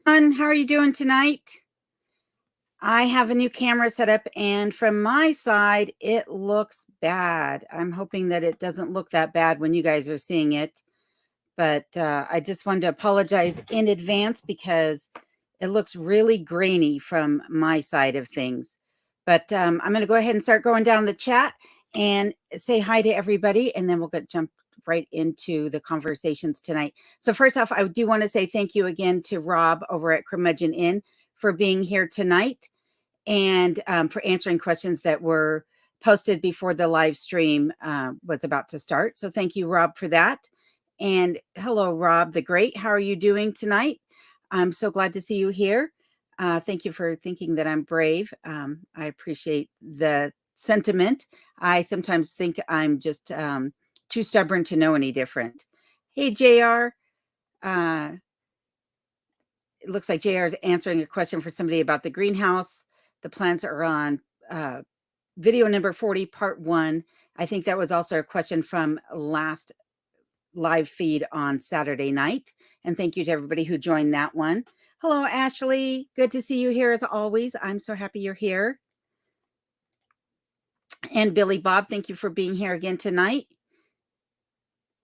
How are you doing tonight? I have a new camera set up, and from my side, it looks bad. I'm hoping that it doesn't look that bad when you guys are seeing it. But I just wanted to apologize in advance because it looks really grainy from my side of things. But I'm going to go ahead and start going down the chat and say hi to everybody, and then we'll jump right into the conversations tonight. So first off, I do want to say thank you again to Rob over at Curmudgeon Inn for being here tonight and for answering questions that were posted before the live stream was about to start. So thank you, Rob, for that. And hello, Rob the Great. How are you doing tonight? I'm so glad to see you here. Thank you for thinking that I'm brave. I appreciate the sentiment. I sometimes think I'm just too stubborn to know any different. Hey, JR. It looks like JR is answering a question for somebody about the greenhouse. The plants are on video number 40, part 1. I think that was also a question from last live feed on Saturday night. And thank you to everybody who joined that one. Hello, Ashley. Good to see you here as always. I'm so happy you're here. And Billy Bob, thank you for being here again tonight.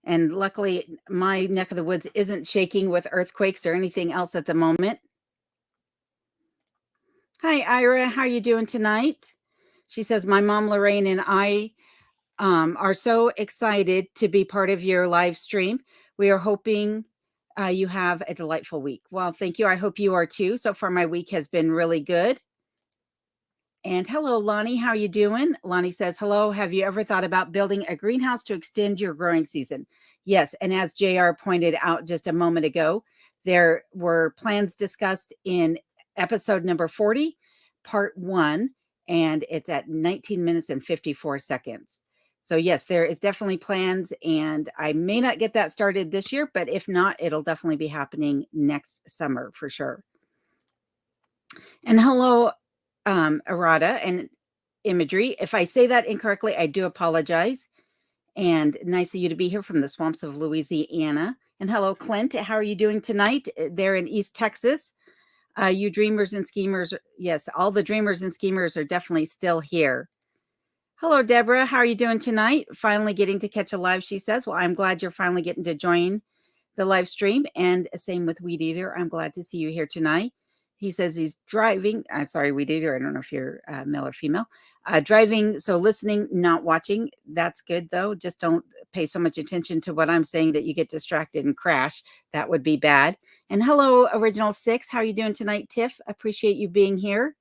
And luckily, my neck of the woods isn't shaking with earthquakes or anything else at the moment. Hi, Ira. How are you doing tonight? She says, my mom, Lorraine, and I are so excited to be part of your live stream. We are hoping you have a delightful week. Well, thank you. I hope you are too. So far, my week has been really good. And hello, Lonnie. How are you doing? Lonnie says, hello. Have you ever thought about building a greenhouse to extend your growing season? Yes. And as JR pointed out just a moment ago, there were plans discussed in episode number 40, part 1, and it's at 19 minutes and 54 seconds. So yes, there is definitely plans, and I may not get that started this year, but if not, it'll definitely be happening next summer for sure. And hello, errata and imagery. If I say that incorrectly, I do apologize. And nice of you to be here from the swamps of Louisiana. And hello, Clint. How are you doing tonight there in East Texas? You dreamers and schemers. Yes, all the dreamers and schemers are definitely still here. Hello, Deborah. How are you doing tonight? Finally getting to catch a live, she says. Well, I'm glad you're finally getting to join the live stream. And same with Weed Eater. I'm glad to see you here tonight. He says he's driving. Sorry, Weed Eater. I don't know if you're male or female. Driving, so listening, not watching. That's good, though. Just don't pay so much attention to what I'm saying that you get distracted and crash. That would be bad. And hello, Original 6. How are you doing tonight, Tiff? Appreciate you being here.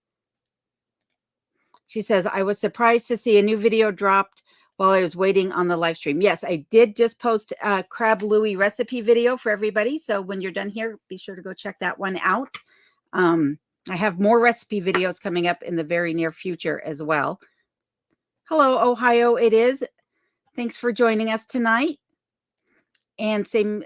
She says, I was surprised to see a new video dropped while I was waiting on the live stream. Yes, I did just post a crab Louie recipe video for everybody. So when you're done here, be sure to go check that one out. I have more recipe videos coming up in the very near future as well. Hello, Ohio, it is. Thanks for joining us tonight. And same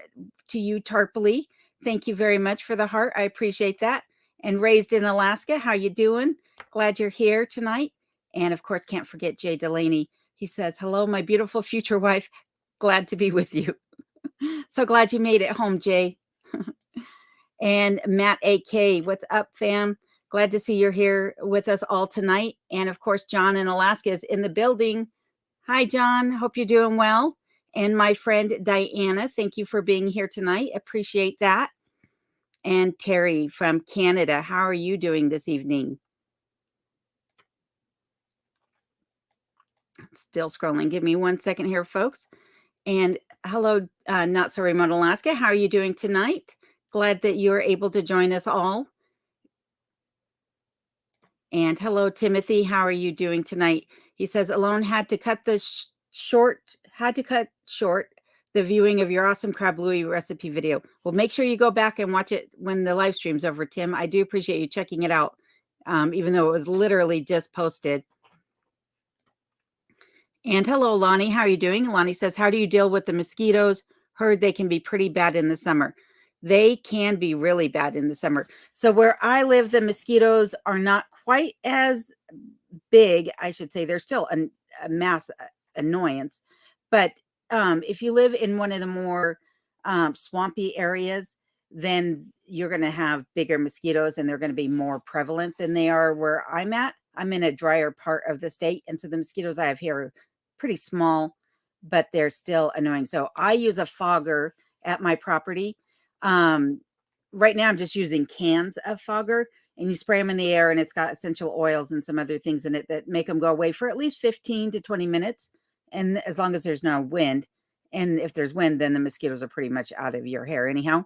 to you, Tarpley. Thank you very much for the heart. I appreciate that. And Raised in Alaska, how you doing? Glad you're here tonight. And of course, can't forget Jay Delaney. He says, hello, my beautiful future wife. Glad to be with you. So glad you made it home, Jay. And Matt AK, what's up, fam? Glad to see you're here with us all tonight. And of course, John in Alaska is in the building. Hi, John. Hope you're doing well. And my friend Diana, thank you for being here tonight. Appreciate that. And Terry from Canada, how are you doing this evening? Still scrolling. Give me 1 second here, folks. And hello, Not So Remote Alaska. How are you doing tonight? Glad that you're able to join us all. And hello, Timothy. How are you doing tonight? He says, Alone had to cut short the viewing of your awesome crab Louie recipe video. Well, make sure you go back and watch it when the live stream's over, Tim. I do appreciate you checking it out, even though it was literally just posted. And hello, Lonnie. How are you doing? Lonnie says, how do you deal with the mosquitoes? Heard they can be pretty bad in the summer. They can be really bad in the summer. So where I live, the mosquitoes are not quite as big, I should say. They're still a mass annoyance. But if you live in one of the more swampy areas, then you're going to have bigger mosquitoes and they're going to be more prevalent than they are where I'm at. I'm in a drier part of the state. And so the mosquitoes I have here are pretty small, but they're still annoying. So I use a fogger at my property. Right now I'm just using cans of fogger, and you spray them in the air, and it's got essential oils and some other things in it that make them go away for at least 15 to 20 minutes. And as long as there's no wind, and if there's wind, then the mosquitoes are pretty much out of your hair anyhow.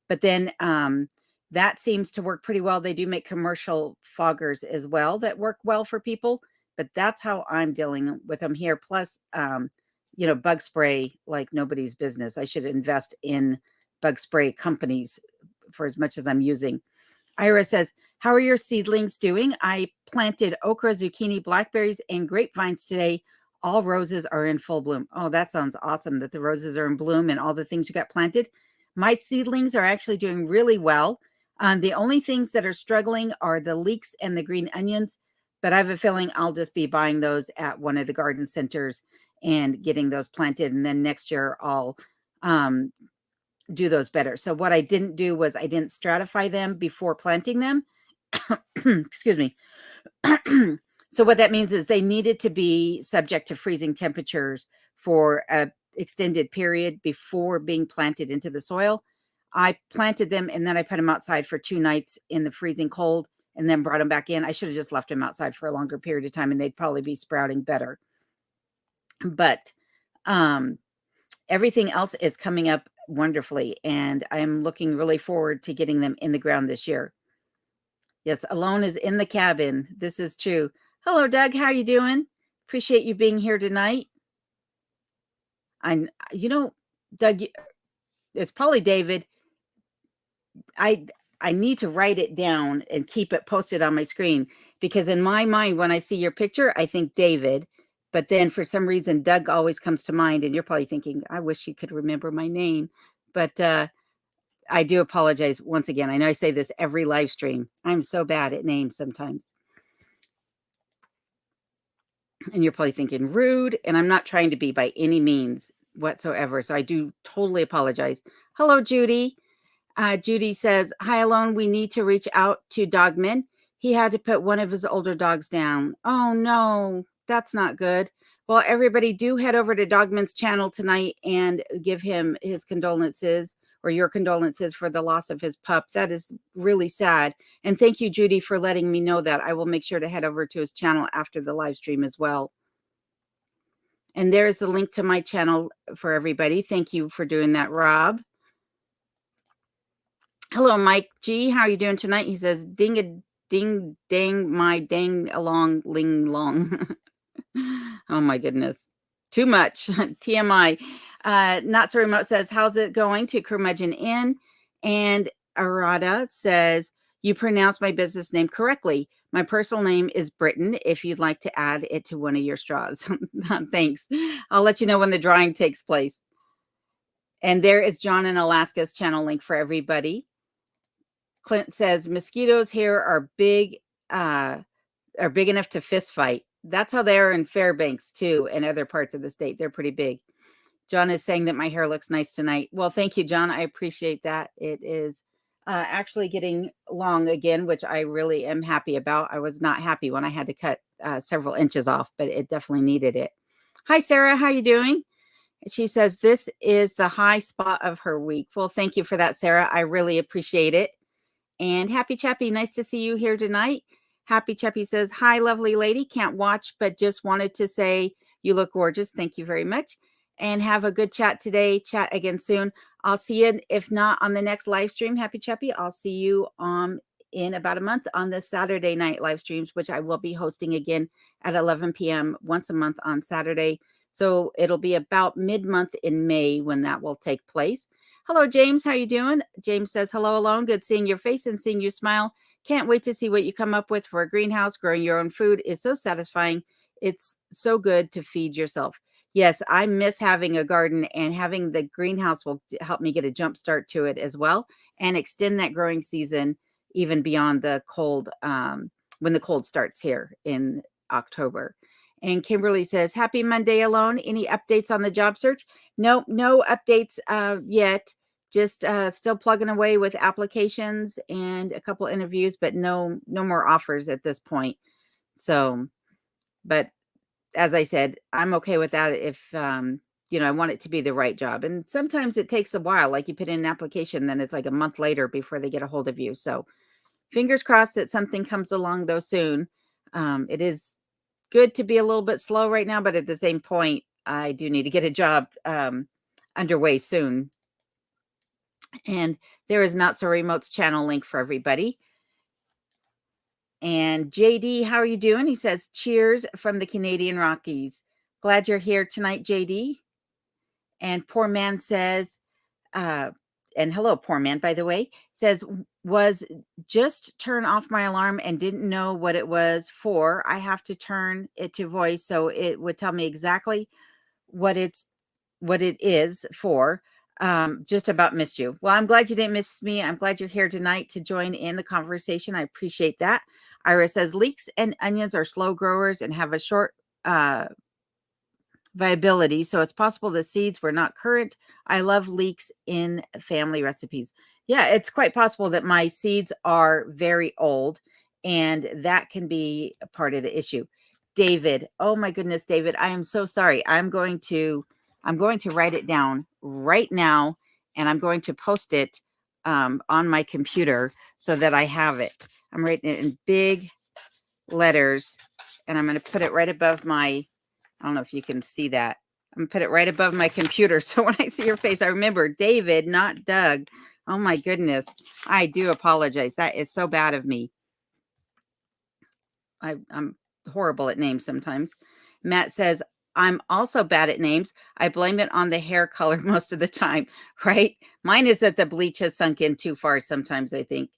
But then that seems to work pretty well. They do make commercial foggers as well that work well for people, but that's how I'm dealing with them here. Plus, bug spray like nobody's business. I should invest in bug spray companies for as much as I'm using. Ira says, how are your seedlings doing? I planted okra, zucchini, blackberries, and grapevines today. All roses are in full bloom. Oh, that sounds awesome that the roses are in bloom and all the things you got planted. My seedlings are actually doing really well. The only things that are struggling are the leeks and the green onions, but I have a feeling I'll just be buying those at one of the garden centers and getting those planted. And then next year I'll do those better. So what I didn't do was I didn't stratify them before planting them. Excuse me. So what that means is they needed to be subject to freezing temperatures for a extended period before being planted into the soil. I planted them and then I put them outside for 2 nights in the freezing cold and then brought them back in. I should have just left them outside for a longer period of time and they'd probably be sprouting better. But everything else is coming up wonderfully, and I'm looking really forward to getting them in the ground this year. Yes, Alone is in the cabin. This is true. Hello, Doug. How are you doing? Appreciate you being here tonight. Doug, it's probably David. I need to write it down and keep it posted on my screen, because in my mind, when I see your picture, I think David. But then for some reason, Doug always comes to mind, and you're probably thinking, I wish you could remember my name. But I do apologize once again. I know I say this every live stream. I'm so bad at names sometimes. And you're probably thinking rude, and I'm not trying to be by any means whatsoever. So I do totally apologize. Hello, Judy. Judy says, hi, Alone. We need to reach out to Dogman. He had to put one of his older dogs down. Oh, no, that's not good. Well, everybody do head over to Dogman's channel tonight and give him his condolences, or your condolences, for the loss of his pup. That is really sad. And thank you, Judy, for letting me know that. I will make sure to head over to his channel after the live stream as well. And there's the link to my channel for everybody. Thank you for doing that, Rob. Hello, Mike G. How are you doing tonight? He says, ding a ding dang my dang along ling long. Oh my goodness. Too much. TMI. Not so remote says, how's it going to Curmudgeon Inn? And Arada says, you pronounced my business name correctly. My personal name is Britton, if you'd like to add it to one of your straws. Thanks. I'll let you know when the drawing takes place. And there is John in Alaska's channel link for everybody. Clint says, mosquitoes here are big enough to fist fight. That's how they are in Fairbanks too, and other parts of the state. They're pretty big. John is saying that my hair looks nice tonight. Well, thank you, John. I appreciate that. It is actually getting long again, which I really am happy about. I was not happy when I had to cut several inches off, but it definitely needed it. Hi, Sarah. How you doing? She says, this is the high spot of her week. Well, thank you for that, Sarah. I really appreciate it. And Happy Chappy, nice to see you here tonight. Happy Chappy says, hi, lovely lady. Can't watch, but just wanted to say you look gorgeous. Thank you very much. And have a good chat today. Chat again soon. I'll see you, if not on the next live stream, Happy Chappy, I'll see you in about a month on the Saturday night live streams, which I will be hosting again at 11 p.m. once a month on Saturday. So it'll be about mid-month in May when that will take place. Hello, James. How you doing? James says, hello, Alone. Good seeing your face and seeing you smile. Can't wait to see what you come up with for a greenhouse. Growing your own food is so satisfying. It's so good to feed yourself. Yes, I miss having a garden, and having the greenhouse will help me get a jump start to it as well and extend that growing season even beyond the cold, when the cold starts here in October. And Kimberly says, happy Monday, Alone. Any updates on the job search? No updates yet. just still plugging away with applications and a couple interviews, but no more offers at this point. So, but as I said, I'm okay with that if, I want it to be the right job. And sometimes it takes a while, like you put in an application, then it's like a month later before they get a hold of you. So fingers crossed that something comes along though soon. It is good to be a little bit slow right now, but at the same point, I do need to get a job underway soon. And there is Not So Remote's channel link for everybody. And JD, how are you doing? He says, cheers from the Canadian Rockies. Glad you're here tonight, JD. And Poor Man says, and hello, Poor Man, by the way, says, was just turn off my alarm and didn't know what it was for. I have to turn it to voice so it would tell me exactly what it is for. Just about missed you. Well, I'm glad you didn't miss me. I'm glad you're here tonight to join in the conversation. I appreciate that. Ira says leeks and onions are slow growers and have a short viability, so it's possible the seeds were not current. I love leeks in family recipes. Yeah, it's quite possible that my seeds are very old, and that can be a part of the issue. David, oh my goodness, David, I am so sorry. I'm going to write it down right now, and I'm going to post it on my computer so that I have it. I'm writing it in big letters, and I'm going to put it right above my, I don't know if you can see that. I'm going to put it right above my computer. So when I see your face, I remember David, not Doug. Oh my goodness. I do apologize. That is so bad of me. I'm horrible at names sometimes. Matt says, I'm also bad at names. I blame it on the hair color most of the time, right? Mine is that the bleach has sunk in too far sometimes, I think.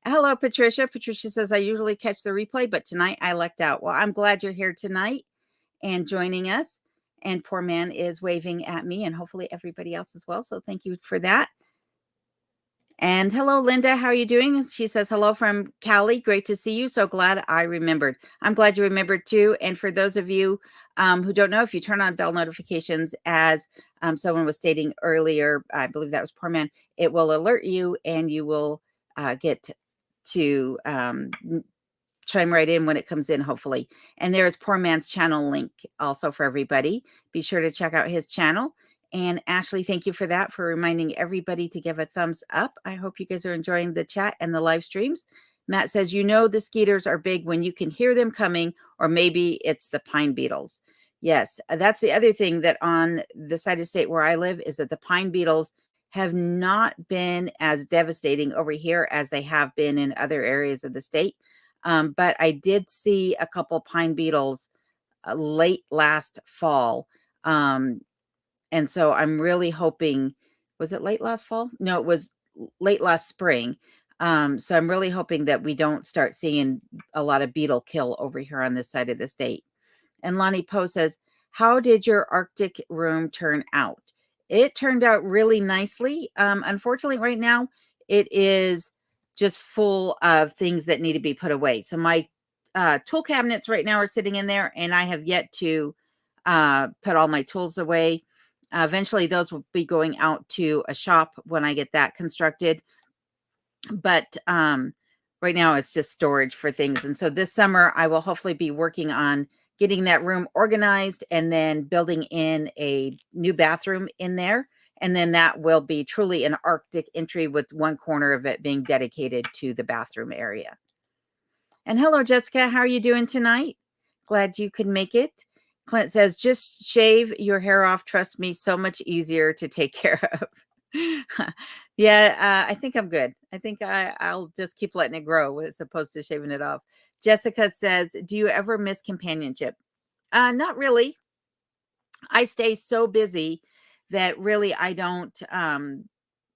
Hello, Patricia. Patricia says, I usually catch the replay, but tonight I lucked out. Well, I'm glad you're here tonight and joining us. And Poor Man is waving at me and hopefully everybody else as well. So thank you for that. And hello, Linda. How are you doing? She says, hello from Cali. Great to see you. So glad I remembered. I'm glad you remembered too. And for those of you who don't know, if you turn on bell notifications, as someone was stating earlier, I believe that was Poor Man, it will alert you and you will get to chime right in when it comes in, hopefully. And there's Poor Man's channel link also for everybody. Be sure to check out his channel. And Ashley, thank you for that, for reminding everybody to give a thumbs up. I hope you guys are enjoying the chat and the live streams. Matt says, the skeeters are big when you can hear them coming, or maybe it's the pine beetles. Yes, that's the other thing, that on the side of the state where I live is that the pine beetles have not been as devastating over here as they have been in other areas of the state. But I did see a couple pine beetles late last fall. And so I'm really hoping, was it late last fall? No, it was late last spring. So I'm really hoping that we don't start seeing a lot of beetle kill over here on this side of the state. And Lonnie Poe says, how did your Arctic room turn out? It turned out really nicely. Unfortunately, right now, it is just full of things that need to be put away. So my tool cabinets right now are sitting in there, and I have yet to put all my tools away. Eventually, those will be going out to a shop when I get that constructed. But right now, it's just storage for things. And so this summer, I will hopefully be working on getting that room organized and then building in a new bathroom in there. And then that will be truly an Arctic entry, with one corner of it being dedicated to the bathroom area. And hello, Jessica. How are you doing tonight? Glad you could make it. Clint says, just shave your hair off. Trust me, so much easier to take care of. Yeah, I think I'm good. I think I'll just keep letting it grow as opposed to shaving it off. Jessica says, do you ever miss companionship? Not really. I stay so busy that really I don't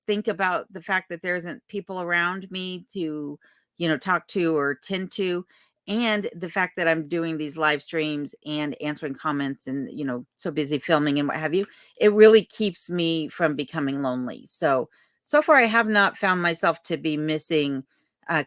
think about the fact that there isn't people around me to, talk to or tend to. And the fact that I'm doing these live streams and answering comments and, so busy filming and what have you, it really keeps me from becoming lonely. So far I have not found myself to be missing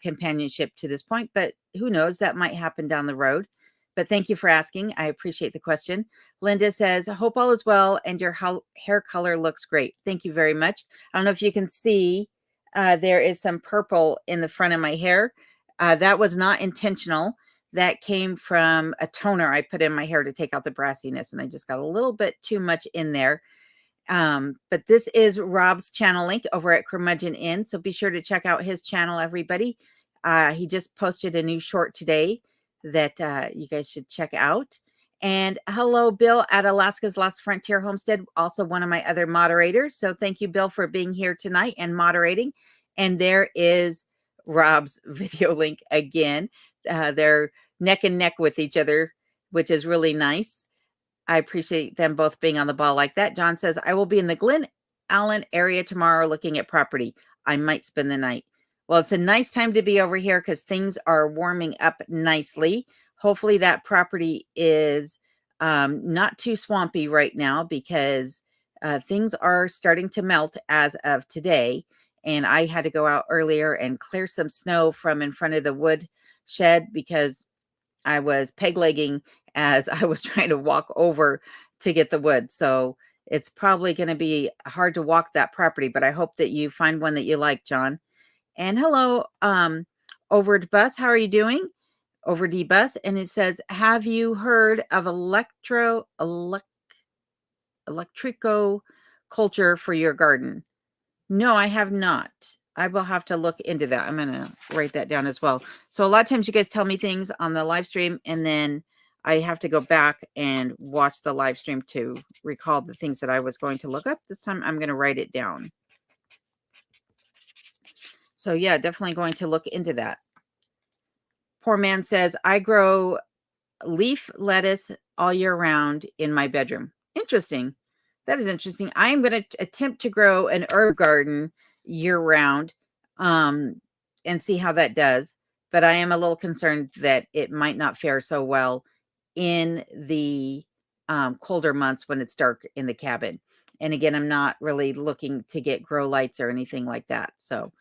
companionship to this point, but who knows, that might happen down the road. but thank you for asking. I appreciate the question. Linda says, I hope all is well and your hair color looks great. Thank you very much. I don't know if you can see, there is some purple in the front of my hair. That was not intentional. That came from a toner I put in my hair to take out the brassiness, and I just got a little bit too much in there. But this is Rob's channel link over at Curmudgeon Inn, so be sure to check out his channel, everybody. He just posted a new short today that you guys should check out. And hello, Bill at Alaska's Last Frontier Homestead, also one of my other moderators. So thank you, Bill, for being here tonight and moderating. And there is Rob's video link again. They're neck and neck with each other, which is really nice. I appreciate them both being on the ball like that. John says, I will be in the Glen Allen area tomorrow looking at property. I might spend the night. Well, it's a nice time to be over here because things are warming up nicely. Hopefully that property is not too swampy right now because things are starting to melt as of today. And I had to go out earlier and clear some snow from in front of the wood shed because I was peg legging as I was trying to walk over to get the wood. So it's probably going to be hard to walk that property, but I hope that you find one that you like, John. And hello, Over to Bus. How are you doing? Over D Bus. And it says, have you heard of electrico culture for your garden? No, I have not. I will have to look into that. I'm going to write that down as well. So a lot of times you guys tell me things on the live stream, and then I have to go back and watch the live stream to recall the things that I was going to look up. This time I'm going to write it down. So yeah, definitely going to look into that. Poor man says, I grow leaf lettuce all year round in my bedroom. Interesting. That is interesting. I am going to attempt to grow an herb garden year round and see how that does. But I am a little concerned that it might not fare so well in the colder months when it's dark in the cabin. And again, I'm not really looking to get grow lights or anything like that. So,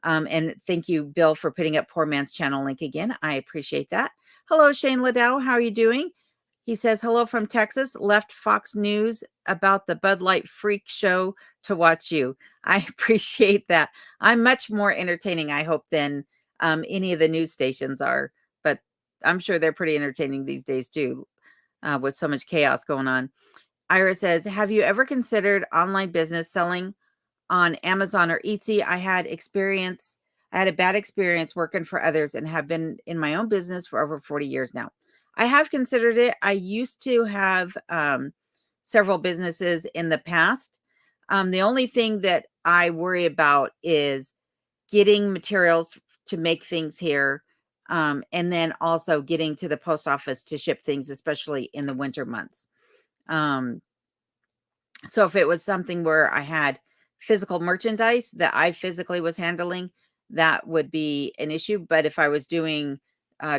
and thank you, Bill, for putting up Poor Man's channel link again. I appreciate that. Hello, Shane Ladow. How are you doing? He says, hello from Texas. Left Fox News about the Bud Light freak show to watch you. I appreciate that. I'm much more entertaining, I hope, than any of the news stations are. But I'm sure they're pretty entertaining these days, too, with so much chaos going on. Ira says, have you ever considered online business selling on Amazon or Etsy? I had a bad experience working for others and have been in my own business for over 40 years now. I have considered it. I used to have several businesses in the past. The only thing that I worry about is getting materials to make things here, and then also getting to the post office to ship things, especially in the winter months. So if it was something where I had physical merchandise that I physically was handling, that would be an issue. But if I was doing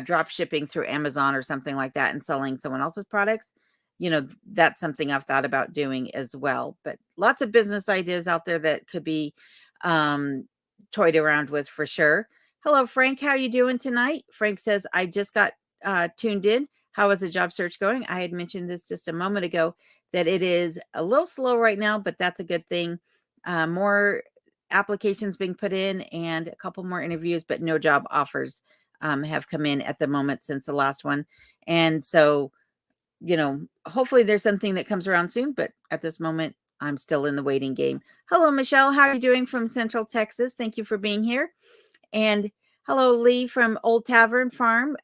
drop shipping through Amazon or something like that and selling someone else's products, that's something I've thought about doing as well. But lots of business ideas out there that could be toyed around with for sure. Hello, Frank. How you doing tonight? Frank says, I just got tuned in. How is the job search going? I had mentioned this just a moment ago, that it is a little slow right now, but that's a good thing. More applications being put in and a couple more interviews, but no job offers have come in at the moment since the last one. And so, hopefully there's something that comes around soon, but at this moment, I'm still in the waiting game. Hello, Michelle. How are you doing from Central Texas? Thank you for being here. And hello, Lee from Old Tavern Farm.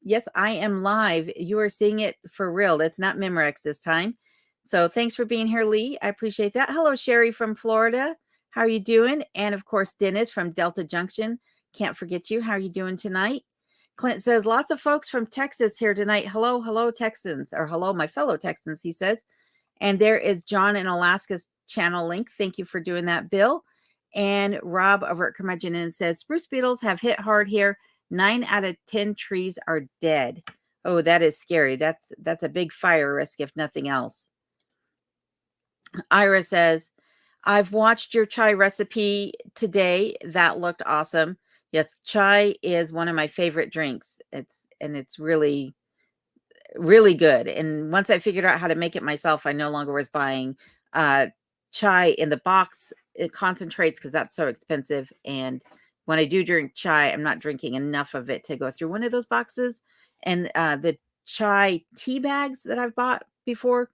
Yes, I am live. You are seeing it for real. It's not Memorex this time. So thanks for being here, Lee. I appreciate that. Hello, Sherry from Florida. How are you doing? And of course, Dennis from Delta Junction. Can't forget you. How are you doing tonight? Clint says, lots of folks from Texas here tonight. Hello, hello, Texans, or hello, my fellow Texans, he says. And there is John in Alaska's channel link. Thank you for doing that, Bill. And Rob over at Curmudgeon Inn says, spruce beetles have hit hard here. 9 out of 10 trees are dead. Oh, that is scary. That's a big fire risk, if nothing else. Ira says, I've watched your chai recipe today. That looked awesome. Yes, chai is one of my favorite drinks. It's really really good. And once I figured out how to make it myself, I no longer was buying chai in the box. It concentrates because that's so expensive. And when I do drink chai, I'm not drinking enough of it to go through one of those boxes. And the chai tea bags that I've bought before,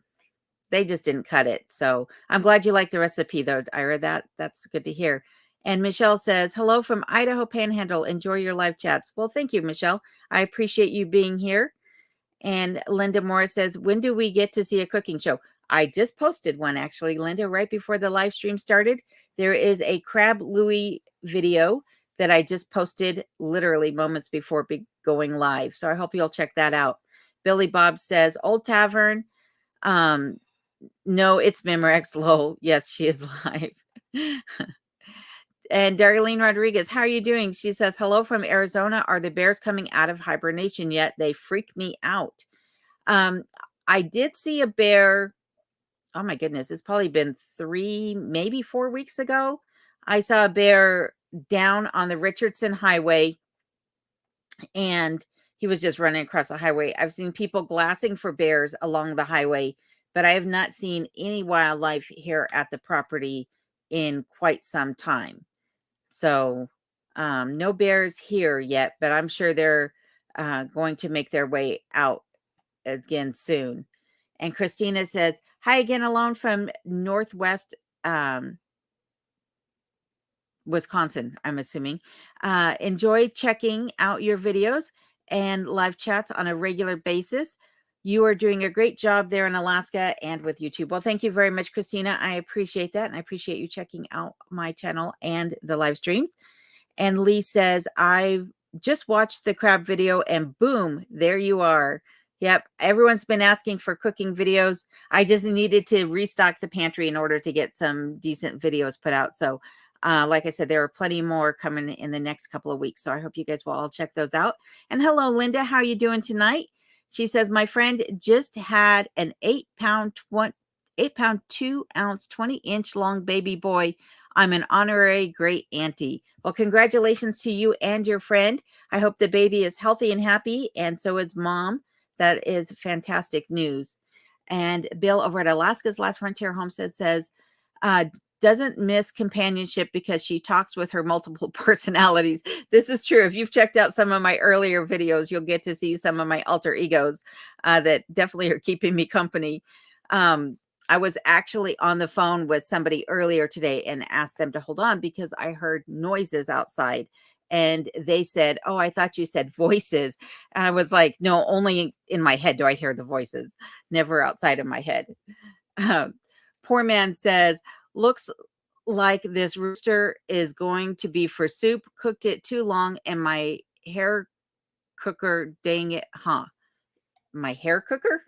they just didn't cut it. So I'm glad you like the recipe, though, Ira. That's good to hear. And Michelle says, hello from Idaho Panhandle. Enjoy your live chats. Well, thank you, Michelle. I appreciate you being here. And Linda Morris says, when do we get to see a cooking show? I just posted one, actually, Linda, right before the live stream started. There is a Crab Louie video that I just posted literally moments before going live. So I hope you'll check that out. Billy Bob says, Old Tavern. No, it's Memorex Lowell. Yes, she is live. And Darlene Rodriguez, how are you doing? She says, hello from Arizona. Are the bears coming out of hibernation yet? They freak me out. I did see a bear. Oh my goodness. It's probably been 3, maybe 4 weeks ago. I saw a bear down on the Richardson Highway and he was just running across the highway. I've seen people glassing for bears along the highway, but I have not seen any wildlife here at the property in quite some time. So no bears here yet, but I'm sure they're going to make their way out again soon. And Christina says, hi again, alone from Northwest Wisconsin, I'm assuming. Enjoy checking out your videos and live chats on a regular basis. You are doing a great job there in Alaska and with YouTube. Well, thank you very much, Christina. I appreciate that. And I appreciate you checking out my channel and the live streams. And Lee says, I've just watched the crab video and boom, there you are. Yep. Everyone's been asking for cooking videos. I just needed to restock the pantry in order to get some decent videos put out. So like I said, there are plenty more coming in the next couple of weeks. So I hope you guys will all check those out. And hello, Linda. How are you doing tonight? She says, my friend just had an 8-pound, 2-ounce, 20-inch long baby boy. I'm an honorary great auntie. Well, congratulations to you and your friend. I hope the baby is healthy and happy, and so is mom. That is fantastic news. And Bill over at Alaska's Last Frontier Homestead says, doesn't miss companionship because she talks with her multiple personalities. This is true. If you've checked out some of my earlier videos, you'll get to see some of my alter egos that definitely are keeping me company. I was actually on the phone with somebody earlier today and asked them to hold on because I heard noises outside. And they said, oh, I thought you said voices. And I was like, no, only in my head do I hear the voices, never outside of my head. Poor man says, looks like this rooster is going to be for soup. Cooked it too long and my hair cooker, dang it, huh? My hair cooker?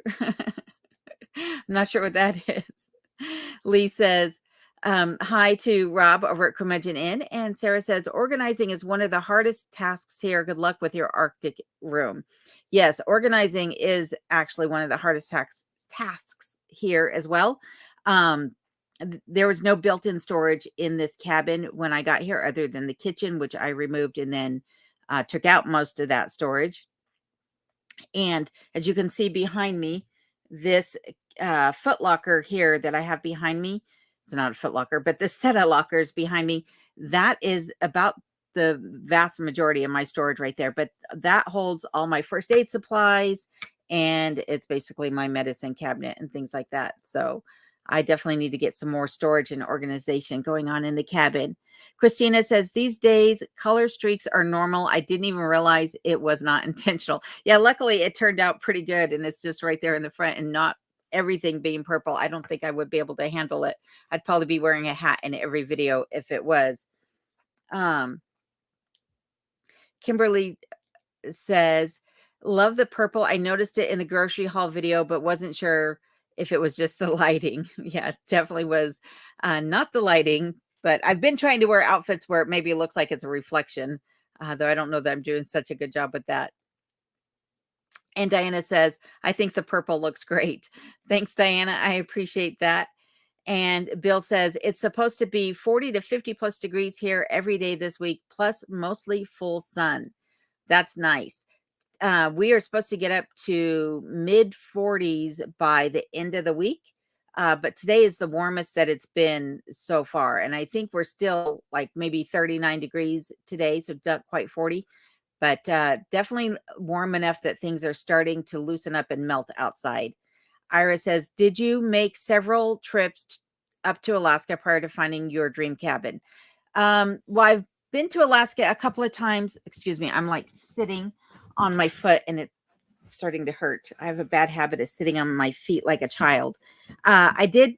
I'm not sure what that is. Lee says, hi to Rob over at Curmudgeon Inn. And Sarah says, organizing is one of the hardest tasks here. Good luck with your Arctic room. Yes, organizing is actually one of the hardest tasks here as well. There was no built-in storage in this cabin when I got here other than the kitchen, which I removed and then took out most of that storage. And as you can see behind me, this foot locker here that I have behind me, it's not a foot locker, but this set of lockers behind me, that is about the vast majority of my storage right there. But that holds all my first aid supplies, and it's basically my medicine cabinet and things like that. So I definitely need to get some more storage and organization going on in the cabin. Christina says, these days, color streaks are normal. I didn't even realize it was not intentional. Yeah, luckily it turned out pretty good. And it's just right there in the front and not everything being purple. I don't think I would be able to handle it. I'd probably be wearing a hat in every video if it was. Kimberly says, love the purple. I noticed it in the grocery haul video, but wasn't sure if it was just the lighting. Yeah, it definitely was not the lighting, but I've been trying to wear outfits where it maybe looks like it's a reflection, though I don't know that I'm doing such a good job with that. And Diana says, I think the purple looks great. Thanks, Diana. I appreciate that. And Bill says, it's supposed to be 40 to 50 plus degrees here every day this week, plus mostly full sun. That's nice. we are supposed to get up to mid 40s by the end of the week. But today is the warmest that it's been so far. And I think we're still like maybe 39 degrees today. So not quite 40, but definitely warm enough that things are starting to loosen up and melt outside. Ira says, did you make several trips up to Alaska prior to finding your dream cabin? Well, I've been to Alaska a couple of times. Excuse me. I'm like sitting on my foot and it's starting to hurt. I have a bad habit of sitting on my feet like a child. I did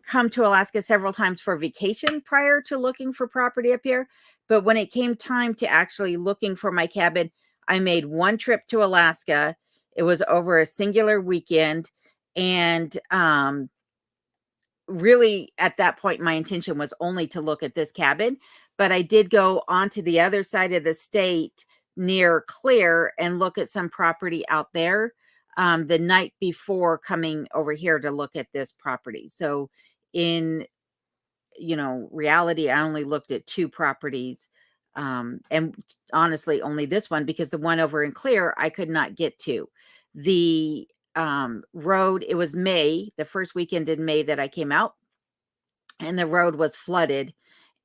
come to Alaska several times for vacation prior to looking for property up here. But when it came time to actually looking for my cabin, I made one trip to Alaska. It was over a singular weekend. And really at that point, my intention was only to look at this cabin, but I did go onto the other side of the state near Clear and look at some property out there the night before coming over here to look at this property. So in, reality, I only looked at two properties. And honestly, only this one, because the one over in Clear, I could not get to. The road, it was May, the first weekend in May that I came out, and the road was flooded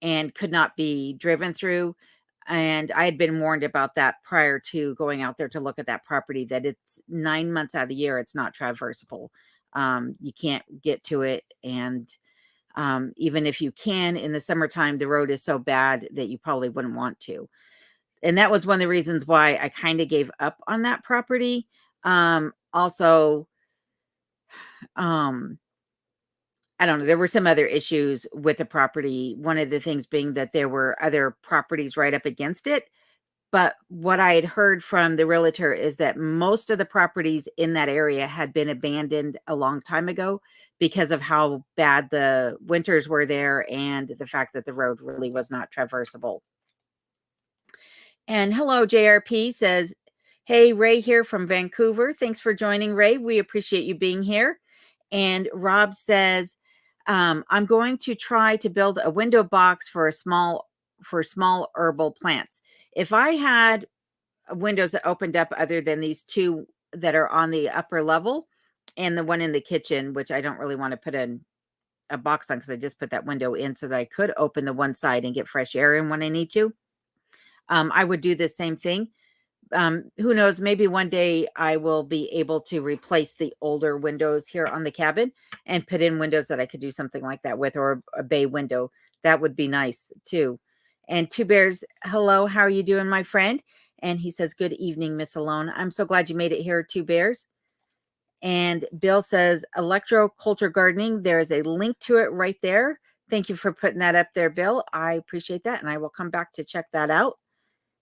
and could not be driven through. And I had been warned about that prior to going out there to look at that property, that it's 9 months out of the year, it's not traversable. You can't get to it. And even if you can in the summertime, the road is so bad that you probably wouldn't want to. And that was one of the reasons why I kind of gave up on that property. Also, I don't know, there were some other issues with the property. One of the things being that there were other properties right up against it. But what I had heard from the realtor is that most of the properties in that area had been abandoned a long time ago because of how bad the winters were there and the fact that the road really was not traversable. And hello, JRP says, hey, Ray here from Vancouver. Thanks for joining, Ray. We appreciate you being here. And Rob says, I'm going to try to build a window box for small herbal plants. If I had windows that opened up other than these two that are on the upper level and the one in the kitchen, which I don't really want to put a box on because I just put that window in so that I could open the one side and get fresh air in when I need to, I would do the same thing. Who knows, maybe one day I will be able to replace the older windows here on the cabin and put in windows that I could do something like that with, or a bay window. That would be nice too. And Two Bears, hello, how are you doing, my friend? And he says, good evening, Miss Alone. I'm so glad you made it here, Two Bears. And Bill says, electroculture gardening. There is a link to it right there. Thank you for putting that up there, Bill. I appreciate that. And I will come back to check that out.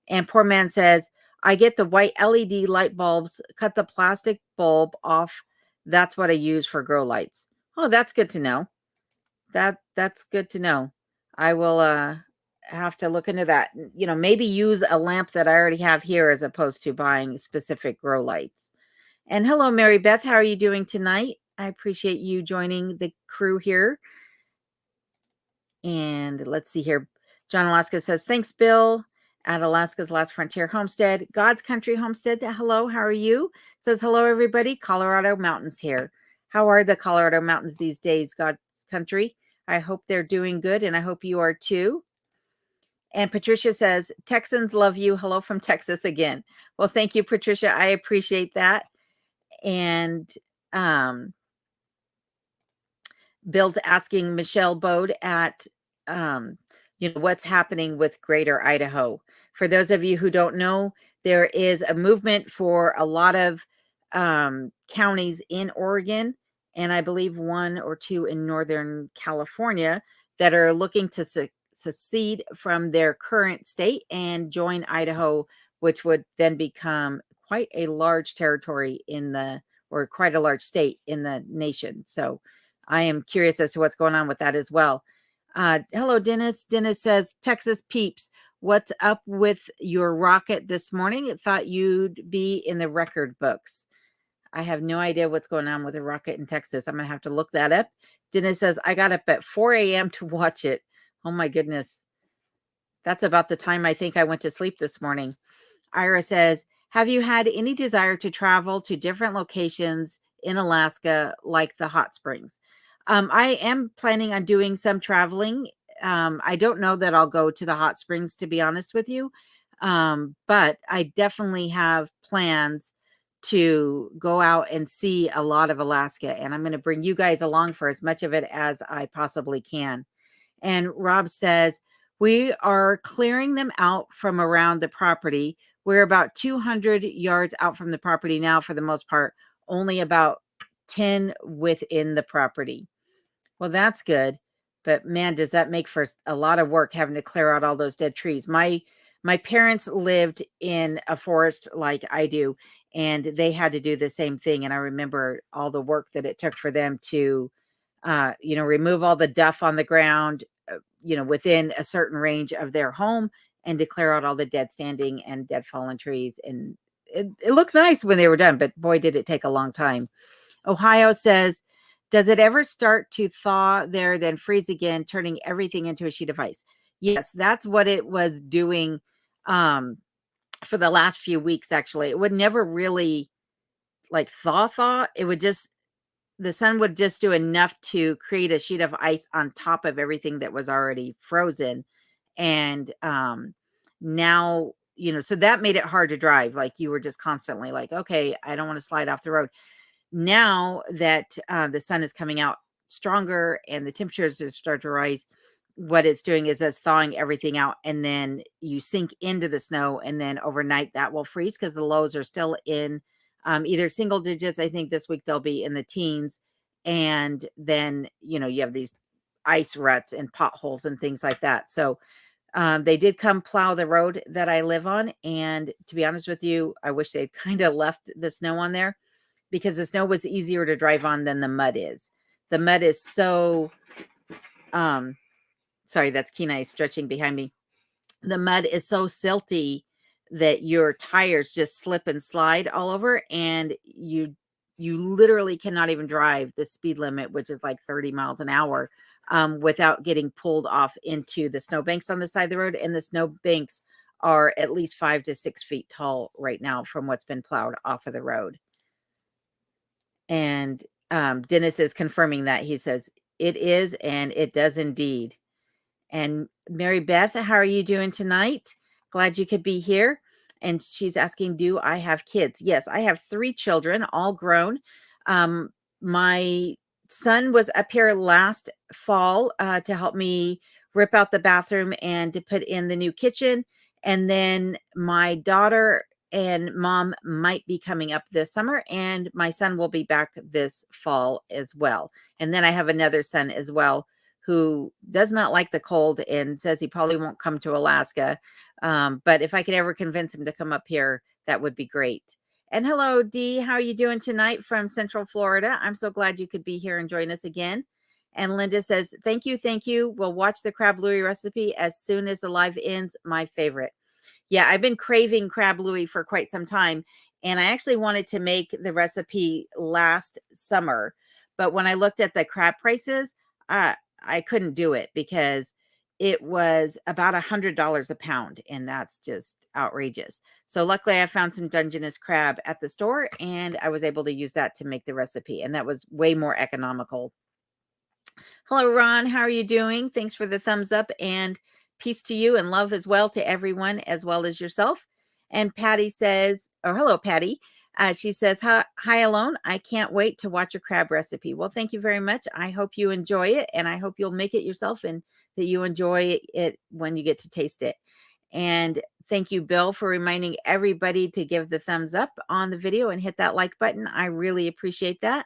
And Poor Man says, I get the white LED light bulbs, cut the plastic bulb off. That's what I use for grow lights. Oh, that's good to know. That's good to know. I will have to look into that. Maybe use a lamp that I already have here as opposed to buying specific grow lights. And hello, Mary Beth. How are you doing tonight? I appreciate you joining the crew here. And let's see here. John Alaska says, thanks, Bill. At Alaska's Last Frontier Homestead, God's Country Homestead. Hello, how are you? Says, hello, everybody. Colorado Mountains here. How are the Colorado Mountains these days, God's Country? I hope they're doing good, and I hope you are too. And Patricia says, Texans love you. Hello from Texas again. Well, thank you, Patricia. I appreciate that. And Bill's asking Michelle Bode at what's happening with Greater Idaho. For those of you who don't know, there is a movement for a lot of counties in Oregon, and I believe one or two in Northern California, that are looking to secede from their current state and join Idaho, which would then become quite a large territory or quite a large state in the nation. So I am curious as to what's going on with that as well. Hello, Dennis. Dennis says, Texas peeps, what's up with your rocket this morning? I thought you'd be in the record books. I have no idea what's going on with a rocket in Texas. I'm going to have to look that up. Dennis says, I got up at 4 a.m. to watch it. Oh, my goodness. That's about the time I think I went to sleep this morning. Ira says, Have you had any desire to travel to different locations in Alaska, like the hot springs? I am planning on doing some traveling. I don't know that I'll go to the hot springs, to be honest with you. But I definitely have plans to go out and see a lot of Alaska. And I'm going to bring you guys along for as much of it as I possibly can. And Rob says, we are clearing them out from around the property. We're about 200 yards out from the property now, for the most part, only about 10 within the property. Well, that's good. But man, does that make for a lot of work, having to clear out all those dead trees. My parents lived in a forest like I do, and they had to do the same thing. And I remember all the work that it took for them to remove all the duff on the ground, within a certain range of their home, and to clear out all the dead standing and dead fallen trees. And it looked nice when they were done, but boy, did it take a long time. Ohio says, does it ever start to thaw there, then freeze again, turning everything into a sheet of ice? Yes, that's what it was doing for the last few weeks, actually. It would never really like thaw. It would just, the sun would just do enough to create a sheet of ice on top of everything that was already frozen. And now, so that made it hard to drive. Like, you were just constantly like, okay, I don't want to slide off the road. Now that the sun is coming out stronger and the temperatures just start to rise, what it's doing is it's thawing everything out, and then you sink into the snow, and then overnight that will freeze because the lows are still in either single digits. I think this week they'll be in the teens. And then, you have these ice ruts and potholes and things like that. So they did come plow the road that I live on. And to be honest with you, I wish they'd kind of left the snow on there, because the snow was easier to drive on than the mud is. The mud is so, sorry, that's Kenai stretching behind me. The mud is so silty that your tires just slip and slide all over, and you literally cannot even drive the speed limit, which is like 30 miles an hour, without getting pulled off into the snowbanks on the side of the road. And the snowbanks are at least 5 to 6 feet tall right now from what's been plowed off of the road. And Dennis is confirming that. He says, it is, and it does indeed. And Mary Beth, how are you doing tonight? Glad you could be here. And she's asking, do I have kids? Yes, I have 3 children, all grown. My son was up here last fall to help me rip out the bathroom and to put in the new kitchen. And then my daughter and mom might be coming up this summer, and my son will be back this fall as well. And then I have another son as well, who does not like the cold and says he probably won't come to Alaska. But if I could ever convince him to come up here, that would be great. And hello, Dee. How are you doing tonight from Central Florida? I'm so glad you could be here and join us again. And Linda says, thank you, thank you. We'll watch the crab louie recipe as soon as the live ends. My favorite. Yeah, I've been craving crab louie for quite some time. And I actually wanted to make the recipe last summer. But when I looked at the crab prices, I couldn't do it because it was about $100 a pound, and that's just outrageous. So luckily I found some Dungeness crab at the store, and I was able to use that to make the recipe, and that was way more economical. Hello, Ron. How are you doing? Thanks for the thumbs up, and peace to you and love as well to everyone as well as yourself. And Patty says, or hello, Patty. She says, hi, Alone. I can't wait to watch your crab recipe. Well, thank you very much. I hope you enjoy it, and I hope you'll make it yourself and that you enjoy it when you get to taste it. And thank you, Bill, for reminding everybody to give the thumbs up on the video and hit that like button. I really appreciate that.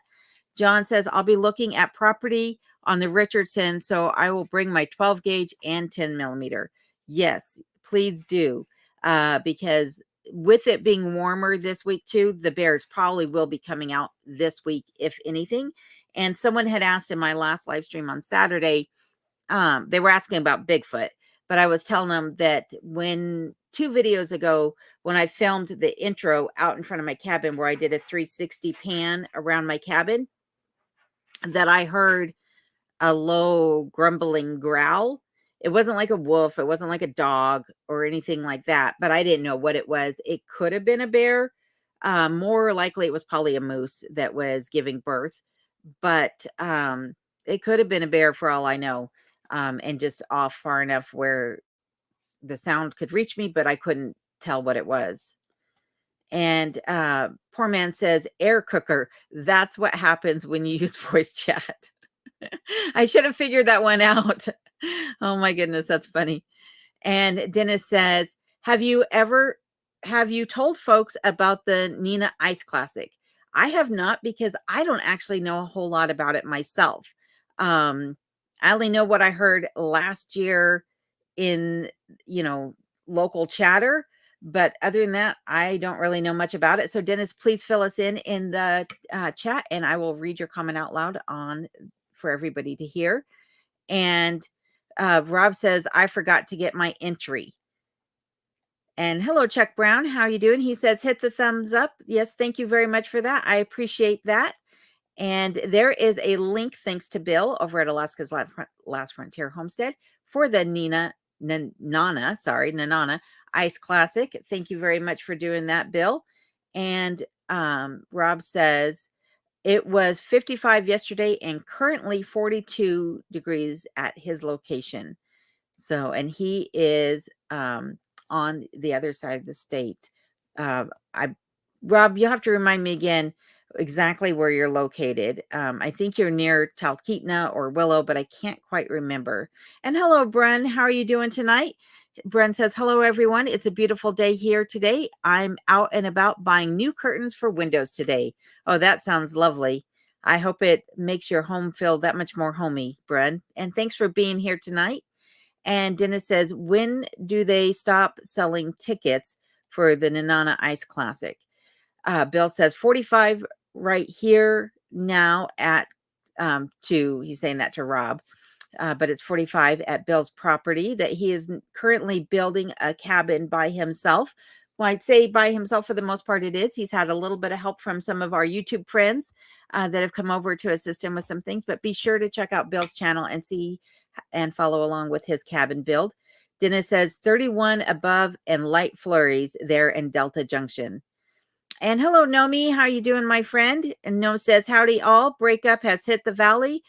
John says, I'll be looking at property on the Richardson, so I will bring my 12 gauge and 10 millimeter. Yes, please do. Because with it being warmer this week too, the bears probably will be coming out this week, if anything. And someone had asked in my last live stream on Saturday, they were asking about Bigfoot, but I was telling them that when 2 videos ago, when I filmed the intro out in front of my cabin where I did a 360 pan around my cabin, that I heard a low grumbling growl. It wasn't like a wolf, it wasn't like a dog or anything like that, but I didn't know what it was. It could have been a bear. More likely it was probably a moose that was giving birth, but it could have been a bear for all I know, and just off far enough where the sound could reach me, but I couldn't tell what it was. And poor man says, air cooker. That's what happens when you use voice chat. I should have figured that one out. Oh my goodness, that's funny. And Dennis says, have you told folks about the Nina Ice Classic? I have not, because I don't actually know a whole lot about it myself. I only know what I heard last year in, local chatter, but other than that, I don't really know much about it. So Dennis, please fill us in the chat, and I will read your comment out loud on for everybody to hear. And Rob says, I forgot to get my entry. And hello, Chuck Brown. How are you doing? He says, hit the thumbs up. Yes, thank you very much for that. I appreciate that. And there is a link, thanks to Bill over at Alaska's Last Frontier Homestead, for the Nanana Ice Classic. Thank you very much for doing that, Bill. And Rob says, it was 55 yesterday and currently 42 degrees at his location. So, and he is on the other side of the state. Rob, you'll have to remind me again exactly where you're located. I think you're near Talkeetna or Willow, but I can't quite remember. And hello, Brun. How are you doing tonight? Brun says, hello, everyone. It's a beautiful day here today. I'm out and about buying new curtains for windows today. Oh, that sounds lovely. I hope it makes your home feel that much more homey, Brun. And thanks for being here tonight. And Dennis says, when do they stop selling tickets for the Nanana Ice Classic? Bill says 45 right here now at he's saying that to Rob, but it's 45 at Bill's property that he is currently building a cabin by himself. Well, I'd say by himself for the most part it is. He's had a little bit of help from some of our YouTube friends that have come over to assist him with some things, but be sure to check out Bill's channel and see and follow along with his cabin build. Dennis says 31 above and light flurries there in Delta Junction. And hello, Nomi. How you doing, my friend? And No says, howdy all. Breakup has hit the valley.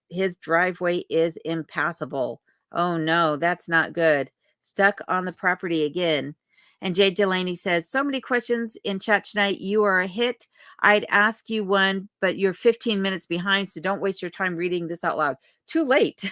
His driveway is impassable. Oh, no, that's not good. Stuck on the property again. And Jay Delaney says, so many questions in chat tonight. You are a hit. I'd ask you one, but you're 15 minutes behind, so don't waste your time reading this out loud. Too late.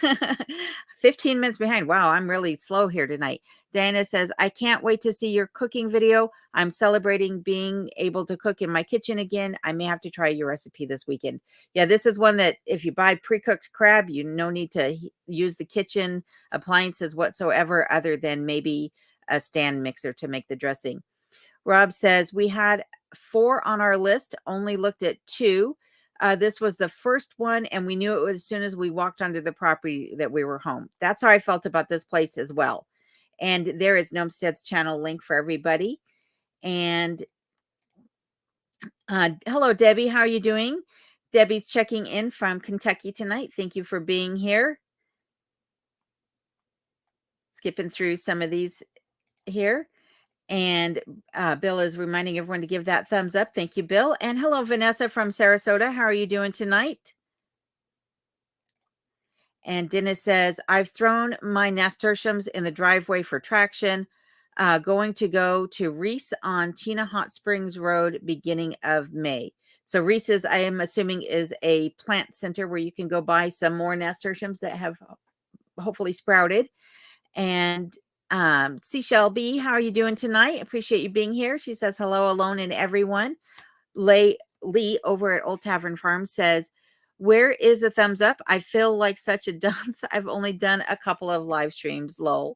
15 minutes behind. Wow, I'm really slow here tonight. Diana says, I can't wait to see your cooking video. I'm celebrating being able to cook in my kitchen again. I may have to try your recipe this weekend. Yeah, this is one that if you buy pre-cooked crab, you no need to use the kitchen appliances whatsoever other than maybe a stand mixer to make the dressing. Rob says, we had 4 on our list, only looked at 2. This was the first one, and we knew it was as soon as we walked onto the property that we were home. That's how I felt about this place as well. And there is Gnomestead's channel link for everybody. And hello, Debbie. How are you doing? Debbie's checking in from Kentucky tonight. Thank you for being here. Skipping through some of these here. And Bill is reminding everyone to give that thumbs up. Thank you, Bill. And hello, Vanessa from Sarasota. How are you doing tonight? And Dennis says, I've thrown my nasturtiums in the driveway for traction. Going to go to Reese on Chena Hot Springs Road beginning of May. So Reese's, I am assuming, is a plant center where you can go buy some more nasturtiums that have hopefully sprouted. And Seashell B, how are you doing tonight? Appreciate you being here. She says, hello, alone and everyone. Lee over at Old Tavern Farm says, where is the thumbs up? I feel like such a dunce. I've only done a couple of live streams, lol.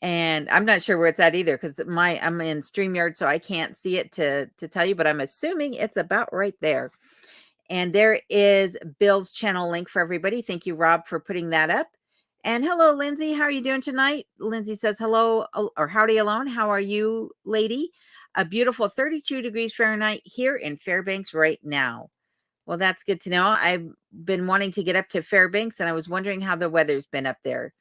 And I'm not sure where it's at either because I'm in StreamYard, so I can't see it to tell you, but I'm assuming it's about right there. And there is Bill's channel link for everybody. Thank you, Rob, for putting that up. And hello, Lindsay. How are you doing tonight? Lindsay says hello or howdy alone. How are you, lady? A beautiful 32 degrees Fahrenheit here in Fairbanks right now. Well, that's good to know. I've been wanting to get up to Fairbanks, and I was wondering how the weather's been up there.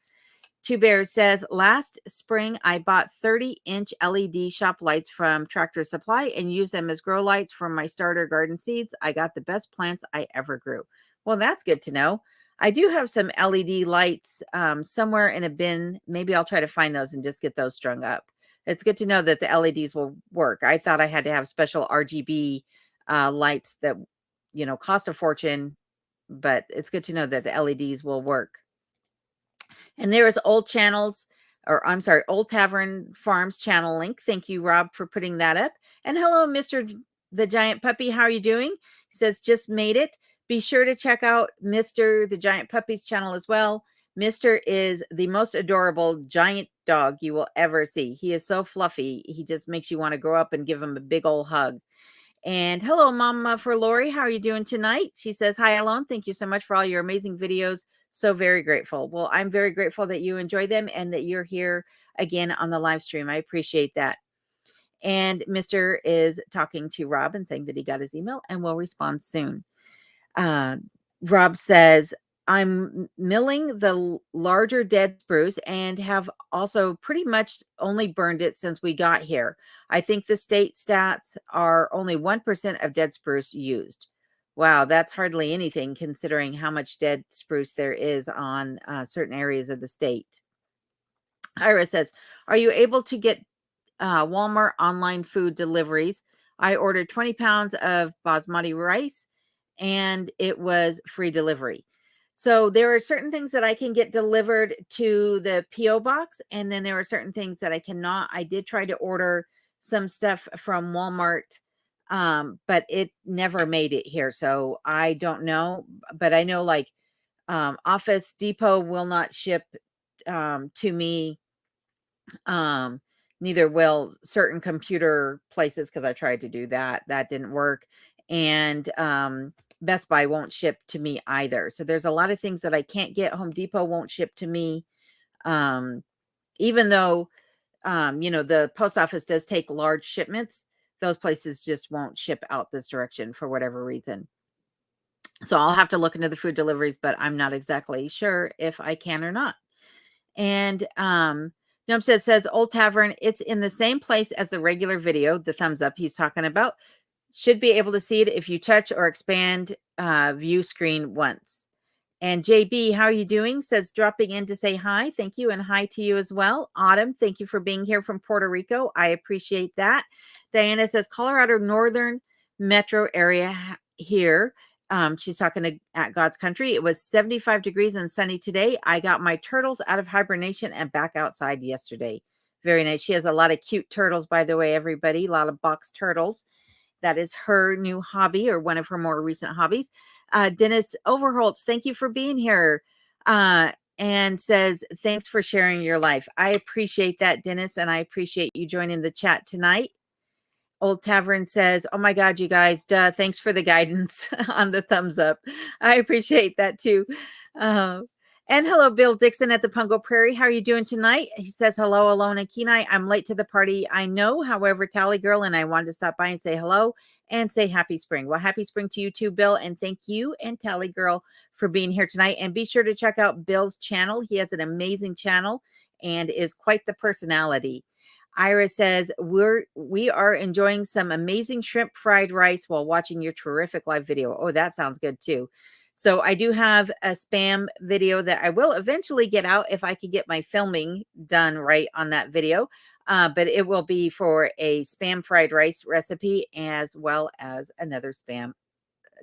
Two Bears says, last spring I bought 30-inch LED shop lights from Tractor Supply and used them as grow lights for my starter garden seeds. I got the best plants I ever grew. Well, that's good to know. I do have some LED lights somewhere in a bin. Maybe I'll try to find those and just get those strung up. It's good to know that the LEDs will work. I thought I had to have special RGB lights that, cost a fortune, but it's good to know that the LEDs will work. And there is Old Tavern Farms channel link. Thank you, Rob, for putting that up. And hello, Mr. the Giant Puppy. How are you doing? He says, just made it. Be sure to check out Mr. the Giant Puppy's channel as well. Mr. is the most adorable giant dog you will ever see. He is so fluffy. He just makes you want to grow up and give him a big old hug. And hello, Mama for Lori. How are you doing tonight? She says, hi, Alon. Thank you so much for all your amazing videos. So very grateful. Well, I'm very grateful that you enjoy them and that you're here again on the live stream. I appreciate that. And Mr. is talking to Rob and saying that he got his email and will respond soon. Rob says, I'm milling the larger dead spruce and have also pretty much only burned it since we got here. I think the state stats are only 1% of dead spruce used. Wow, that's hardly anything considering how much dead spruce there is on certain areas of the state. Ira says, are you able to get Walmart online food deliveries? I ordered 20 pounds of basmati rice and it was free delivery. So there are certain things that I can get delivered to the PO box, and then there are certain things that I cannot. I did try to order some stuff from Walmart, but it never made it here. So I don't know, but I know like Office Depot will not ship to me. Neither will certain computer places because I tried to do that. That didn't work. And Best Buy won't ship to me either. So there's a lot of things that I can't get. Home Depot won't ship to me. Even though, the post office does take large shipments, those places just won't ship out this direction for whatever reason. So I'll have to look into the food deliveries, but I'm not exactly sure if I can or not. And Numstead says, Old Tavern, it's in the same place as the regular video, the thumbs up he's talking about. Should be able to see it if you touch or expand view screen once. And JB, how are you doing? Says, dropping in to say hi. Thank you. And hi to you as well. Autumn, thank you for being here from Puerto Rico. I appreciate that. Diana says, Colorado Northern Metro area here. She's talking at God's Country. It was 75 degrees and sunny today. I got my turtles out of hibernation and back outside yesterday. Very nice. She has a lot of cute turtles, by the way, everybody. A lot of box turtles. That is her new hobby, or one of her more recent hobbies. Dennis Overholtz, thank you for being here. And says, thanks for sharing your life. I appreciate that, Dennis, and I appreciate you joining the chat tonight. Old Tavern says, oh my God, you guys, duh, thanks for the guidance on the thumbs up. I appreciate that too. And hello, Bill Dixon at the Pungo Prairie. How are you doing tonight? He says, hello, Alona Kenai. I'm late to the party, I know. However, Tally Girl and I wanted to stop by and say hello and say happy spring. Well, happy spring to you too, Bill. And thank you and Tally Girl for being here tonight. And be sure to check out Bill's channel. He has an amazing channel and is quite the personality. Ira says, we are enjoying some amazing shrimp fried rice while watching your terrific live video. Oh, that sounds good too. So I do have a spam video that I will eventually get out if I can get my filming done right on that video. But it will be for a spam fried rice recipe as well as another spam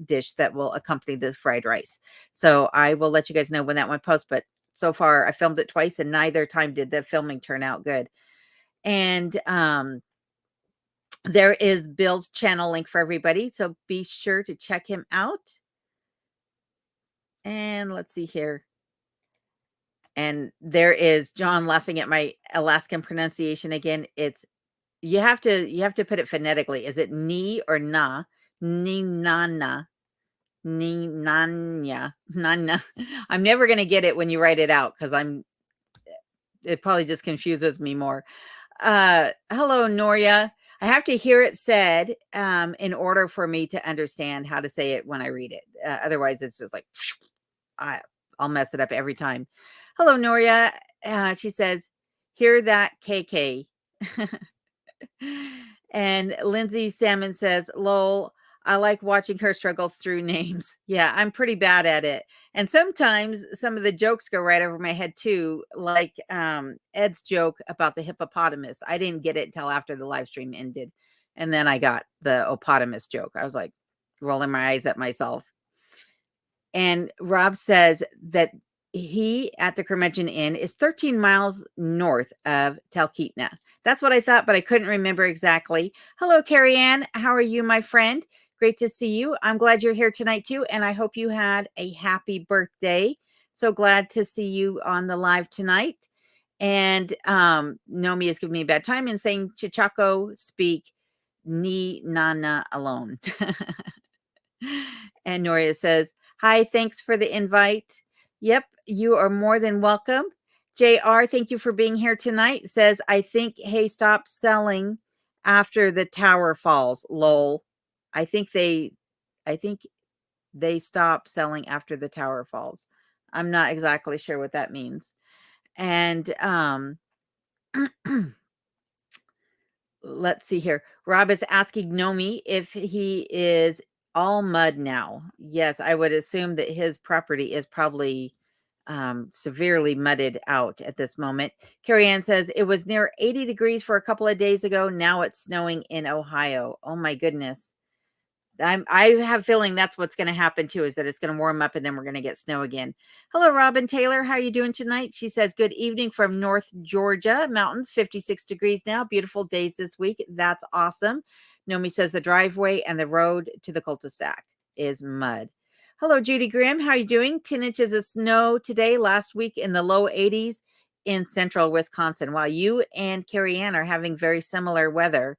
dish that will accompany the fried rice. So I will let you guys know when that one posts. But so far I filmed it twice and neither time did the filming turn out good. And there is Bill's channel link for everybody. So be sure to check him out. And let's see here. And there is John laughing at my Alaskan pronunciation again. It's you have to put it phonetically. Is it ni or na? Ni nana. Ni nanya. Nana. I'm never gonna get it when you write it out because it probably just confuses me more. Hello, Noria. I have to hear it said in order for me to understand how to say it when I read it. Otherwise, it's just like, I'll mess it up every time. Hello, Noria. She says, hear that, KK. And Lindsay Salmon says, lol, I like watching her struggle through names. Yeah, I'm pretty bad at it. And sometimes some of the jokes go right over my head too, like Ed's joke about the hippopotamus. I didn't get it until after the live stream ended. And then I got the opotamus joke. I was like rolling my eyes at myself. And Rob says that he at the Curmudgeon Inn is 13 miles north of Talkeetna. That's what I thought, but I couldn't remember exactly. Hello, Carrie Ann. How are you, my friend? Great to see you. I'm glad you're here tonight, too, and I hope you had a happy birthday. So glad to see you on the live tonight. And Nomi is giving me a bad time and saying, Chichako speak ni nana alone. And Noria says, hi, thanks for the invite. Yep, you are more than welcome. JR, thank you for being here tonight. Says, I think, hey, stop selling after the tower falls. Lol. I think they stop selling after the tower falls. I'm not exactly sure what that means. And let's see here. Rob is asking Nomi if he is all mud now. Yes, I would assume that his property is probably severely mudded out at this moment. Carrie Ann says it was near 80 degrees for a couple of days ago. Now it's snowing in Ohio. Oh my goodness. I have a feeling that's what's going to happen too, is that it's going to warm up and then we're going to get snow again. Hello, Robin Taylor. How are you doing tonight? She says, good evening from North Georgia mountains, 56 degrees now. Beautiful days this week. That's awesome. Nomi says the driveway and the road to the cul-de-sac is mud. Hello, Judy Grimm. How are you doing? 10 inches of snow today, last week in the low 80s in central Wisconsin. While you and Carrie Ann are having very similar weather.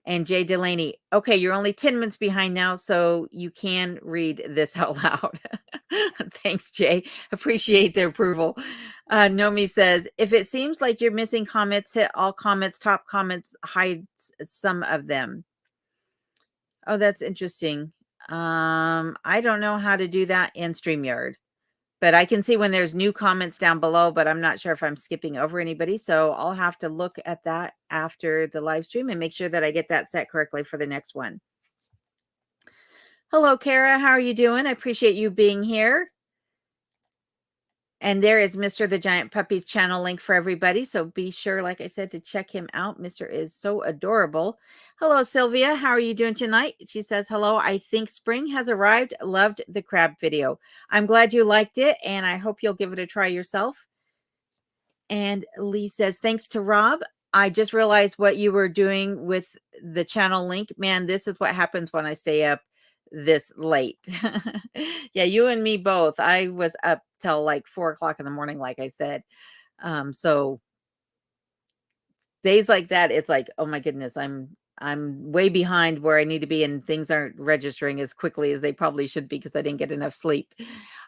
And Jay Delaney, okay, you're only 10 minutes behind now, so you can read this out loud. Thanks, Jay. Appreciate the approval. Nomi says, if it seems like you're missing comments, hit all comments, top comments, hide some of them. Oh, that's interesting. I don't know how to do that in StreamYard. But I can see when there's new comments down below, but I'm not sure if I'm skipping over anybody. So I'll have to look at that after the live stream and make sure that I get that set correctly for the next one. Hello, Kara. How are you doing? I appreciate you being here. And there is Mr. the Giant Puppy's channel link for everybody. So be sure, like I said, to check him out. Mr. is so adorable. Hello, Sylvia. How are you doing tonight? She says, hello. I think spring has arrived. Loved the crab video. I'm glad you liked it, and I hope you'll give it a try yourself. And Lee says, thanks to Rob. I just realized what you were doing with the channel link. Man, this is what happens when I stay up this late. Yeah, you and me both. I was up till like 4 o'clock in the morning, like I said. So days like that, it's like, oh my goodness, I'm way behind where I need to be, and things aren't registering as quickly as they probably should be because I didn't get enough sleep.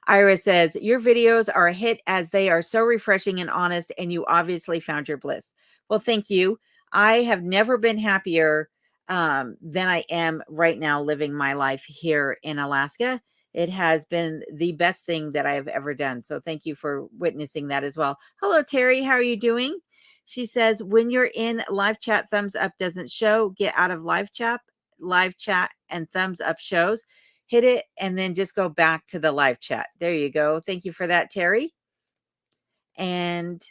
Ira says, your videos are a hit as they are so refreshing and honest, and you obviously found your bliss. Well, thank you. I have never been happier than I am right now living my life here in Alaska. It has been the best thing that I have ever done. So thank you for witnessing that as well. Hello, Terry. How are you doing? She says, when you're in live chat, thumbs up doesn't show. Get out of live chat, and thumbs up shows. Hit it and then just go back to the live chat. There you go. Thank you for that, Terry. And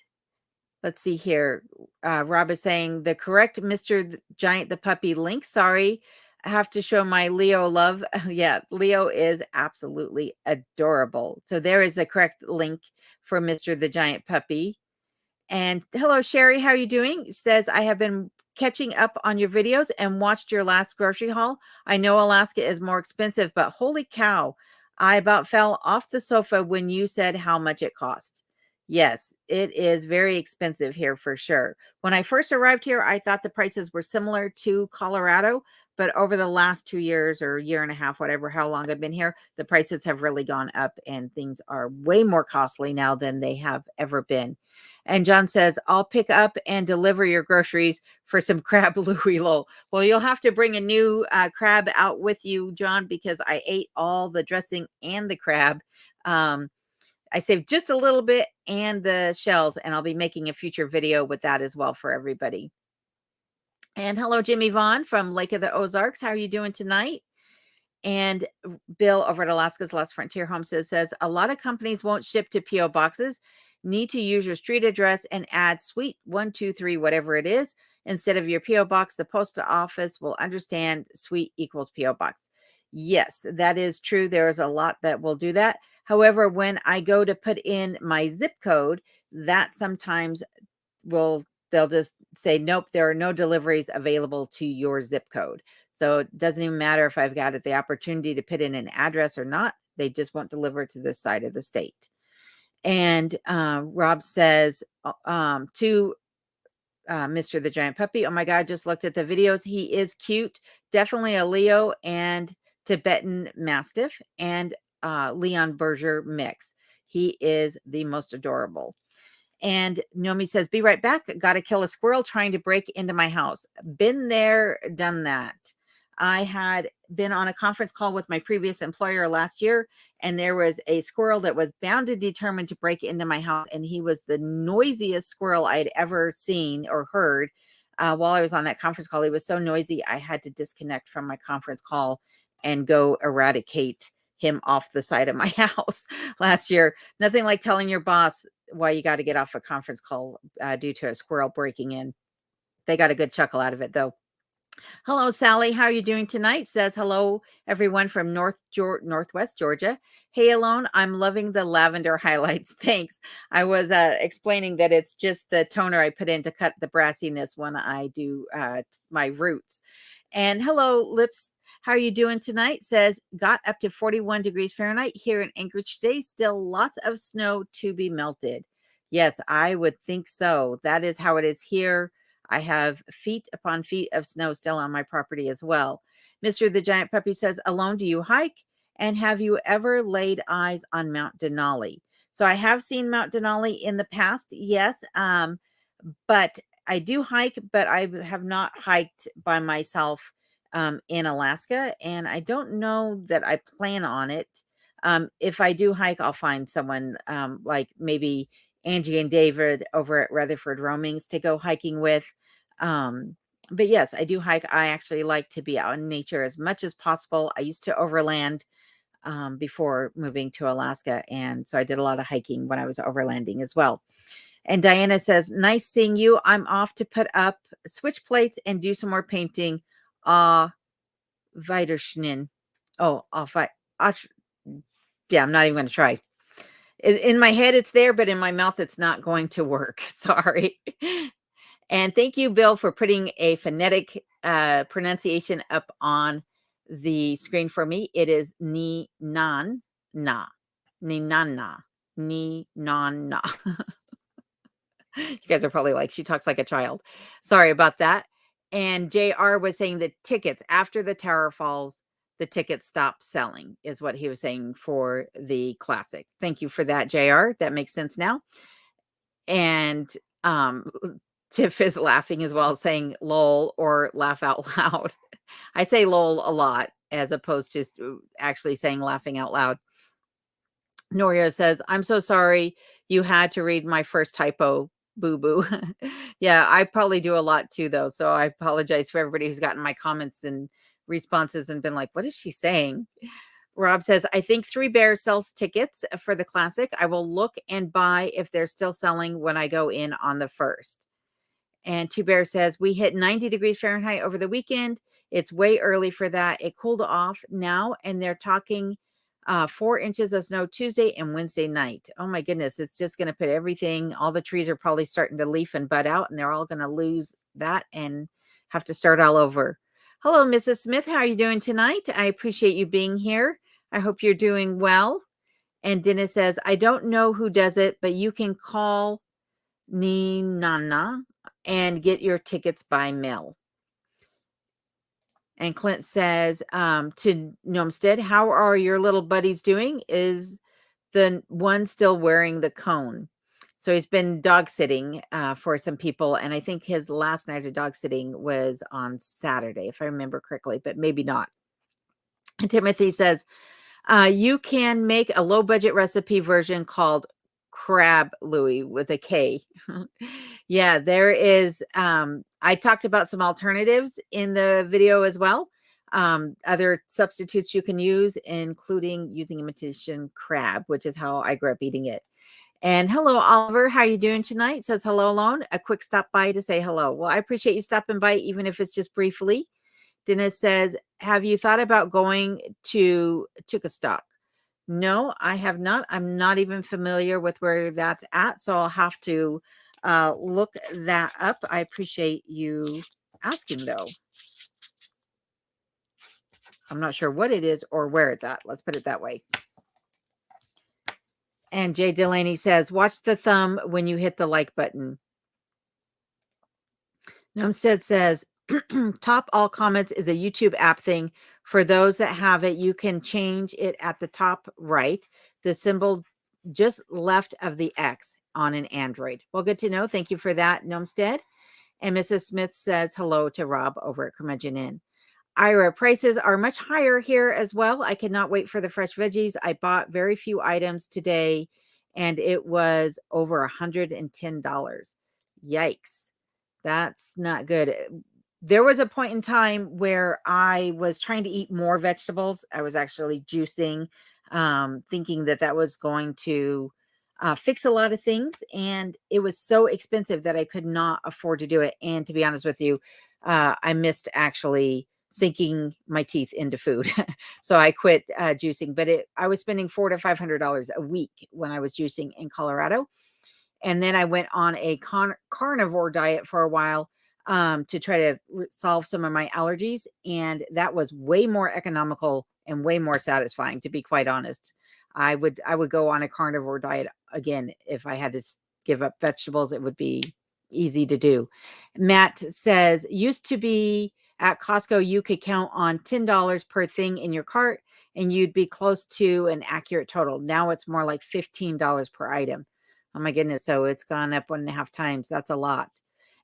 let's see here. Rob is saying the correct Mr. Giant the Puppy link. Sorry, I have to show my Leo love. Yeah, Leo is absolutely adorable. So there is the correct link for Mr. the Giant Puppy. And hello, Sherry. How are you doing? It says, I have been catching up on your videos and watched your last grocery haul. I know Alaska is more expensive, but holy cow, I about fell off the sofa when you said how much it cost. Yes, it is very expensive here for sure. When I first arrived here, I thought the prices were similar to Colorado, but over the last 2 years or year and a half, whatever, how long I've been here, the prices have really gone up and things are way more costly now than they have ever been. And John says, I'll pick up and deliver your groceries for some crab Louis Lol. Well, you'll have to bring a new crab out with you, John, because I ate all the dressing and the crab. I saved just a little bit and the shells, and I'll be making a future video with that as well for everybody. And hello, Jimmy Vaughn from Lake of the Ozarks. How are you doing tonight? And Bill over at Alaska's Last Frontier Homestead says, a lot of companies won't ship to P.O. boxes. Need to use your street address and add suite 123, whatever it is. Instead of your P.O. box, the post office will understand suite equals P.O. box. Yes, that is true. There's a lot that will do that. However, when I go to put in my zip code, that sometimes they'll just say, nope, there are no deliveries available to your zip code. So it doesn't even matter if I've got the opportunity to put in an address or not. They just won't deliver to this side of the state. And Rob says to Mr. the Giant Puppy, oh my God, just looked at the videos. He is cute. Definitely a Leo and Tibetan Mastiff and Leon Berger mix. He is the most adorable. And Nomi says, be right back. Got to kill a squirrel trying to break into my house. Been there, done that. I had been on a conference call with my previous employer last year, and there was a squirrel that was bound and determined to break into my house. And he was the noisiest squirrel I'd ever seen or heard while I was on that conference call. He was so noisy, I had to disconnect from my conference call and go eradicate him off the side of my house last year. Nothing like telling your boss why you got to get off a conference call due to a squirrel breaking in. They got a good chuckle out of it, though. Hello, Sally. How are you doing tonight? Says hello, everyone from Northwest Georgia. Hey, Alone. I'm loving the lavender highlights. Thanks. I was explaining that it's just the toner I put in to cut the brassiness when I do my roots. And hello, Lips. How are you doing tonight? Says got up to 41 degrees Fahrenheit here in Anchorage today. Still lots of snow to be melted. Yes, I would think so. That is how it is here. I have feet upon feet of snow still on my property as well. Mr. the Giant Puppy says, Alone, do you hike? And have you ever laid eyes on Mount Denali? So I have seen Mount Denali in the past, yes. But I do hike, but I have not hiked by myself in Alaska. And I don't know that I plan on it. If I do hike, I'll find someone like maybe Angie and David over at Rutherford Roamings to go hiking with. But yes, I do hike. I actually like to be out in nature as much as possible. I used to overland before moving to Alaska. And so I did a lot of hiking when I was overlanding as well. And Diana says, nice seeing you. I'm off to put up switch plates and do some more painting. Weiterschnin. Oh, yeah, I'm not even going to try. In my head, it's there, but in my mouth, it's not going to work. Sorry. And thank you, Bill, for putting a phonetic pronunciation up on the screen for me. It is ni nan na, ni nan na, ni nan na. You guys are probably like, she talks like a child. Sorry about that. And JR was saying the tickets after the tower falls, the tickets stop selling is what he was saying for the classic. Thank you for that, JR. That makes sense now. And Tiff is laughing as well, saying lol or laugh out loud. I say lol a lot as opposed to actually saying laughing out loud. Noria says, I'm so sorry you had to read my first typo, boo-boo. Yeah, I probably do a lot too, though. So I apologize for everybody who's gotten my comments and responses and been like, what is she saying? Rob says, I think Three Bears sells tickets for the classic. I will look and buy if they're still selling when I go in on the 1st. And Two Bear says, we hit 90 degrees Fahrenheit over the weekend. It's way early for that. It cooled off now, and they're talking 4 inches of snow Tuesday and Wednesday night. Oh my goodness. It's just going to put everything. All the trees are probably starting to leaf and bud out, and they're all going to lose that and have to start all over. Hello, Mrs. Smith. How are you doing tonight? I appreciate you being here. I hope you're doing well. And Dennis says, I don't know who does it, but you can call Nana and get your tickets by mail. And Clint says, to Gnomestead, how are your little buddies doing? Is the one still wearing the cone? So he's been dog sitting for some people. And I think his last night of dog sitting was on Saturday, if I remember correctly, but maybe not. And Timothy says, you can make a low budget recipe version called Crab Louie with a K. Yeah, there is. I talked about some alternatives in the video as well. Other substitutes you can use, including using imitation crab, which is how I grew up eating it. And hello, Oliver. How are you doing tonight? Says hello alone. A quick stop by to say hello. Well, I appreciate you stopping by, even if it's just briefly. Dennis says, have you thought about going to Chickastock? No, I have not. I'm not even familiar with where that's at. So I'll have to look that up. I appreciate you asking, though. I'm not sure what it is or where it's at. Let's put it that way. And Jay Delaney says, watch the thumb when you hit the like button. Nomstead says, top all comments is a YouTube app thing. For those that have it, you can change it at the top right, the symbol just left of the X on an Android. Well, good to know. Thank you for that, Nomstead. And Mrs. Smith says hello to Rob over at Curmudgeon Inn. Ira, prices are much higher here as well. I cannot wait for the fresh veggies. I bought very few items today, and it was over $110. Yikes. That's not good. There was a point in time where I was trying to eat more vegetables. I was actually juicing, thinking that that was going to fix a lot of things. And it was so expensive that I could not afford to do it. And to be honest with you, I missed actually sinking my teeth into food. So I quit juicing, but I was spending $400 to $500 a week when I was juicing in Colorado. And then I went on a carnivore diet for a while to try to solve some of my allergies. And that was way more economical and way more satisfying, to be quite honest. I would go on a carnivore diet again. If I had to give up vegetables, it would be easy to do. Matt says, used to be at Costco, you could count on $10 per thing in your cart and you'd be close to an accurate total. Now it's more like $15 per item. Oh my goodness. So it's gone up 1.5 times. That's a lot.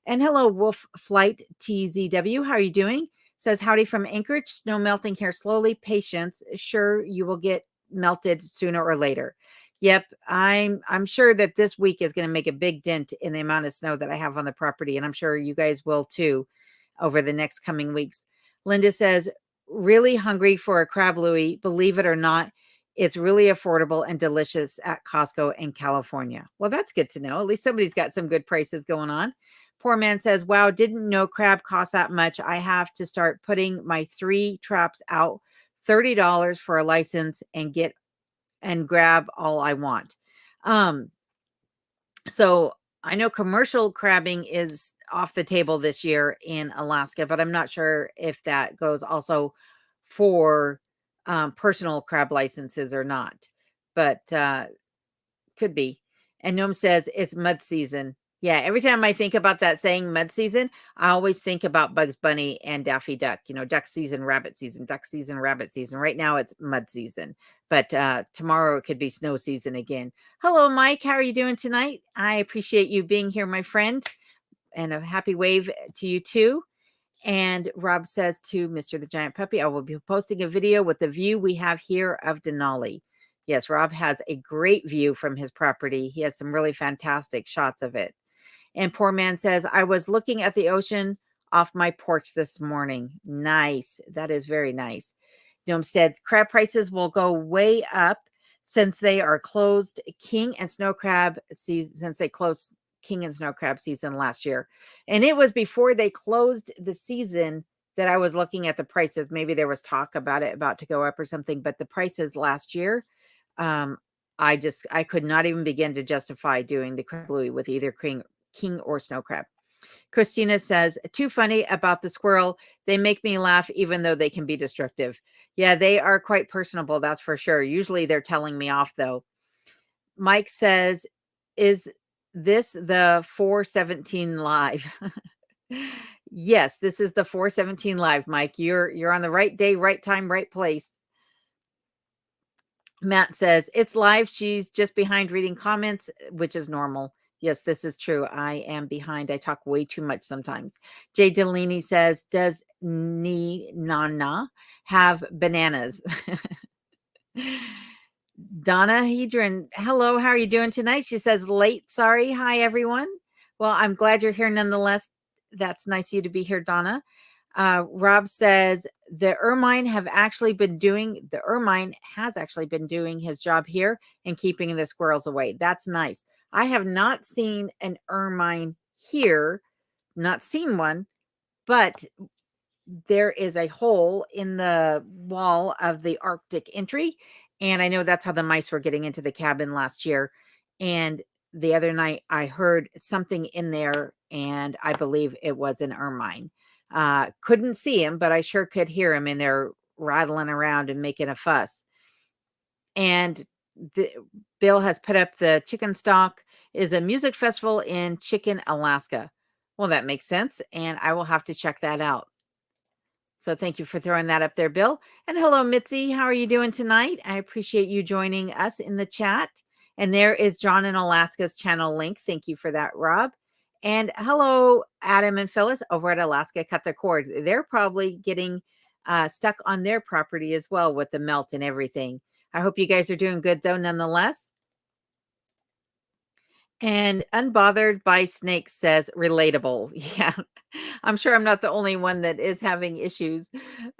And hello, Wolf Flight TZW. How are you doing? Says howdy from Anchorage. Snow melting here slowly. Patience. Sure, you will get melted sooner or later. Yep, I'm sure that this week is going to make a big dent in the amount of snow that I have on the property, and I'm sure you guys will too over the next coming weeks. Linda says, really hungry for a crab louie. Believe it or not, it's really affordable and delicious at Costco in California. Well, that's good to know. At least somebody's got some good prices going on. Poor man says, wow, didn't know crab cost that much. I have to start putting my 3 traps out, $30 for a license, and grab all I want. So I know commercial crabbing is off the table this year in Alaska, but I'm not sure if that goes also for personal crab licenses or not, but could be. And Gnome says it's mud season. Yeah, every time I think about that saying mud season, I always think about Bugs Bunny and Daffy Duck. You know, duck season, rabbit season, duck season, rabbit season. Right now it's mud season, but tomorrow it could be snow season again. Hello, Mike. How are you doing tonight? I appreciate you being here, my friend, and a happy wave to you too. And Rob says to Mr. the Giant Puppy, I will be posting a video with the view we have here of Denali. Yes, Rob has a great view from his property. He has some really fantastic shots of it. And poor man says, I was looking at the ocean off my porch this morning. Nice. That is very nice. Gnome said, crab prices will go way up since they are closed king and snow crab season, since they closed king and snow crab season last year. And it was before they closed the season that I was looking at the prices. Maybe there was talk about it about to go up or something, but the prices last year, I could not even begin to justify doing the crab louie with either king or snow crab. Christina says, too funny about the squirrel. They make me laugh even though they can be destructive. Yeah, they are quite personable, that's for sure. Usually they're telling me off though. Mike says, is this the 417 live? Yes, this is the 417 live, Mike. You're on the right day, right time, right place. Matt says, it's live. She's just behind reading comments, which is normal. Yes, this is true. I am behind. I talk way too much sometimes. Jay Delaney says, does Nana have bananas? Donna Hedron, hello, how are you doing tonight? She says, late, sorry. Hi, everyone. Well, I'm glad you're here nonetheless. That's nice of you to be here, Donna. Rob says the ermine has actually been doing his job here and keeping the squirrels away. That's nice. I have not seen an ermine here, not seen one, but there is a hole in the wall of the Arctic entry. And I know that's how the mice were getting into the cabin last year. And the other night I heard something in there, and I believe it was an ermine. Couldn't see him, but I sure could hear him in there rattling around and making a fuss. And Bill has put up the Chicken Stock is a music festival in Chicken, Alaska. Well, that makes sense. And I will have to check that out. So thank you for throwing that up there, Bill. And hello, Mitzi. How are you doing tonight? I appreciate you joining us in the chat. And there is John in Alaska's channel link. Thank you for that, Rob. And hello, Adam and Phyllis over at Alaska Cut the Cord. They're probably getting stuck on their property as well with the melt and everything. I hope you guys are doing good, though, nonetheless. And Unbothered by Snakes says relatable. Yeah, I'm sure I'm not the only one that is having issues.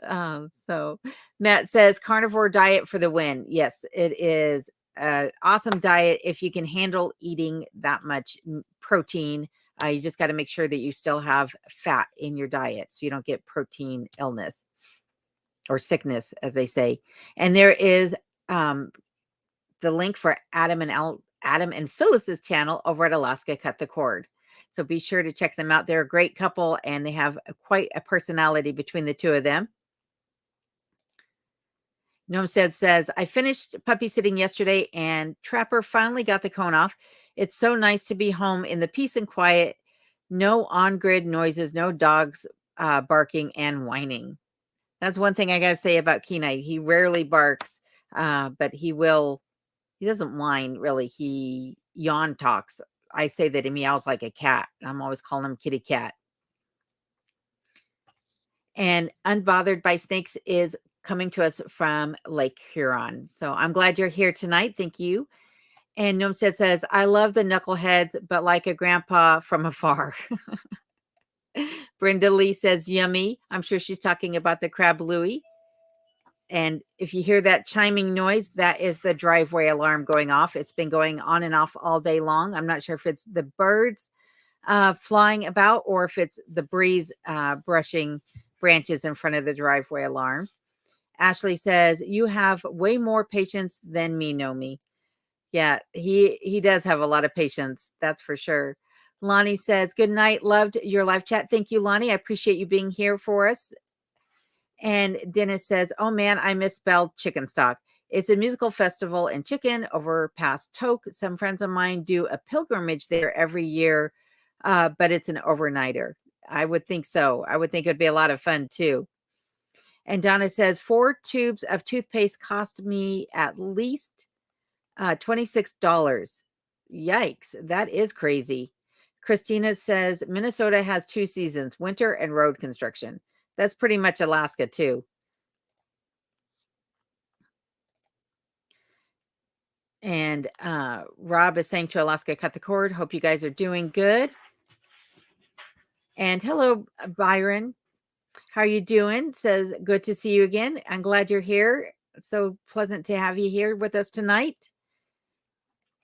So Matt says carnivore diet for the win. Yes, it is an awesome diet if you can handle eating that much protein. You just got to make sure that you still have fat in your diet so you don't get protein illness or sickness, as they say. And there is the link for Adam and Phyllis's channel over at Alaska Cut the Cord. So be sure to check them out. They're a great couple and they have quite a personality between the two of them. Noam says, I finished puppy sitting yesterday and Trapper finally got the cone off. It's so nice to be home in the peace and quiet. No on-grid noises, no dogs barking and whining. That's one thing I got to say about Kenai. He rarely barks, but he doesn't whine really. He yawn talks. I say that he meows like a cat. I'm always calling him kitty cat. And Unbothered by Snakes is coming to us from Lake Huron. So I'm glad you're here tonight. Thank you. And Nomstead says, I love the knuckleheads, but like a grandpa from afar. Brenda Lee says, yummy. I'm sure she's talking about the crab Louie. And if you hear that chiming noise, that is the driveway alarm going off. It's been going on and off all day long. I'm not sure if it's the birds flying about or if it's the breeze brushing branches in front of the driveway alarm. Ashley says, you have way more patience than me, Nomi. Yeah, he does have a lot of patience. That's for sure. Lonnie says, good night. Loved your live chat. Thank you, Lonnie. I appreciate you being here for us. And Dennis says, oh man, I misspelled Chicken Stock. It's a musical festival in Chicken over past Toke. Some friends of mine do a pilgrimage there every year, but it's an overnighter. I would think so. I would think it'd be a lot of fun too. And Donna says, 4 tubes of toothpaste cost me at least $26. Yikes, that is crazy. Christina says, Minnesota has 2 seasons, winter and road construction. That's pretty much Alaska too. And Rob is saying to Alaska Cut the Cord, hope you guys are doing good. And hello, Byron. How are you doing? Says, good to see you again. I'm glad you're here. It's so pleasant to have you here with us tonight.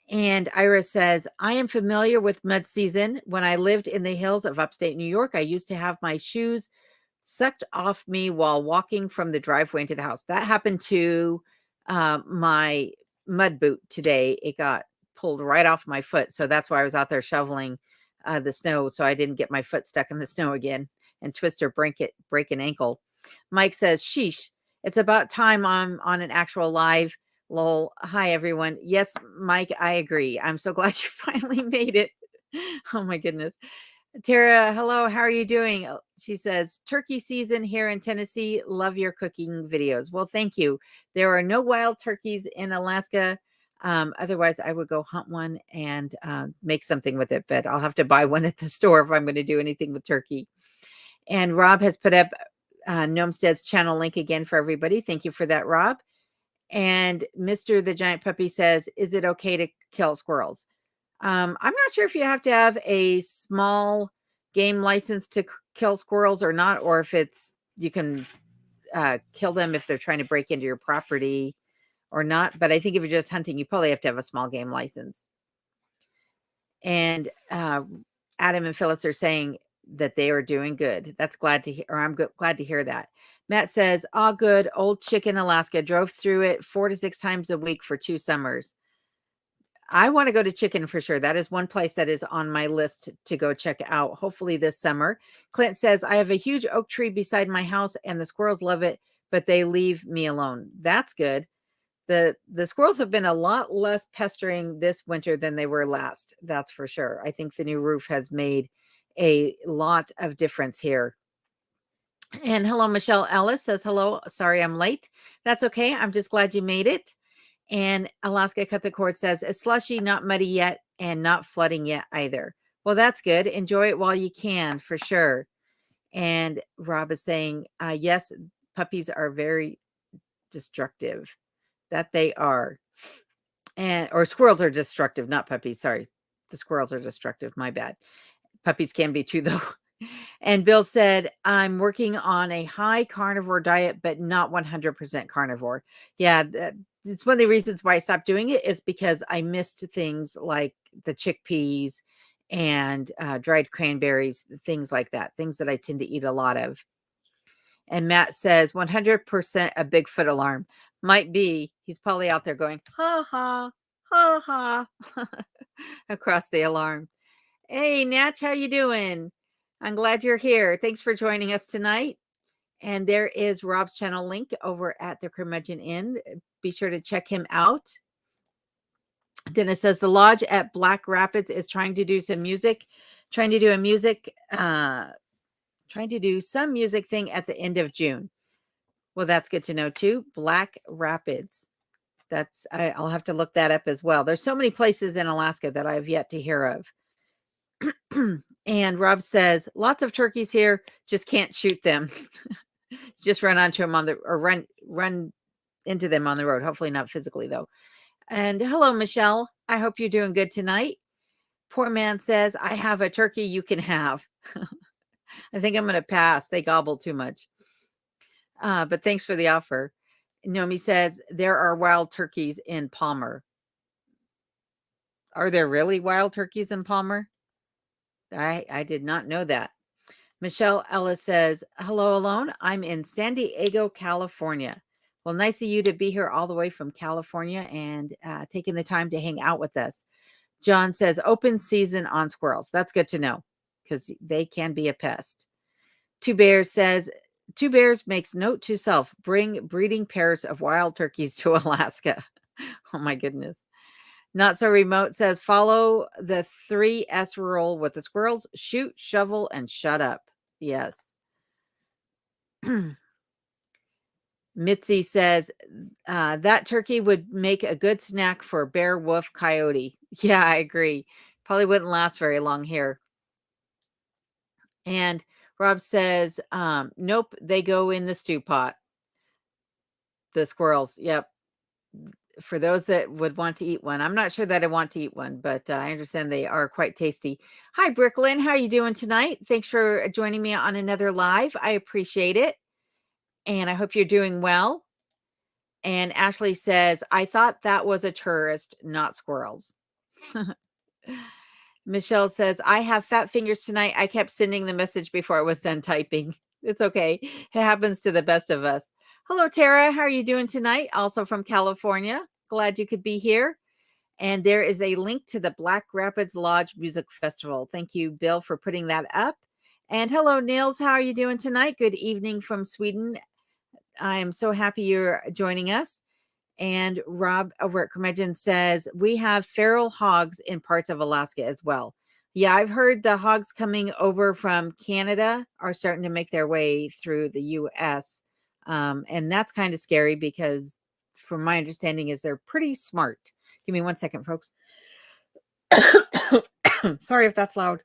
And Iris says, I am familiar with mud season. When I lived in the hills of upstate New York, I used to have my shoes sucked off me while walking from the driveway into the house. That happened to my mud boot today. It got pulled right off my foot. So that's why I was out there shoveling the snow, so I didn't get my foot stuck in the snow again and twist or break an ankle. Mike says, sheesh, it's about time I'm on an actual live. Lol. Hi, everyone. Yes, Mike, I agree. I'm so glad you finally made it. Oh, my goodness. Tara, hello. How are you doing? She says, turkey season here in Tennessee. Love your cooking videos. Well, thank you. There are no wild turkeys in Alaska. Otherwise, I would go hunt one and make something with it, but I'll have to buy one at the store if I'm going to do anything with turkey. And Rob has put up Gnomestead's channel link again for everybody. Thank you for that, Rob. And Mr. the Giant Puppy says, is it okay to kill squirrels? I'm not sure if you have to have a small game license to kill squirrels or not, or if you can kill them if they're trying to break into your property or not. But I think if you're just hunting, you probably have to have a small game license. And Adam and Phyllis are saying that they are doing good. That's glad to hear, or I'm glad to hear that. Matt says, all good. Old Chicken, Alaska. Drove through it 4 to 6 times a week for 2 summers. I want to go to Chicken for sure. That is one place that is on my list to go check out, hopefully this summer. Clint says, I have a huge oak tree beside my house and the squirrels love it, but they leave me alone. That's good. The squirrels have been a lot less pestering this winter than they were last. That's for sure. I think the new roof has made a lot of difference here. And hello, Michelle Ellis says, hello. Sorry, I'm late. That's okay. I'm just glad you made it. And Alaska Cut the Cord says, it's slushy, not muddy yet, and not flooding yet either. Well, that's good. Enjoy it while you can, for sure. And Rob is saying, yes, puppies are very destructive. That they are. Or squirrels are destructive, not puppies. Sorry. The squirrels are destructive. My bad. Puppies can be too, though. And Bill said, I'm working on a high carnivore diet, but not 100% carnivore. Yeah, it's one of the reasons why I stopped doing it is because I missed things like the chickpeas and dried cranberries, things like that, things that I tend to eat a lot of. And Matt says 100% a Bigfoot alarm. Might be. He's probably out there going, ha, ha, ha, ha, across the alarm. Hey, Natch, how you doing? I'm glad you're here. Thanks for joining us tonight. And there is Rob's channel link over at the Curmudgeon Inn. Be sure to check him out. Dennis says the lodge at Black Rapids is trying to do some music, trying to do some music thing at the end of June. Well, that's good to know too. Black Rapids. I'll have to look that up as well. There's so many places in Alaska that I've yet to hear of. And Rob says, lots of turkeys here, just can't shoot them. Just run onto them run into them on the road. Hopefully not physically though. And hello, Michelle. I hope you're doing good tonight. Poor man says, I have a turkey you can have. I think I'm going to pass. They gobble too much. But thanks for the offer. Nomi says, there are wild turkeys in Palmer. Are there really wild turkeys in Palmer? I did not know that. Michelle Ellis says, hello, Alone. I'm in San Diego, California. Well, nice of you to be here all the way from California and taking the time to hang out with us. John says, open season on squirrels. That's good to know because they can be a pest. Two Bears says, Two Bears makes note to self, bring breeding pairs of wild turkeys to Alaska. Oh, my goodness. Not So Remote says, follow the 3S rule with the squirrels, shoot, shovel, and shut up. Yes. Mitzi says, that turkey would make a good snack for bear, wolf, coyote. Yeah, I agree. Probably wouldn't last very long here. And Rob says, nope, they go in the stew pot. The squirrels. Yep. For those that would want to eat one. I'm not sure that I want to eat one, but I understand they are quite tasty. Hi, Brooklyn. How are you doing tonight? Thanks for joining me on another live. I appreciate it. And I hope you're doing well. And Ashley says, I thought that was a tourist, not squirrels. Michelle says, I have fat fingers tonight. I kept sending the message before I was done typing. It's okay. It happens to the best of us. Hello, Tara. How are you doing tonight? Also from California. Glad you could be here. And there is a link to the Black Rapids Lodge Music Festival. Thank you, Bill, for putting that up. And hello, Nils. How are you doing tonight? Good evening from Sweden. I am so happy you're joining us. And Rob over at Curmudgeon says, we have feral hogs in parts of Alaska as well. Yeah, I've heard the hogs coming over from Canada are starting to make their way through the U.S. And that's kind of scary because from my understanding is they're pretty smart. Give me 1 second, folks. Sorry if that's loud.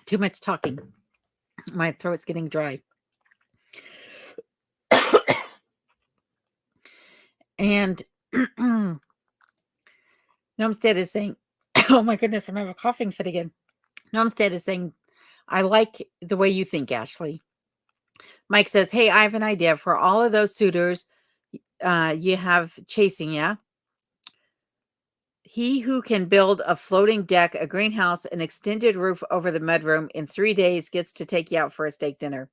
Too much talking. My throat's getting dry. And Nomstead is saying, oh my goodness, I'm having a coughing fit again. Nomstead is saying, I like the way you think, Ashley. Mike says, hey, I have an idea for all of those suitors you have chasing you. He who can build a floating deck, a greenhouse, an extended roof over the mudroom in 3 days gets to take you out for a steak dinner.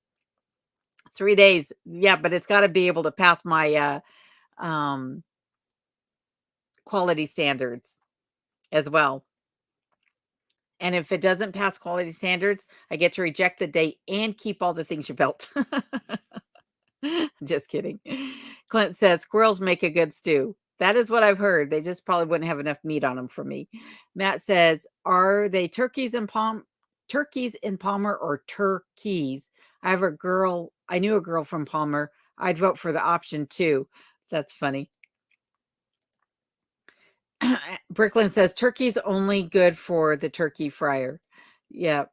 3 days. Yeah, but it's got to be able to pass my quality standards as well. And if it doesn't pass quality standards, I get to reject the date and keep all the things you built. Just kidding. Clint says squirrels make a good stew. That is what I've heard. They just probably wouldn't have enough meat on them for me. Matt says, are they turkeys in Palmer or turkeys? I knew a girl from Palmer. I'd vote for the option 2. That's funny. Brooklyn says turkey's only good for the turkey fryer. Yeah.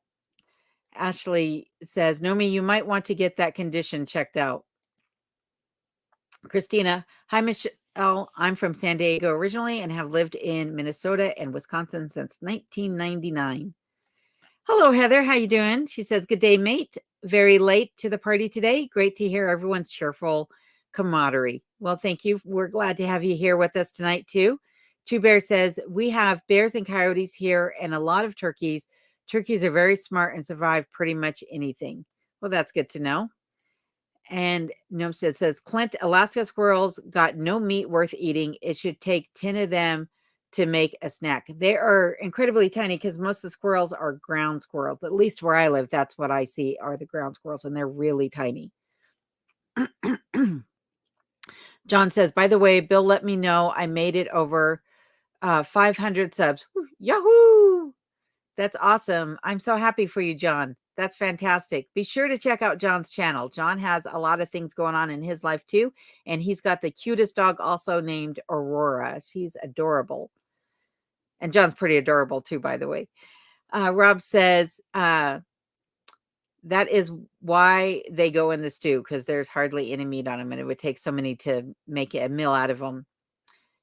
Ashley says, Nomi, you might want to get that condition checked out. Christina, hi, Michelle. I'm from San Diego originally and have lived in Minnesota and Wisconsin since 1999. Hello, Heather. How you doing? She says, good day, mate. Very late to the party today. Great to hear everyone's cheerful camaraderie. Well, thank you. We're glad to have you here with us tonight, too. Two Bear says, we have bears and coyotes here and a lot of turkeys. Turkeys are very smart and survive pretty much anything. Well, that's good to know. And Nomstead says, Clint, Alaska squirrels got no meat worth eating. It should take 10 of them to make a snack. They are incredibly tiny because most of the squirrels are ground squirrels. At least where I live, that's what I see are the ground squirrels, and they're really tiny. John says, by the way, Bill let me know I made it over 500 subs. Yahoo! That's awesome. I'm so happy for you, John. That's fantastic. Be sure to check out John's channel. John has a lot of things going on in his life too. And he's got the cutest dog also named Aurora. She's adorable. And John's pretty adorable too, by the way. Rob says, that is why they go in the stew, because there's hardly any meat on them. And it would take so many to make a meal out of them.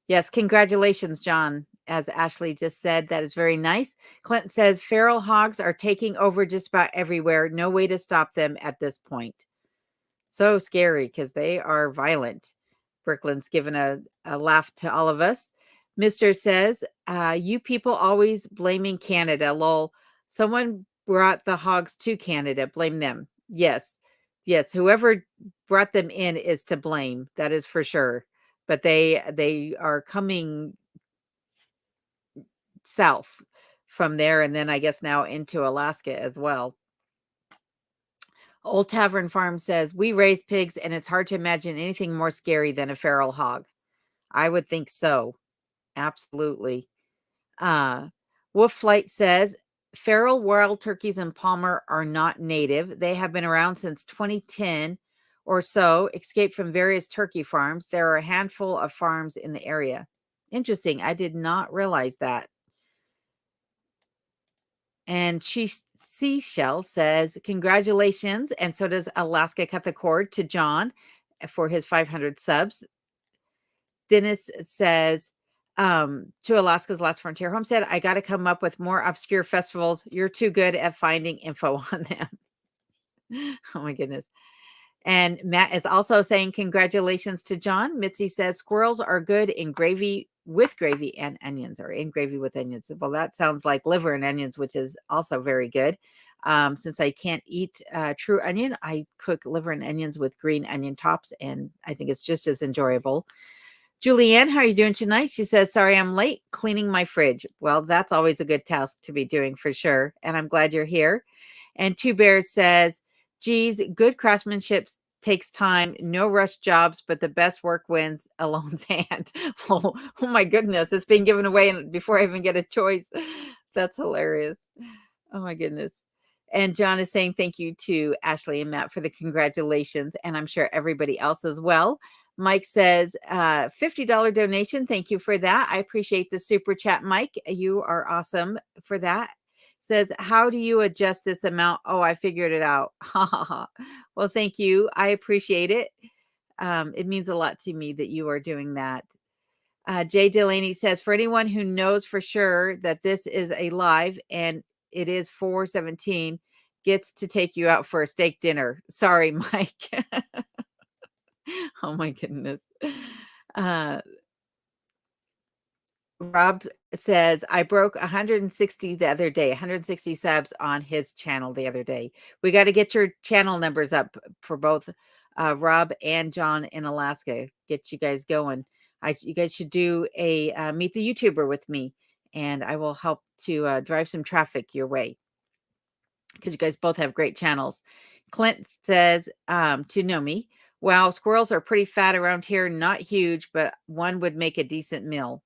Yes, congratulations, John. As Ashley just said, that is very nice. Clinton says feral hogs are taking over just about everywhere. No way to stop them at this point. So scary because they are violent. Brooklyn's given a laugh to all of us. Mr. says, you people always blaming Canada. Lol. Someone brought the hogs to Canada. Blame them. Yes. Yes. Whoever brought them in is to blame. That is for sure. But they are coming south from there, and then I guess now into Alaska as well. Old Tavern Farm says, we raise pigs, and it's hard to imagine anything more scary than a feral hog. I would think so. Absolutely. Wolf Flight says, feral wild turkeys in Palmer are not native. They have been around since 2010 or so, escaped from various turkey farms. There are a handful of farms in the area. Interesting. I did not realize that. And Seashell says, congratulations. And so does Alaska Cut the Cord to John for his 500 subs. Dennis says, to Alaska's Last Frontier Homestead, I got to come up with more obscure festivals. You're too good at finding info on them. Oh my goodness. And Matt is also saying congratulations to John. Mitzi says squirrels are good in gravy with gravy and onions, or in gravy with onions. Well, that sounds like liver and onions, which is also very good. Since I can't eat true onion, I cook liver and onions with green onion tops, and I think it's just as enjoyable. Julianne, how are you doing tonight? She says, sorry, I'm late cleaning my fridge. Well, that's always a good task to be doing for sure. And I'm glad you're here. And Two Bears says, geez, good craftsmanship takes time, no rush jobs, but the best work wins Alone's hand. Oh my goodness, it's being given away before I even get a choice. That's hilarious. Oh my goodness. And John is saying thank you to Ashley and Matt for the congratulations, and I'm sure everybody else as well. Mike says, $50 donation. Thank you for that. I appreciate the super chat, Mike. You are awesome for that. Says, how do you adjust this amount? Oh, I figured it out. Well, thank you. I appreciate it. It means a lot to me that you are doing that. Jay Delaney says, for anyone who knows for sure that this is a live and it is 4:17, gets to take you out for a steak dinner. Sorry, Mike. Oh my goodness. Rob says, I broke 160 the other day, 160 subs on his channel the other day. We got to get your channel numbers up for both Rob and John in Alaska. Get you guys going. You guys should do a Meet the YouTuber with me, and I will help to drive some traffic your way, because you guys both have great channels. Clint says, to know me, wow, squirrels are pretty fat around here. Not huge, but one would make a decent meal.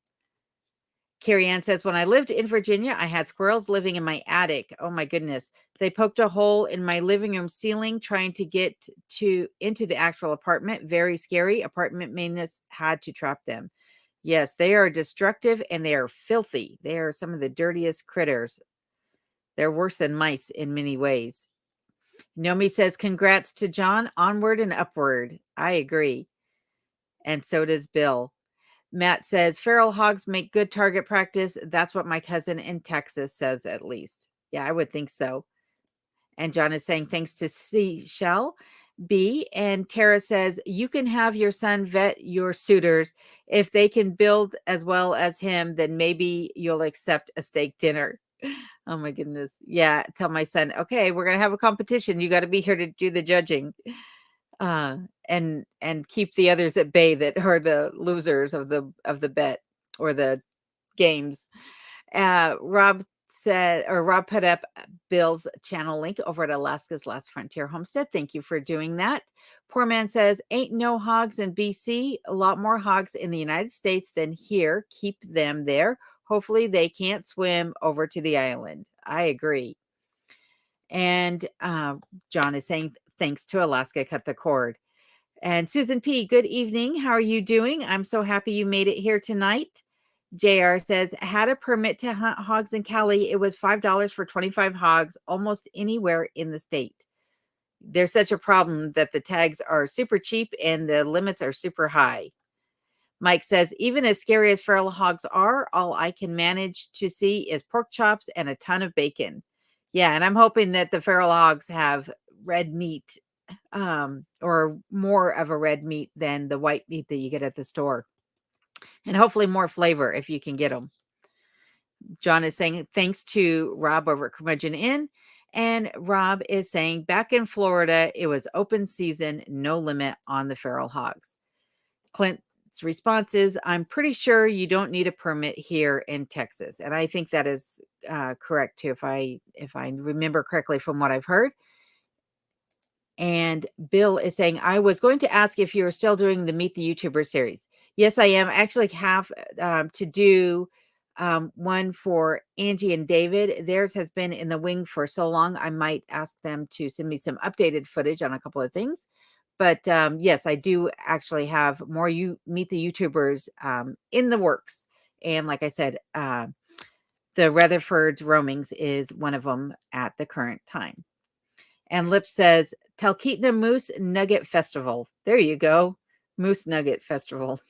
Carrie Ann says, when I lived in Virginia, I had squirrels living in my attic. Oh my goodness. They poked a hole in my living room ceiling trying to get into the actual apartment. Very scary. Apartment maintenance had to trap them. Yes, they are destructive and they are filthy. They are some of the dirtiest critters. They're worse than mice in many ways. Nomi says, congrats to John. Onward and upward. I agree. And so does Bill. Matt says, feral hogs make good target practice. That's what my cousin in Texas says, at least. Yeah, I would think so. And John is saying, thanks to Seashell B. And Tara says, you can have your son vet your suitors. If they can build as well as him, then maybe you'll accept a steak dinner. Oh my goodness. Yeah, tell my son, okay, we're going to have a competition. You got to be here to do the judging. And keep the others at bay that are the losers of the bet or the games. Rob put up Bill's channel link over at Alaska's Last Frontier Homestead. Thank you for doing that. Poor man says, ain't no hogs in BC. A lot more hogs in the United States than here. Keep them there. Hopefully they can't swim over to the island. I agree. And John is saying, thanks to Alaska, cut the cord. And Susan P., good evening. How are you doing? I'm so happy you made it here tonight. JR says, had a permit to hunt hogs in Cali. It was $5 for 25 hogs, almost anywhere in the state. There's such a problem that the tags are super cheap and the limits are super high. Mike says, even as scary as feral hogs are, all I can manage to see is pork chops and a ton of bacon. Yeah, and I'm hoping that the feral hogs have red meat, or more of a red meat than the white meat that you get at the store. And hopefully more flavor if you can get them. John is saying, thanks to Rob over at Curmudgeon Inn. And Rob is saying, back in Florida, it was open season, no limit on the feral hogs. Clint's response is, I'm pretty sure you don't need a permit here in Texas. And I think that is correct too, if I remember correctly from what I've heard. And Bill is saying, I was going to ask if you are still doing the Meet the YouTuber series. Yes, I am. I actually have to do one for Angie and David. Theirs has been in the wing for so long. I might ask them to send me some updated footage on a couple of things. But yes, I do actually have more Meet the YouTubers in the works. And like I said, the Rutherford's Roamings is one of them at the current time. And Lip says, Talkeetna Moose Nugget Festival. There you go. Moose Nugget Festival.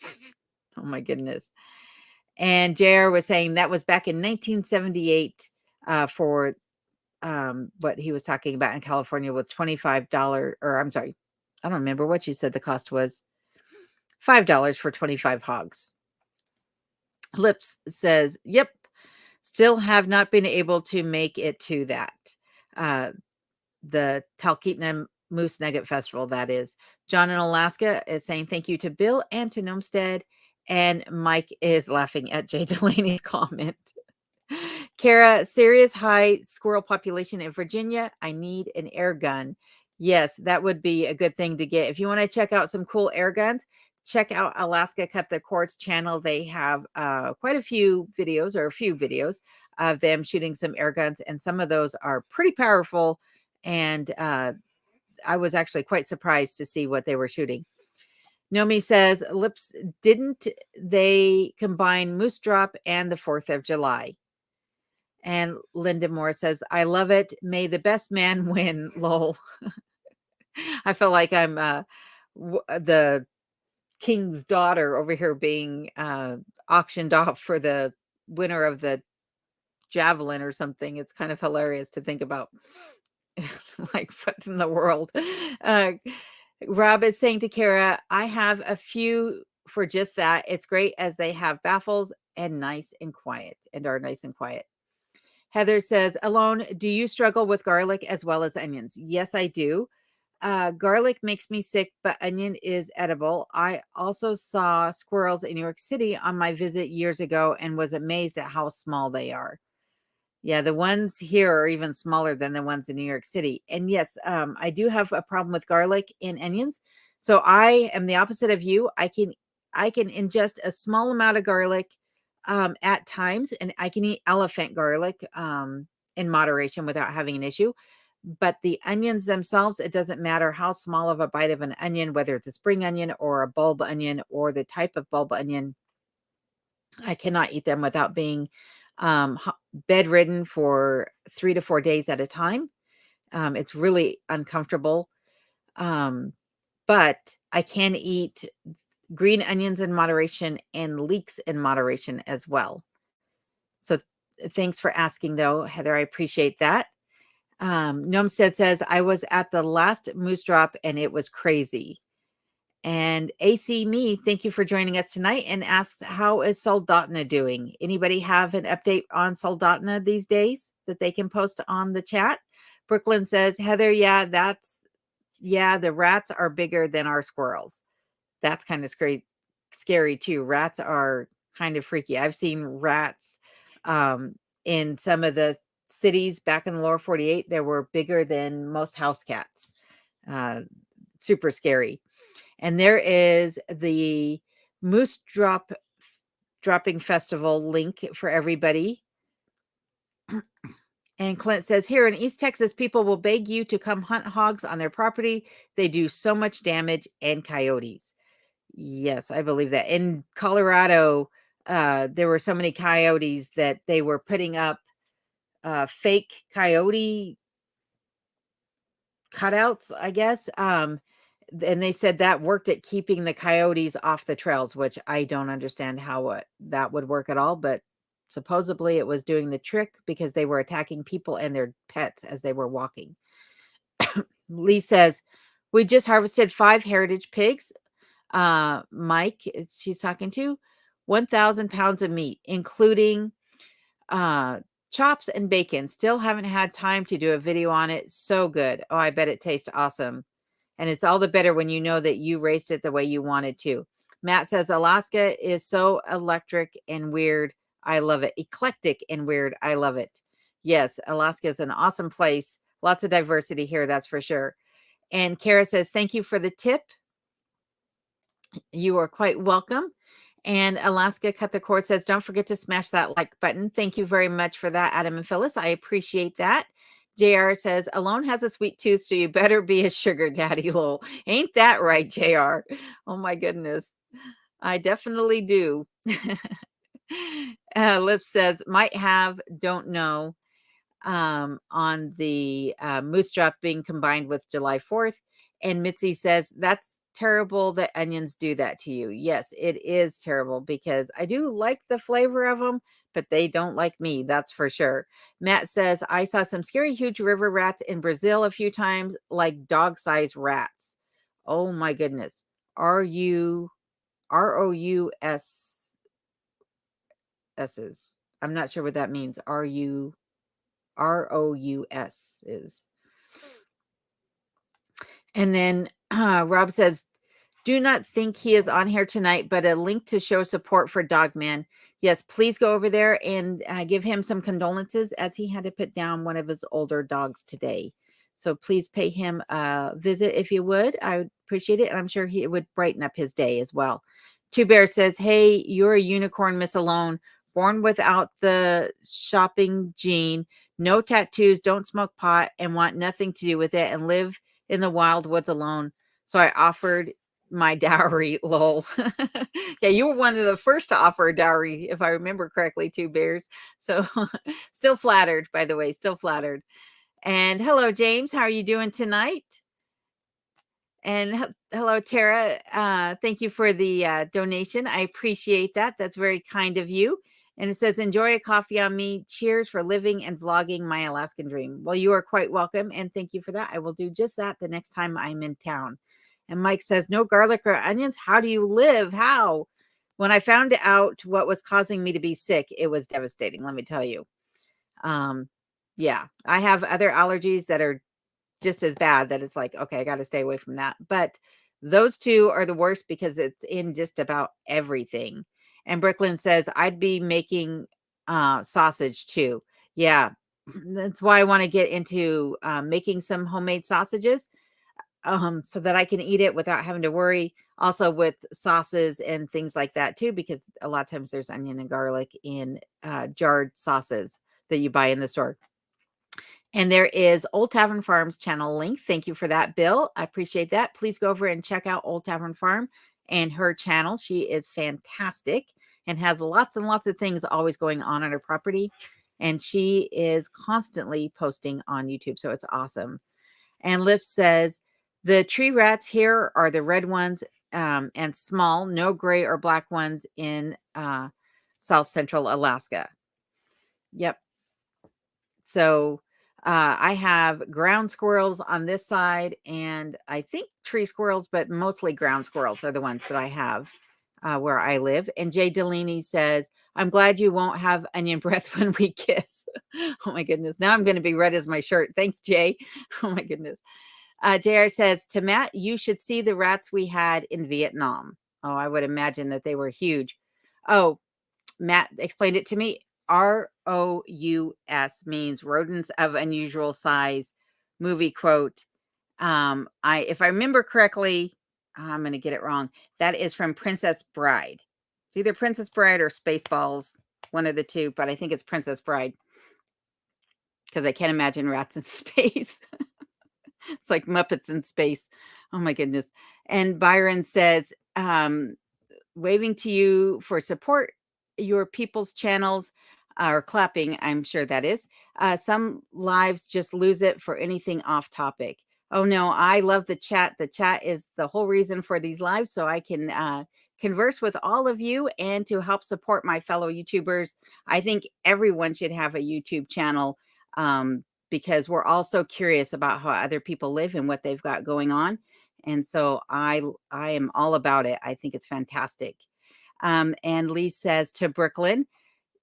Oh my goodness. And JR was saying that was back in 1978 for what he was talking about in California with $25, or I'm sorry, I don't remember what you said the cost was. $5 for 25 hogs. Lips says, yep, still have not been able to make it to that. The Talkeetna Moose Nugget Festival, that is. John in Alaska is saying thank you to Bill and to Nomstead. And Mike is laughing at Jay Delaney's comment. Kara, serious high squirrel population in Virginia. I need an air gun. Yes, that would be a good thing to get. If you want to check out some cool air guns, check out Alaska Cut the Quartz channel. They have quite a few videos of them shooting some air guns, and some of those are pretty powerful. And I was actually quite surprised to see what they were shooting. Nomi says, Lips, didn't they combine Moose Drop and the 4th of July? And Linda Moore says, I love it. May the best man win. Lol. I feel like I'm the king's daughter over here being auctioned off for the winner of the javelin or something. It's kind of hilarious to think about. Like, what in the world? Rob is saying to Kara, I have a few for just that. It's great as they have baffles and nice and quiet and are nice and quiet. Heather says, Alone, do you struggle with garlic as well as onions? Yes, I do. Garlic makes me sick, but onion is edible. I also saw squirrels in New York City on my visit years ago and was amazed at how small they are. Yeah, the ones here are even smaller than the ones in New York City. And yes, I do have a problem with garlic and onions. So I am the opposite of you. I can ingest a small amount of garlic at times, and I can eat elephant garlic in moderation without having an issue. But the onions themselves, it doesn't matter how small of a bite of an onion, whether it's a spring onion or a bulb onion or the type of bulb onion, I cannot eat them without being bedridden for 3 to 4 days at a time. It's really uncomfortable. But I can eat green onions in moderation and leeks in moderation as well. So thanks for asking, though, Heather. I appreciate that. Nomstead says, I was at the last Moose Drop and it was crazy. And AC Me, thank you for joining us tonight, and asks, how is Soldotna doing? Anybody have an update on Soldotna these days that they can post on the chat? Brooklyn says, Heather, the rats are bigger than our squirrels. That's kind of scary too. Rats are kind of freaky. I've seen rats in some of the cities back in the lower 48. They were bigger than most house cats. Super scary. And there is the Moose Dropping Festival link for everybody. And Clint says, here in East Texas, people will beg you to come hunt hogs on their property. They do so much damage, and coyotes. Yes, I believe that. In Colorado, there were so many coyotes that they were putting up fake coyote cutouts, I guess. And they said that worked at keeping the coyotes off the trails, which I don't understand how that would work at all. But supposedly it was doing the trick because they were attacking people and their pets as they were walking. Lee says, we just harvested 5 heritage pigs. Mike, she's talking to, 1,000 pounds of meat, including chops and bacon. Still haven't had time to do a video on it. So good. Oh, I bet it tastes awesome. And it's all the better when you know that you raised it the way you wanted to. Matt says, Alaska is so electric and weird. I love it. Eclectic and weird. I love it. Yes, Alaska is an awesome place. Lots of diversity here, that's for sure. And Kara says, thank you for the tip. You are quite welcome. And Alaska Cut the Cord says, don't forget to smash that like button. Thank you very much for that, Adam and Phyllis. I appreciate that. JR says, Alone has a sweet tooth, so you better be a sugar daddy, lol. Ain't that right, JR? Oh my goodness. I definitely do. Lip says, might have, don't know, on the Moose Drop being combined with July 4th. And Mitzi says, that's terrible that onions do that to you. Yes, it is terrible because I do like the flavor of them, but they don't like me, that's for sure. Matt says, I saw some scary huge river rats in Brazil a few times, like dog-sized rats. Oh my goodness. ROUS S's. I'm not sure what that means. ROUS is. And then Rob says, do not think he is on here tonight, but a link to show support for Dogman. Yes, please go over there and give him some condolences as he had to put down one of his older dogs today. So please pay him a visit if you would. I would appreciate it. And I'm sure it would brighten up his day as well. Two Bear says, hey, you're a unicorn, Miss Alone, born without the shopping gene, no tattoos, don't smoke pot, and want nothing to do with it, and live in the wild woods alone. So I offered my dowry, lol. Yeah, you were one of the first to offer a dowry, if I remember correctly, Two Bears. So still flattered, by the way, still flattered. And hello, James. How are you doing tonight? And hello, Tara. Thank you for the donation. I appreciate that. That's very kind of you. And it says, enjoy a coffee on me. Cheers for living and vlogging my Alaskan dream. Well, you are quite welcome. And thank you for that. I will do just that the next time I'm in town. And Mike says, no garlic or onions. How do you live? How? When I found out what was causing me to be sick, it was devastating. Let me tell you. Yeah, I have other allergies that are just as bad that it's like, okay, I got to stay away from that. But those two are the worst because it's in just about everything. And Brooklyn says, I'd be making sausage too. Yeah, that's why I want to get into making some homemade sausages so that I can eat it without having to worry. Also with sauces and things like that too, because a lot of times there's onion and garlic in jarred sauces that you buy in the store. And there is Old Tavern Farm's channel link. Thank you for that, Bill. I appreciate that. Please go over and check out Old Tavern Farm and her channel. She is fantastic and has lots and lots of things always going on her property. And she is constantly posting on YouTube. So it's awesome. And Lips says, the tree rats here are the red ones and small, no gray or black ones in South Central Alaska. Yep. So I have ground squirrels on this side and I think tree squirrels, but mostly ground squirrels are the ones that I have where I live. And Jay Delaney says, I'm glad you won't have onion breath when we kiss. Oh my goodness. Now I'm going to be red as my shirt. Thanks, Jay. Oh my goodness. JR says, to Matt, you should see the rats we had in Vietnam. Oh, I would imagine that they were huge. Oh, Matt explained it to me. ROUS means rodents of unusual size. Movie quote. If I remember correctly, I'm going to get it wrong. That is from Princess Bride. It's either Princess Bride or Spaceballs, one of the two, but I think it's Princess Bride because I can't imagine rats in space. It's like Muppets in space. Oh my goodness. And Byron says, waving to you for support your people's channels or clapping, I'm sure that is. Some lives just lose it for anything off topic. Oh no, I love the chat. The chat is the whole reason for these lives, so I can converse with all of you and to help support my fellow YouTubers. I think everyone should have a YouTube channel because we're all so curious about how other people live and what they've got going on. And so I am all about it. I think it's fantastic. And Lee says to Brooklyn,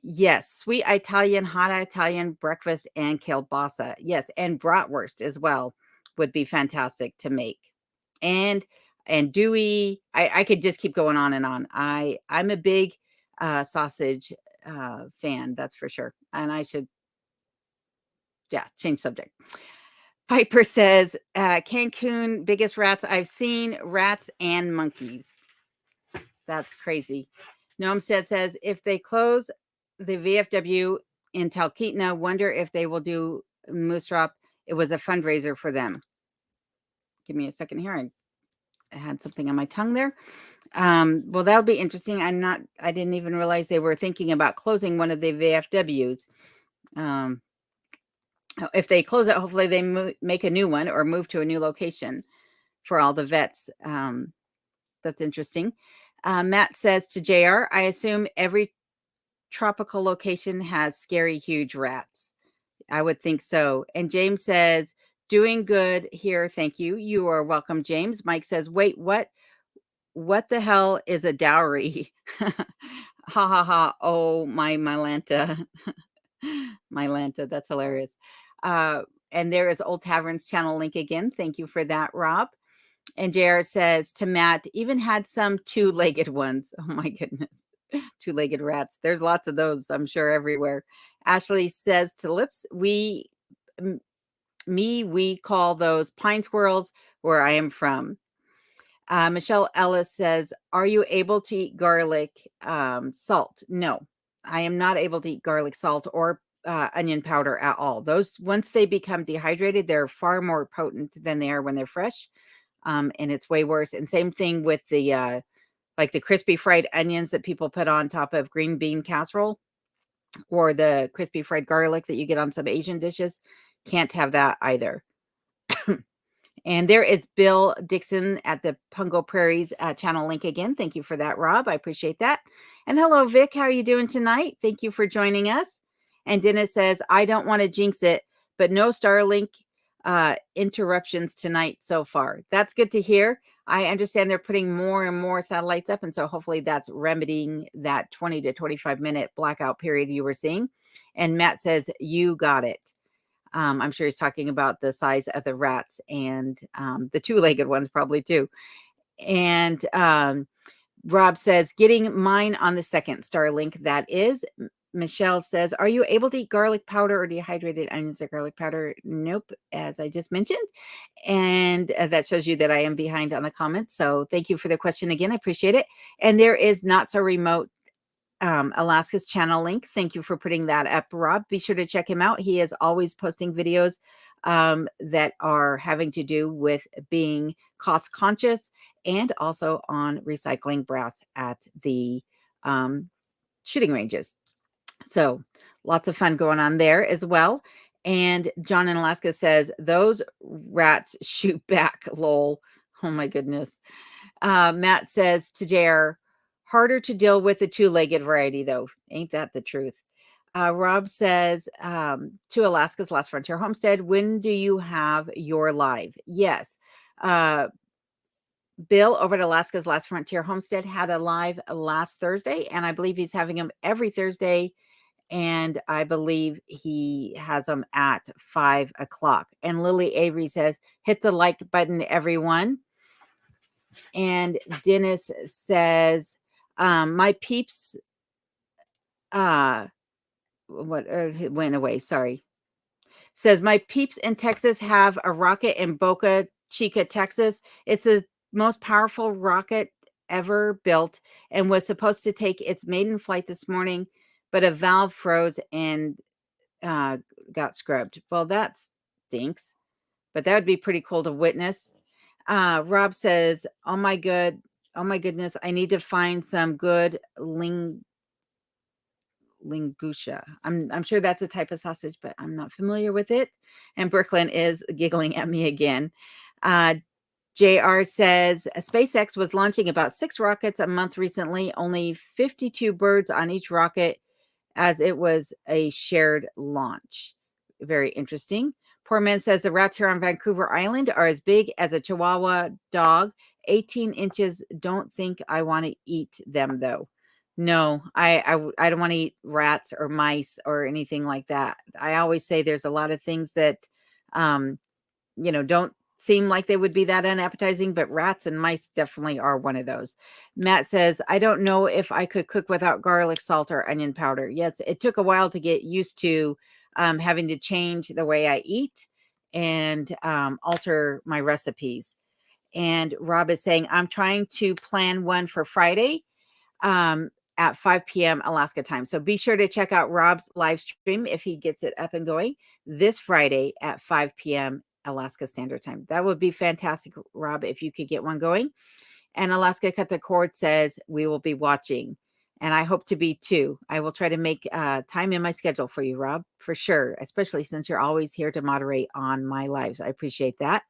yes, sweet Italian, hot Italian breakfast and kielbasa. Yes, and bratwurst as well would be fantastic to make. And Dewey, I could just keep going on and on. I'm a big sausage fan, that's for sure. And I should, yeah, change subject. Piper says, Cancun, biggest rats I've seen, rats and monkeys. That's crazy. Noamstead says, if they close the VFW in Talkeetna, wonder if they will do Moose Drop. It was a fundraiser for them. Give me a second here. I had something on my tongue there. Well, that'll be interesting. I didn't even realize they were thinking about closing one of the VFWs. If they close it, hopefully they make a new one or move to a new location for all the vets. That's interesting. Matt says to JR, I assume every tropical location has scary, huge rats. I would think so. And James says, doing good here. Thank you. You are welcome, James. Mike says, wait, what the hell is a dowry? Ha ha ha. Oh, my Mylanta. Mylanta, that's hilarious. And there is Old Tavern's channel link again. Thank you for that, Rob. And JR says to Matt, even had some two-legged ones. Oh my goodness. Two-legged rats. There's lots of those, I'm sure, everywhere. Ashley says to Lips, we call those pine squirrels where I am from. Michelle Ellis says, are you able to eat garlic salt? No, I am not able to eat garlic salt or onion powder at all. Those, once they become dehydrated, they're far more potent than they are when they're fresh. And it's way worse. And same thing with the like the crispy fried onions that people put on top of green bean casserole, or the crispy fried garlic that you get on some Asian dishes. Can't have that either. And there is Bill Dixon at the Pungo Prairies channel link again. Thank you for that, Rob. I appreciate that. And hello, Vic. How are you doing tonight? Thank you for joining us. And Dennis says, I don't want to jinx it, but no Starlink interruptions tonight so far. That's good to hear. I understand they're putting more and more satellites up, and so hopefully that's remedying that 20 to 25 minute blackout period you were seeing. And Matt says, you got it. I'm sure he's talking about the size of the rats and the two-legged ones probably too. And Rob says, getting mine on the second Starlink. That is. Michelle says, are you able to eat garlic powder or dehydrated onions or garlic powder? Nope, as I just mentioned. And that shows you that I am behind on the comments. So thank you for the question again. I appreciate it. And there is Not So Remote Alaska's channel link. Thank you for putting that up, Rob. Be sure to check him out. He is always posting videos that are having to do with being cost conscious and also on recycling brass at the shooting ranges. So lots of fun going on there as well. And John in Alaska says, those rats shoot back, lol. Oh my goodness. Matt says to JR, harder to deal with the two-legged variety, though. Ain't that the truth? Rob says to Alaska's Last Frontier Homestead, when do you have your live? Yes. Bill over at Alaska's Last Frontier Homestead had a live last Thursday, and I believe he's having them every Thursday. And I believe he has them at 5 o'clock. And Lily Avery says, hit the like button, everyone. And Dennis says, my peeps, it went away. Sorry. Says, my peeps in Texas have a rocket in Boca Chica, Texas. It's the most powerful rocket ever built and was supposed to take its maiden flight this morning, but a valve froze and got scrubbed. Well, that stinks, but that would be pretty cool to witness. Rob says, oh my goodness, I need to find some good linguiça. I'm sure that's a type of sausage, but I'm not familiar with it. And Brooklyn is giggling at me again. JR says SpaceX was launching about 6 rockets a month recently, only 52 birds on each rocket, as it was a shared launch. Very interesting. Poor man says the rats here on Vancouver Island are as big as a Chihuahua dog, 18 inches. Don't think I want to eat them, though. No, I don't want to eat rats or mice or anything like that. I always say there's a lot of things that, don't seem like they would be that unappetizing, but rats and mice definitely are one of those. Matt says, I don't know if I could cook without garlic, salt, or onion powder. Yes, it took a while to get used to having to change the way I eat and alter my recipes. And Rob is saying, I'm trying to plan one for Friday at 5 p.m. Alaska time. So be sure to check out Rob's live stream if he gets it up and going this Friday at 5 p.m. Alaska Standard Time. That would be fantastic, Rob, if you could get one going. And Alaska Cut the Cord says, we will be watching. And I hope to be too. I will try to make time in my schedule for you, Rob, for sure, especially since you're always here to moderate on my lives. I appreciate that.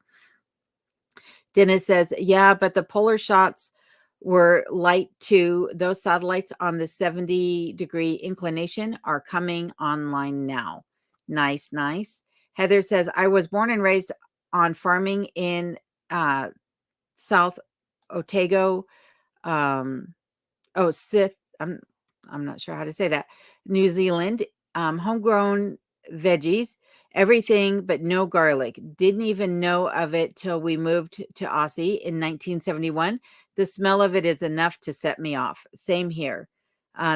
Dennis says, yeah, but the polar shots were light too. Those satellites on the 70-degree inclination are coming online now. Nice, nice. Heather says, I was born and raised on farming in South Otago. Sith. I'm not sure how to say that. New Zealand, homegrown veggies, everything but no garlic. Didn't even know of it till we moved to Aussie in 1971. The smell of it is enough to set me off. Same here.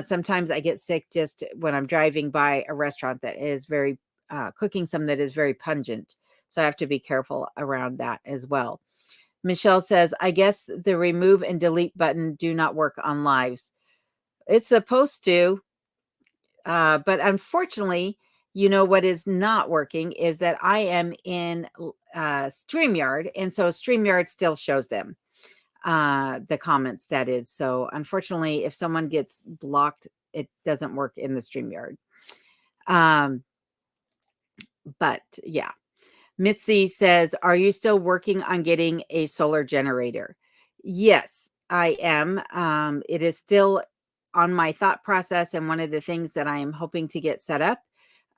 Sometimes I get sick just when I'm driving by a restaurant that is very cooking some that is very pungent. So I have to be careful around that as well. Michelle says, I guess the remove and delete button do not work on lives. It's supposed to, but unfortunately, you know what is not working is that I am in StreamYard, and so StreamYard still shows them the comments. That is, so unfortunately, if someone gets blocked, it doesn't work in the StreamYard. But yeah. Mitzi says, are you still working on getting a solar generator? Yes, I am. It is still on my thought process, and one of the things that I am hoping to get set up.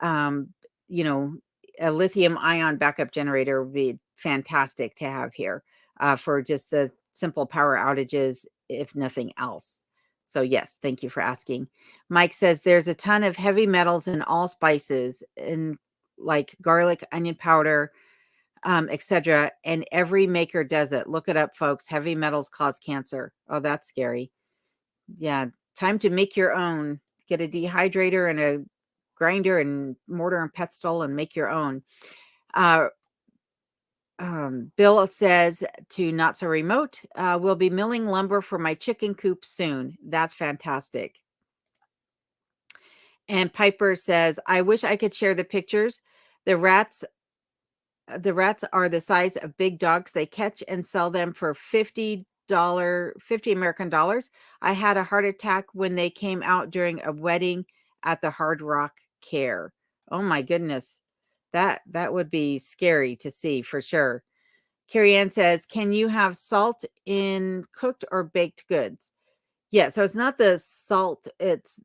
Um, you know, a lithium ion backup generator would be fantastic to have here for just the simple power outages, if nothing else. So yes, thank you for asking. Mike says there's a ton of heavy metals in all spices, and like garlic, onion powder, etc. And every maker does it. Look it up, folks. Heavy metals cause cancer. Oh, that's scary. Yeah, time to make your own. Get a dehydrator and a grinder and mortar and pestle and make your own. Uh, Bill says to Not So Remote, we'll be milling lumber for my chicken coop soon. That's fantastic. And Piper says, I wish I could share the pictures. The rats are the size of big dogs. They catch and sell them for $50 American dollars. I had a heart attack when they came out during a wedding at the Hard Rock Care. Oh my goodness. That would be scary to see for sure. Carrie Ann says, can you have salt in cooked or baked goods? Yeah, so it's not the salt, that's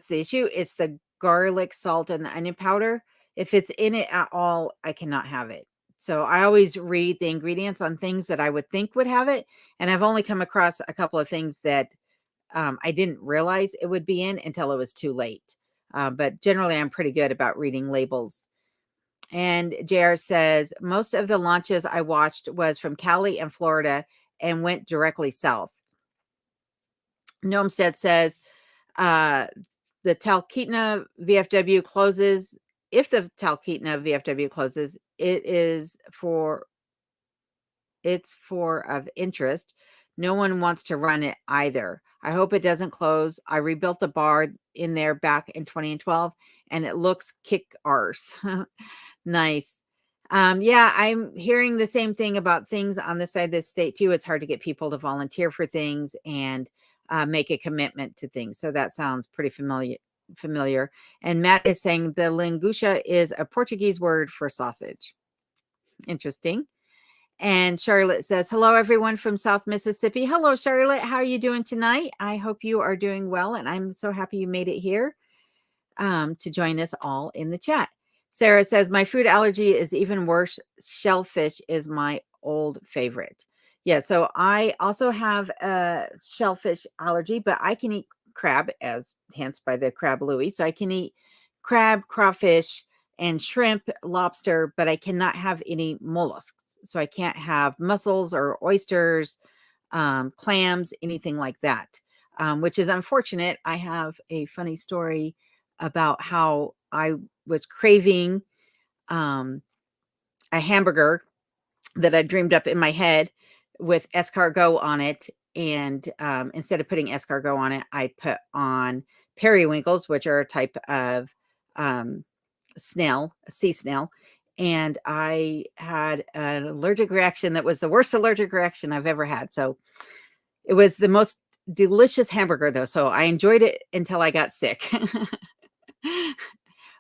the issue. It's the garlic, salt, and the onion powder. If it's in it at all, I cannot have it. So I always read the ingredients on things that I would think would have it, and I've only come across a couple of things that I didn't realize it would be in until it was too late. But generally, I'm pretty good about reading labels. And JR says, most of the launches I watched was from Cali and Florida and went directly south. Gnomestead says, the Talkeetna VFW closes. If the Talkeetna VFW closes, it's for of interest. No one wants to run it either. I hope it doesn't close. I rebuilt the bar in there back in 2012 and it looks kick arse. Nice. Yeah, I'm hearing the same thing about things on this side of the state too. It's hard to get people to volunteer for things and make a commitment to things. So that sounds pretty familiar. And Matt is saying the linguiça is a Portuguese word for sausage. Interesting. And Charlotte says, hello, everyone from South Mississippi. Hello, Charlotte. How are you doing tonight? I hope you are doing well. And I'm so happy you made it here to join us all in the chat. Sarah says, my food allergy is even worse. Shellfish is my old favorite. Yeah, so I also have a shellfish allergy, but I can eat crab, as hence by the crab Louie. So I can eat crab, crawfish, and shrimp, lobster, but I cannot have any mollusks. So I can't have mussels or oysters, clams, anything like that, which is unfortunate. I have a funny story about how I was craving a hamburger that I dreamed up in my head with escargot on it. And instead of putting escargot on it, I put on periwinkles, which are a type of snail, a sea snail. And I had an allergic reaction that was the worst allergic reaction I've ever had. So it was the most delicious hamburger, though. So I enjoyed it until I got sick.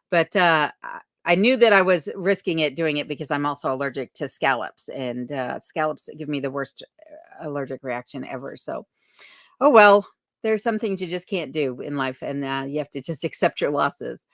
But I knew that I was risking it doing it because I'm also allergic to scallops, and scallops give me the worst allergic reaction ever. So, oh well, there's some things you just can't do in life, and you have to just accept your losses.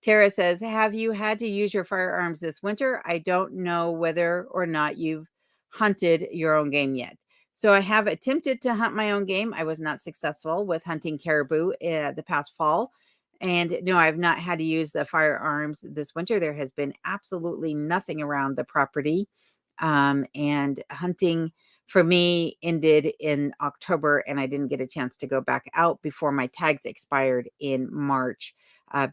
Tara says, have you had to use your firearms this winter? I don't know whether or not you've hunted your own game yet. So I have attempted to hunt my own game. I was not successful with hunting caribou the past fall. And no, I've not had to use the firearms this winter. There has been absolutely nothing around the property. And hunting for me ended in October, and I didn't get a chance to go back out before my tags expired in March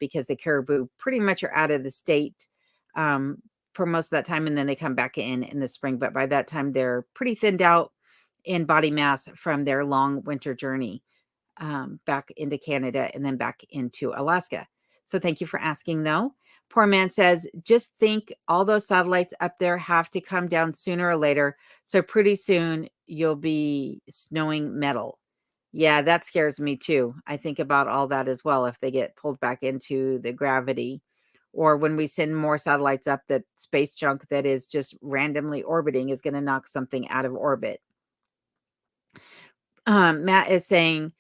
because the caribou pretty much are out of the state for most of that time, and then they come back in the spring. But by that time, they're pretty thinned out in body mass from their long winter journey back into Canada and then back into Alaska. So thank you for asking, though. Poor man says, just think all those satellites up there have to come down sooner or later. So pretty soon you'll be snowing metal. Yeah, that scares me too. I think about all that as well. If they get pulled back into the gravity, or when we send more satellites up, that space junk that is just randomly orbiting is going to knock something out of orbit. Matt is saying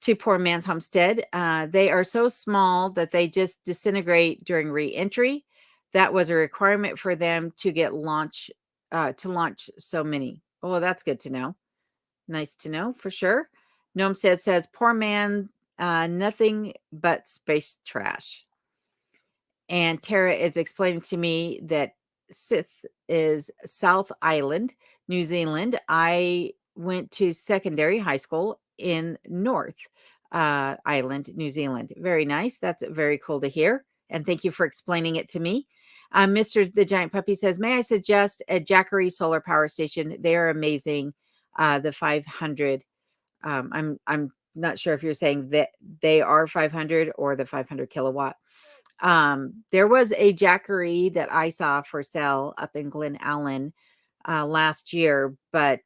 to Poor Man's Homestead, they are so small that they just disintegrate during re-entry. That was a requirement for them to get launch so many. Oh, well, that's good to know. Nice to know for sure. Gnome says, poor man, nothing but space trash. And Tara is explaining to me that Sith is South Island, New Zealand. I went to secondary high school in North Island, New Zealand. Very nice. That's very cool to hear. And thank you for explaining it to me. Mr. The Giant Puppy says, may I suggest a Jackery solar power station? They are amazing. The 500. I'm not sure if you're saying that they are 500 or the 500 kilowatt. There was a Jackery that I saw for sale up in Glen Allen last year, but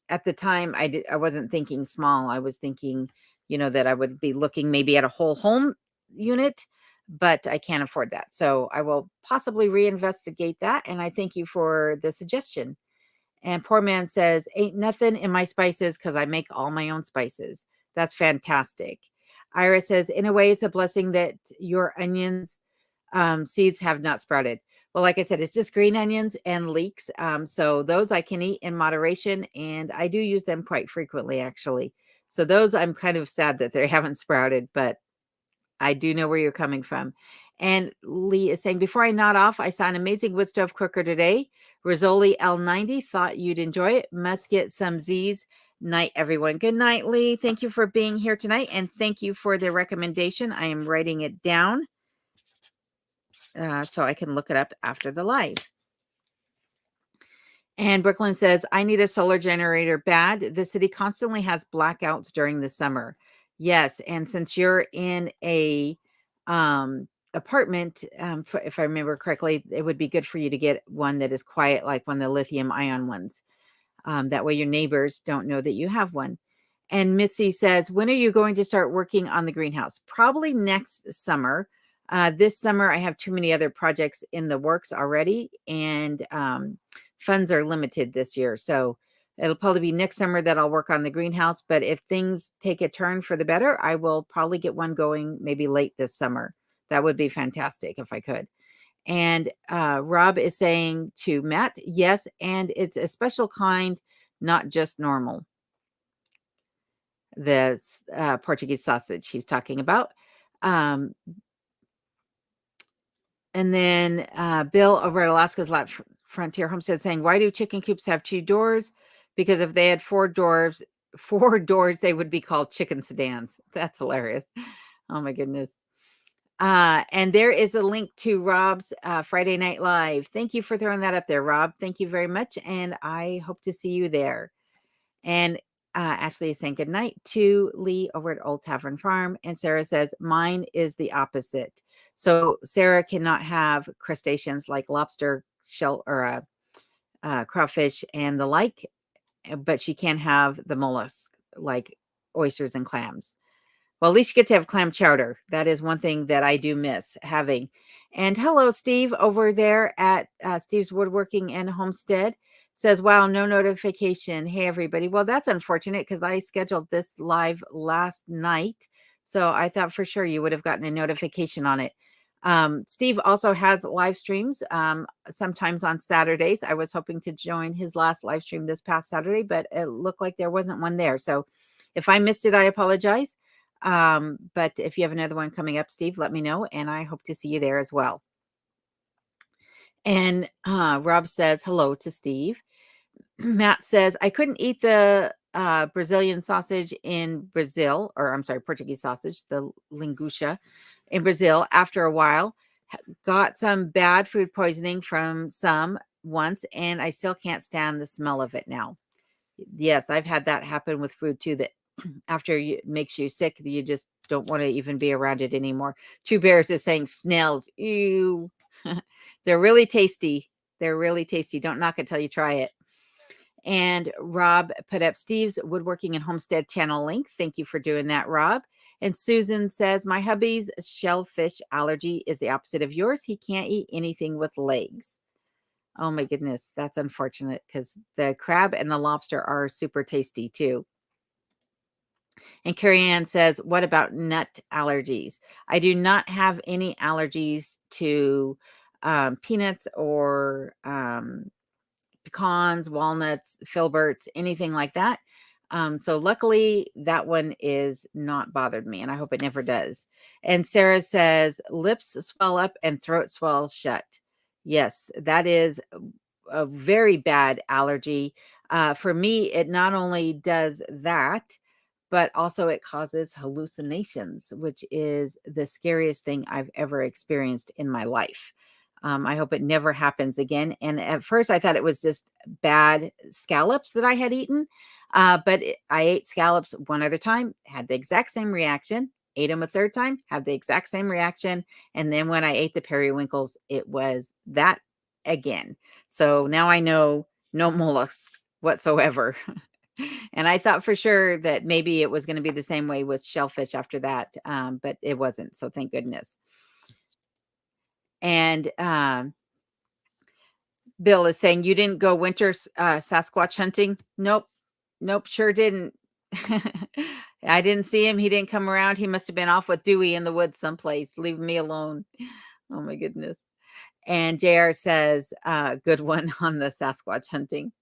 at the time I wasn't thinking small. I was thinking, that I would be looking maybe at a whole home unit, but I can't afford that. So I will possibly reinvestigate that. And I thank you for the suggestion. And Poor Man says, ain't nothing in my spices because I make all my own spices. That's fantastic. Ira says, in a way, it's a blessing that your onions seeds have not sprouted. Well, like I said, it's just green onions and leeks. So those I can eat in moderation, and I do use them quite frequently, actually. So those I'm kind of sad that they haven't sprouted, but I do know where you're coming from. And Lee is saying, before I nod off, I saw an amazing wood stove cooker today. Rizzoli L90. Thought you'd enjoy it. Must get some Z's. Night, everyone. Good night, Lee. Thank you for being here tonight. And thank you for the recommendation. I am writing it down so I can look it up after the live. And Brooklyn says, I need a solar generator bad. The city constantly has blackouts during the summer. Yes. And since you're in a apartment, if I remember correctly, it would be good for you to get one that is quiet, like one of the lithium ion ones. That way your neighbors don't know that you have one. And Mitzi says, when are you going to start working on the greenhouse? Probably next summer. This summer, I have too many other projects in the works already, and funds are limited this year. So it'll probably be next summer that I'll work on the greenhouse. But if things take a turn for the better, I will probably get one going maybe late this summer. That would be fantastic if I could. And Rob is saying to Matt, yes, and it's a special kind, not just normal. The Portuguese sausage he's talking about. And then Bill over at Alaska's Frontier Homestead saying, why do chicken coops have 2 doors? Because if they had 4 doors, they would be called chicken sedans. That's hilarious. Oh my goodness. And there is a link to Rob's Friday Night Live. Thank you for throwing that up there, Rob. Thank you very much. And I hope to see you there. And Ashley is saying good night to Lee over at Old Tavern Farm. And Sarah says, mine is the opposite. So Sarah cannot have crustaceans like lobster, shell, or crawfish and the like, but she can have the mollusk like oysters and clams. Well, at least you get to have clam chowder. That is one thing that I do miss having. And hello, Steve, over there at Steve's Woodworking and Homestead. Says, wow, no notification. Hey, everybody. Well, that's unfortunate because I scheduled this live last night. So I thought for sure you would have gotten a notification on it. Steve also has live streams sometimes on Saturdays. I was hoping to join his last live stream this past Saturday, but it looked like there wasn't one there. So if I missed it, I apologize. But if you have another one coming up, Steve, let me know, and I hope to see you there as well. And Rob says hello to Steve. Matt says, I couldn't eat the Brazilian sausage in Brazil, or I'm sorry, Portuguese sausage, the linguiça in Brazil after a while. Got some bad food poisoning from some once, and I still can't stand the smell of it now. Yes, I've had that happen with food too, that after it makes you sick, you just don't want to even be around it anymore. Two Bears is saying snails. Ew. They're really tasty. They're really tasty. Don't knock it till you try it. And Rob put up Steve's Woodworking and Homestead channel link. Thank you for doing that, Rob. And Susan says, my hubby's shellfish allergy is the opposite of yours. He can't eat anything with legs. Oh my goodness. That's unfortunate because the crab and the lobster are super tasty too. And Carrie Ann says, what about nut allergies? I do not have any allergies to peanuts or pecans, walnuts, filberts, anything like that. So luckily that one is not bothered me, and I hope it never does. And Sarah says, lips swell up and throat swells shut. Yes, that is a very bad allergy. For me, it not only does that, but also it causes hallucinations, which is the scariest thing I've ever experienced in my life. I hope it never happens again. And at first I thought it was just bad scallops that I had eaten. I ate scallops one other time, had the exact same reaction, ate them a third time, had the exact same reaction. And then when I ate the periwinkles, it was that again. So now I know no mollusks whatsoever. And I thought for sure that maybe it was going to be the same way with shellfish after that. But it wasn't. So thank goodness. And Bill is saying, you didn't go winter Sasquatch hunting? Nope. Nope. Sure didn't. I didn't see him. He didn't come around. He must have been off with Dewey in the woods someplace. Leave me alone. Oh my goodness. And JR says, good one on the Sasquatch hunting.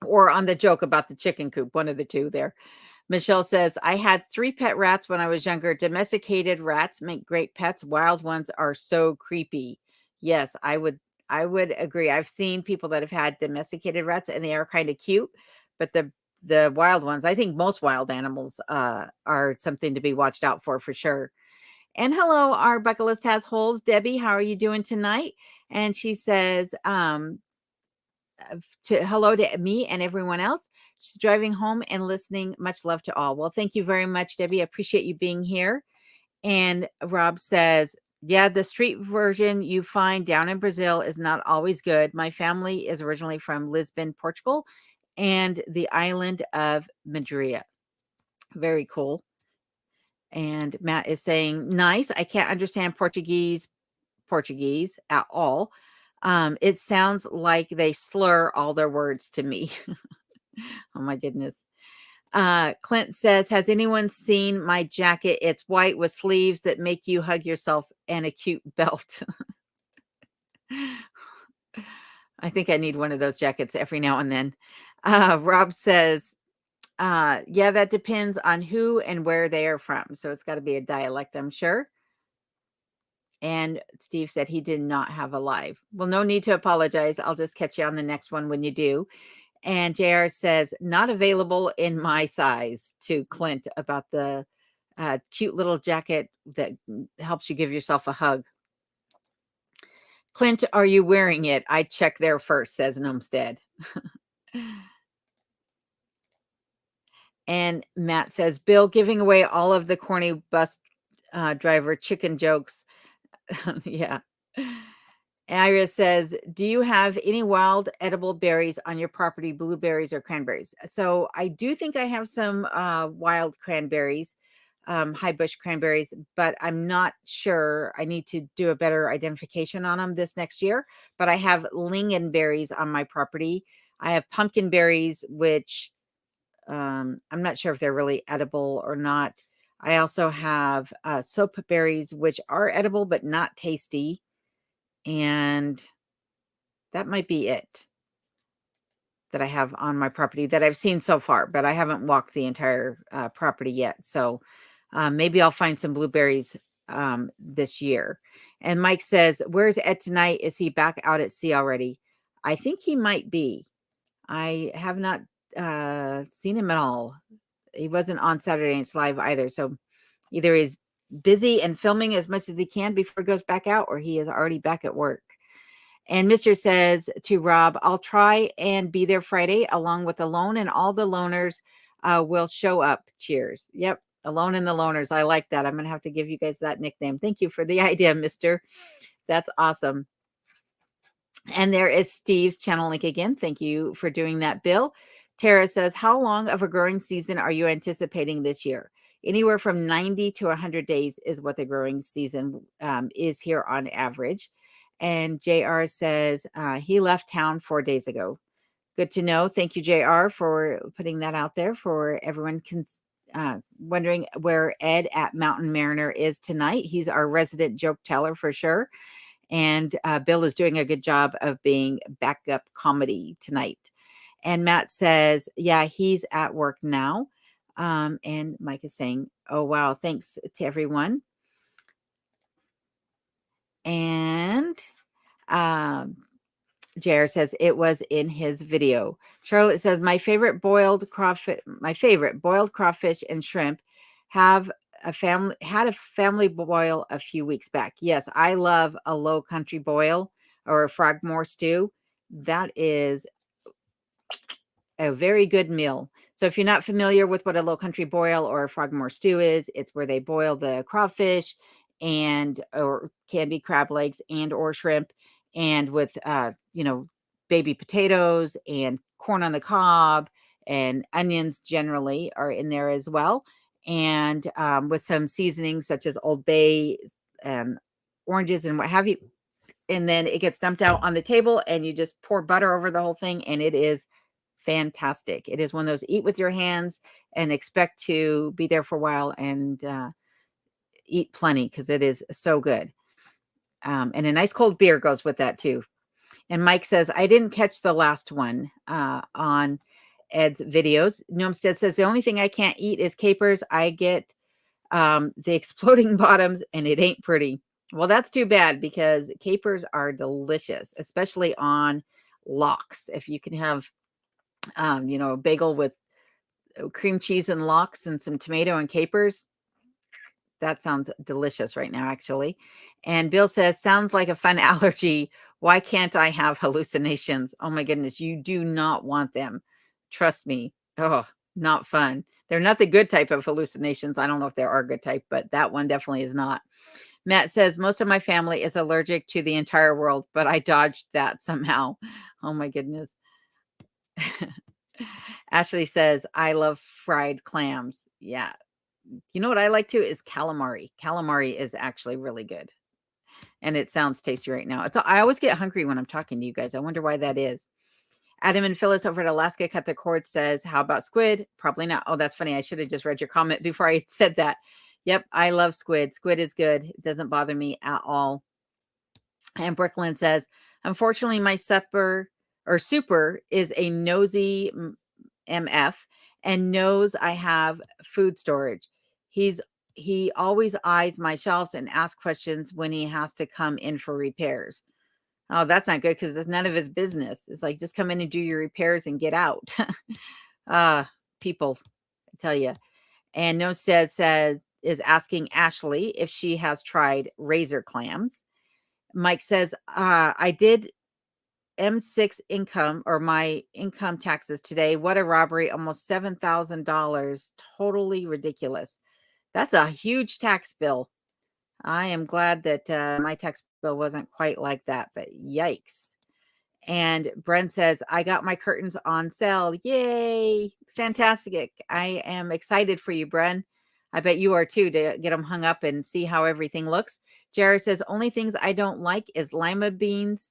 Or on the joke about the chicken coop. One of the two there. Michelle says, I had 3 pet rats when I was younger. Domesticated rats make great pets. Wild ones are so creepy. Yes, I would agree. I've seen people that have had domesticated rats and they are kind of cute, but the wild ones, I think most wild animals are something to be watched out for sure. And hello, our bucket list has holes. Debbie, how are you doing tonight? And she says, hello to me and everyone else. She's driving home and listening. Much love to all. Well, thank you very much, Debbie. I appreciate you being here. And Rob says, yeah, the street version you find down in Brazil is not always good. My family is originally from Lisbon, Portugal, and the island of Madeira. Very cool. And Matt is saying, nice. I can't understand Portuguese at all. It sounds like they slur all their words to me. Oh my goodness. Clint says, has anyone seen my jacket? It's white with sleeves that make you hug yourself and a cute belt. I think I need one of those jackets every now and then. Rob says, yeah, that depends on who and where they are from. So it's got to be a dialect, I'm sure. And Steve said he did not have a live. Well, no need to apologize. I'll just catch you on the next one when you do. And JR says, not available in my size, to Clint about the cute little jacket that helps you give yourself a hug. Clint, are you wearing it? I check there first, says Nomstead. And Matt says, Bill giving away all of the corny bus driver chicken jokes. Yeah. Iris says, do you have any wild edible berries on your property, blueberries or cranberries? So I do think I have some wild cranberries, high bush cranberries, but I'm not sure. I need to do a better identification on them this next year. But I have lingonberries on my property. I have pumpkin berries, which I'm not sure if they're really edible or not. I also have soap berries, which are edible but not tasty. And that might be it that I have on my property that I've seen so far, but I haven't walked the entire property yet. So maybe I'll find some blueberries this year. And Mike says, "Where's Ed tonight? Is he back out at sea already?" I think he might be. I have not seen him at all. He wasn't on Saturday Night's Live either. So either he's busy and filming as much as he can before he goes back out, or he is already back at work. And Mr. says to Rob, "I'll try and be there Friday along with Alone, and all the loners will show up. Cheers." Yep. Alone and the loners. I like that. I'm going to have to give you guys that nickname. Thank you for the idea, Mr. That's awesome. And there is Steve's channel link again. Thank you for doing that, Bill. Tara says, "How long of a growing season are you anticipating this year?" Anywhere from 90 to 100 days is what the growing season is here on average. And JR says he left town 4 days ago. Good to know. Thank you, JR, for putting that out there for everyone wondering where Ed at Mountain Mariner is tonight. He's our resident joke teller for sure. And Bill is doing a good job of being backup comedy tonight. And Matt says, yeah, he's at work now. And Mike is saying, oh, wow, thanks to everyone. And JR says it was in his video. Charlotte says, my favorite boiled crawfish and shrimp had a family boil a few weeks back. Yes, I love a low country boil or a frogmore stew. That is a very good meal. So if you're not familiar with what a low country boil or a frogmore stew is, it's where they boil the crawfish and or can be crab legs and or shrimp, and with baby potatoes and corn on the cob, and onions generally are in there as well, and with some seasonings such as Old Bay and oranges and what have you. And then it gets dumped out on the table and you just pour butter over the whole thing, and it is fantastic. It is one of those eat with your hands and expect to be there for a while and eat plenty, because it is so good. And a nice cold beer goes with that too. And Mike says, I didn't catch the last one on Ed's videos. Gnomestead says, the only thing I can't eat is capers. I get the exploding bottoms and it ain't pretty. Well, that's too bad, because capers are delicious, especially on lox. If you can have a bagel with cream cheese and lox and some tomato and capers. That sounds delicious right now, actually. And Bill says, sounds like a fun allergy. Why can't I have hallucinations? Oh my goodness, you do not want them. Trust me. Oh, not fun. They're not the good type of hallucinations. I don't know if there are good type, but that one definitely is not. Matt says, most of my family is allergic to the entire world, but I dodged that somehow. Oh my goodness. Ashley says, I love fried clams. Yeah. You know what I like too is calamari. Calamari is actually really good. And it sounds tasty right now. I always get hungry when I'm talking to you guys. I wonder why that is. Adam and Phyllis over at Alaska Cut the Cord says, how about squid? Probably not. Oh, that's funny. I should have just read your comment before I said that. Yep, I love squid. Squid is good. It doesn't bother me at all. And Brooklyn says, unfortunately, my super is a nosy MF and knows I have food storage. He always eyes my shelves and asks questions when he has to come in for repairs. Oh, that's not good, because it's none of his business. It's like, just come in and do your repairs and get out. People, I tell you. And No says is asking Ashley if she has tried razor clams. Mike says, I did M6 income, or my income taxes today. What a robbery. Almost $7,000. Totally ridiculous. That's a huge tax bill. I am glad that my tax bill wasn't quite like that, but yikes. And Brent says, I got my curtains on sale. Yay. Fantastic. I am excited for you, Bren. I bet you are too, to get them hung up and see how everything looks. Jared says, only things I don't like is lima beans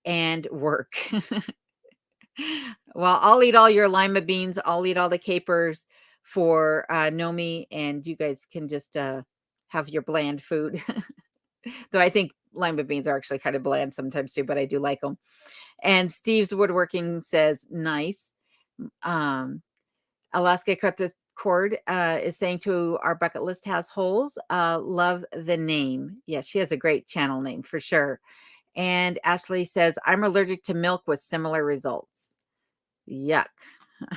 and work. Well, I'll eat all your lima beans. I'll eat all the capers for Nomi, and you guys can just have your bland food. Though I think lima beans are actually kind of bland sometimes too, but I do like them. And Steve's Woodworking says, nice. Alaska Cut the Cord is saying to our bucket list has holes. Love the name. Yeah, she has a great channel name for sure. And Ashley says, I'm allergic to milk with similar results. Yuck.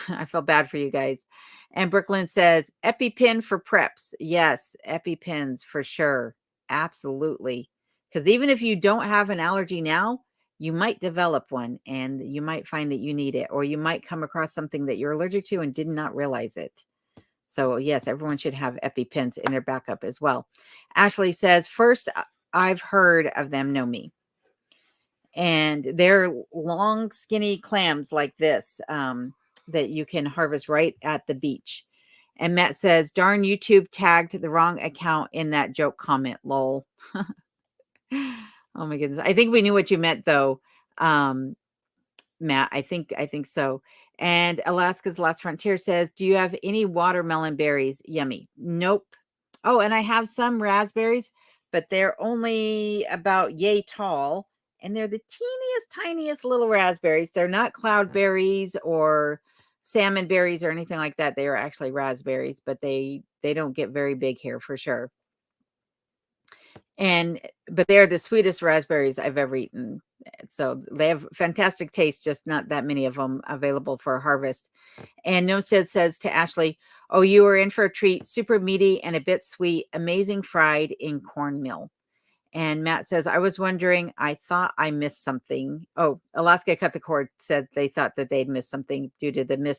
I feel bad for you guys. And Brooklyn says, EpiPen for preps. Yes, EpiPens for sure. Absolutely. Because even if you don't have an allergy now, you might develop one and you might find that you need it, or you might come across something that you're allergic to and did not realize it. So yes, everyone should have EpiPens in their backup as well. Ashley says, first, I've heard of them, Nomi. And they're long, skinny clams like this that you can harvest right at the beach. And Matt says, darn, YouTube tagged the wrong account in that joke comment, lol. Oh my goodness. I think we knew what you meant though. Matt, I think so. And Alaska's Last Frontier says, do you have any watermelon berries? Yummy. Nope. Oh, and I have some raspberries, but they're only about yay tall. And they're the teeniest, tiniest little raspberries. They're not cloudberries or salmon berries or anything like that. They are actually raspberries, but they don't get very big here for sure. But they're the sweetest raspberries I've ever eaten. So they have fantastic taste, just not that many of them available for harvest. And No says to Ashley, oh, you are in for a treat. Super meaty and a bit sweet. Amazing fried in cornmeal. And Matt says, I was wondering, I thought I missed something. Oh, Alaska Cut the Cord said they thought that they'd missed something due to the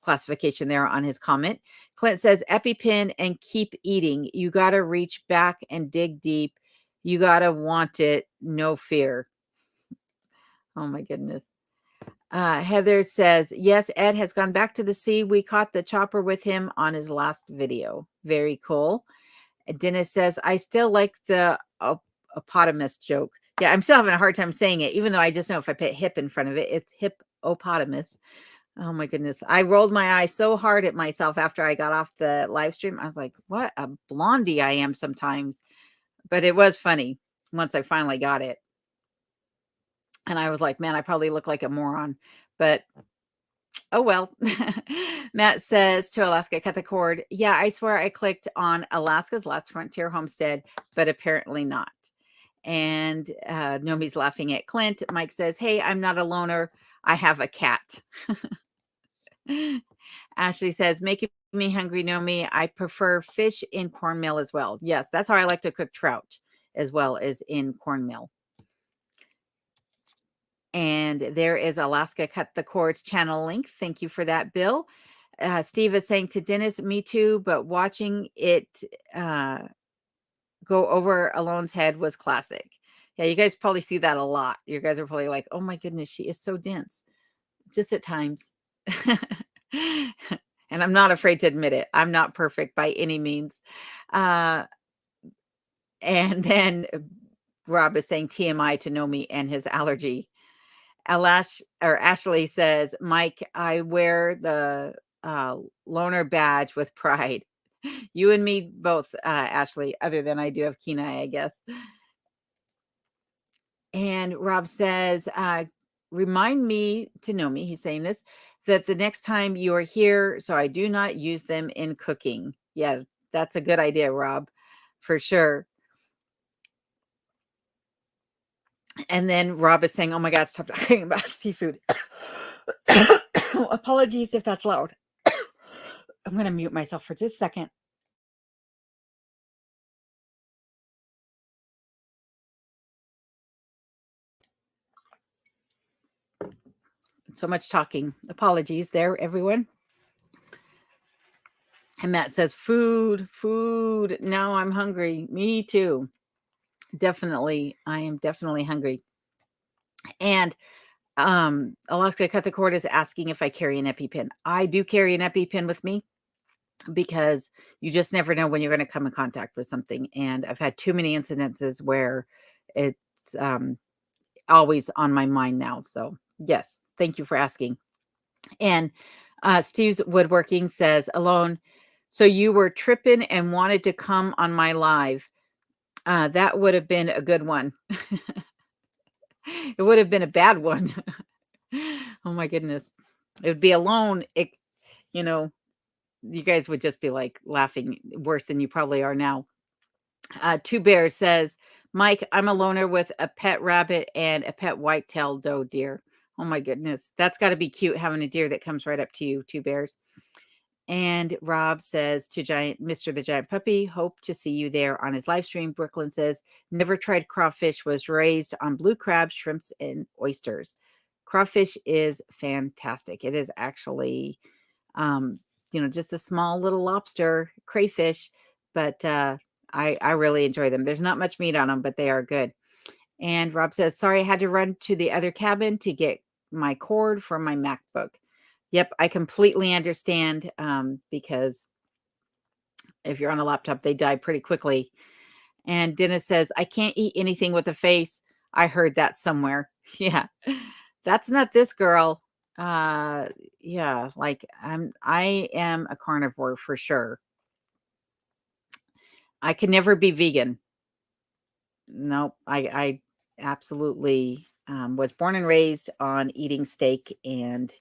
classification there on his comment. Clint says, EpiPen and keep eating. You got to reach back and dig deep. You got to want it. No fear. Oh my goodness. Heather says, yes, Ed has gone back to the sea. We caught the chopper with him on his last video. Very cool. Dennis says, I still like the hippopotamus joke. Yeah, I'm still having a hard time saying it, even though I just know if I put hip in front of it, it's hippopotamus. Oh my goodness. I rolled my eye so hard at myself after I got off the live stream. I was like, what a blondie I am sometimes. But it was funny once I finally got it. And I was like, man, I probably look like a moron. But oh, well. Matt says to Alaska Cut the Cord, yeah, I swear I clicked on Alaska's Last Frontier Homestead, but apparently not. And Nomi's laughing at Clint. Mike says, hey, I'm not a loner. I have a cat. Ashley says, making me hungry, Nomi. I prefer fish in cornmeal as well. Yes, that's how I like to cook trout as well as in cornmeal. And there is Alaska Cut the Cord's channel link. Thank you for that, Bill. Steve is saying to Dennis, me too, but watching it go over Alone's head was classic. Yeah, you guys probably see that a lot. You guys are probably like, oh my goodness, she is so dense. Just at times. And I'm not afraid to admit it. I'm not perfect by any means. And then Rob is saying TMI to Nomi and his allergy. Ashley says, Mike, I wear the loner badge with pride. You and me both, Ashley, other than I do have Kenai, I guess. And Rob says, remind me to Nomi, he's saying this, that the next time you are here, so I do not use them in cooking. Yeah, that's a good idea, Rob, for sure. And then Rob is saying, oh my God, stop talking about seafood. Apologies if that's loud. I'm going to mute myself for just a second. So much talking. Apologies there, everyone. And Matt says, food. Now I'm hungry. Me too. Definitely. I am definitely hungry. And Alaska Cut the Cord is asking if I carry an EpiPen. I do carry an EpiPen with me because you just never know when you're going to come in contact with something. And I've had too many incidences where it's always on my mind now. So yes, thank you for asking. And Steve's Woodworking says, alone. So you were tripping and wanted to come on my live. That would have been a good one. It would have been a bad one. Oh my goodness. It would be alone. You know, you guys would just be like laughing worse than you probably are now. Two Bears says, Mike, I'm a loner with a pet rabbit and a pet white-tailed doe deer. Oh my goodness. That's got to be cute having a deer that comes right up to you, Two Bears. And Rob says to Mr. the Giant Puppy, hope to see you there on his live stream. Brooklyn says, never tried crawfish, was raised on blue crabs, shrimps, and oysters. Crawfish is fantastic. It is actually, just a small little lobster, crayfish, but I really enjoy them. There's not much meat on them, but they are good. And Rob says, sorry, I had to run to the other cabin to get my cord for my MacBook. Yep, I completely understand, because if you're on a laptop, they die pretty quickly. And Dennis says, I can't eat anything with a face. I heard that somewhere. Yeah, that's not this girl. Yeah, like I am a carnivore for sure. I can never be vegan. Nope, I absolutely was born and raised on eating steak and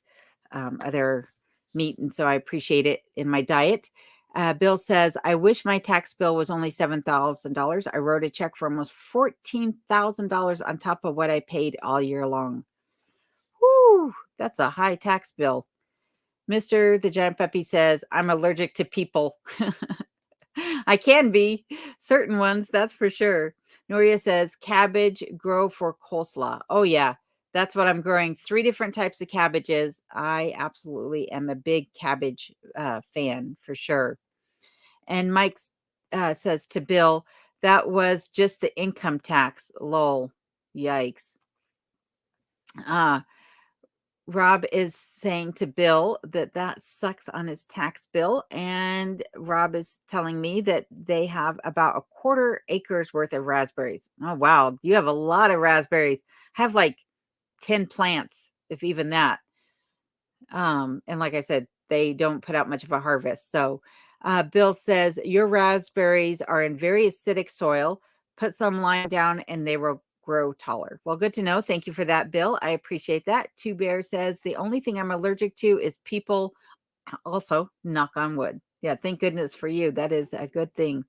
other meat, and so I appreciate it in my diet. Bill says, I wish my tax bill was only $7,000. I wrote a check for almost $14,000 on top of what I paid all year long. Whoo, that's a high tax bill. Mr. the Giant Puppy says, I'm allergic to people. I can be. Certain ones, that's for sure. Noria says, cabbage grow for coleslaw. Oh, yeah. That's what I'm growing. 3 different types of cabbages. I absolutely am a big cabbage fan for sure. And Mike says to Bill, that was just the income tax. Lol. Yikes. Rob is saying to Bill that sucks on his tax bill. And Rob is telling me that they have about a quarter acres worth of raspberries. Oh, wow. You have a lot of raspberries. I have like 10 plants, if even that. And like I said, they don't put out much of a harvest. So Bill says, your raspberries are in very acidic soil. Put some lime down and they will grow taller. Well, good to know. Thank you for that, Bill. I appreciate that. Two Bear says, the only thing I'm allergic to is people. Also, knock on wood. Yeah, thank goodness for you. That is a good thing.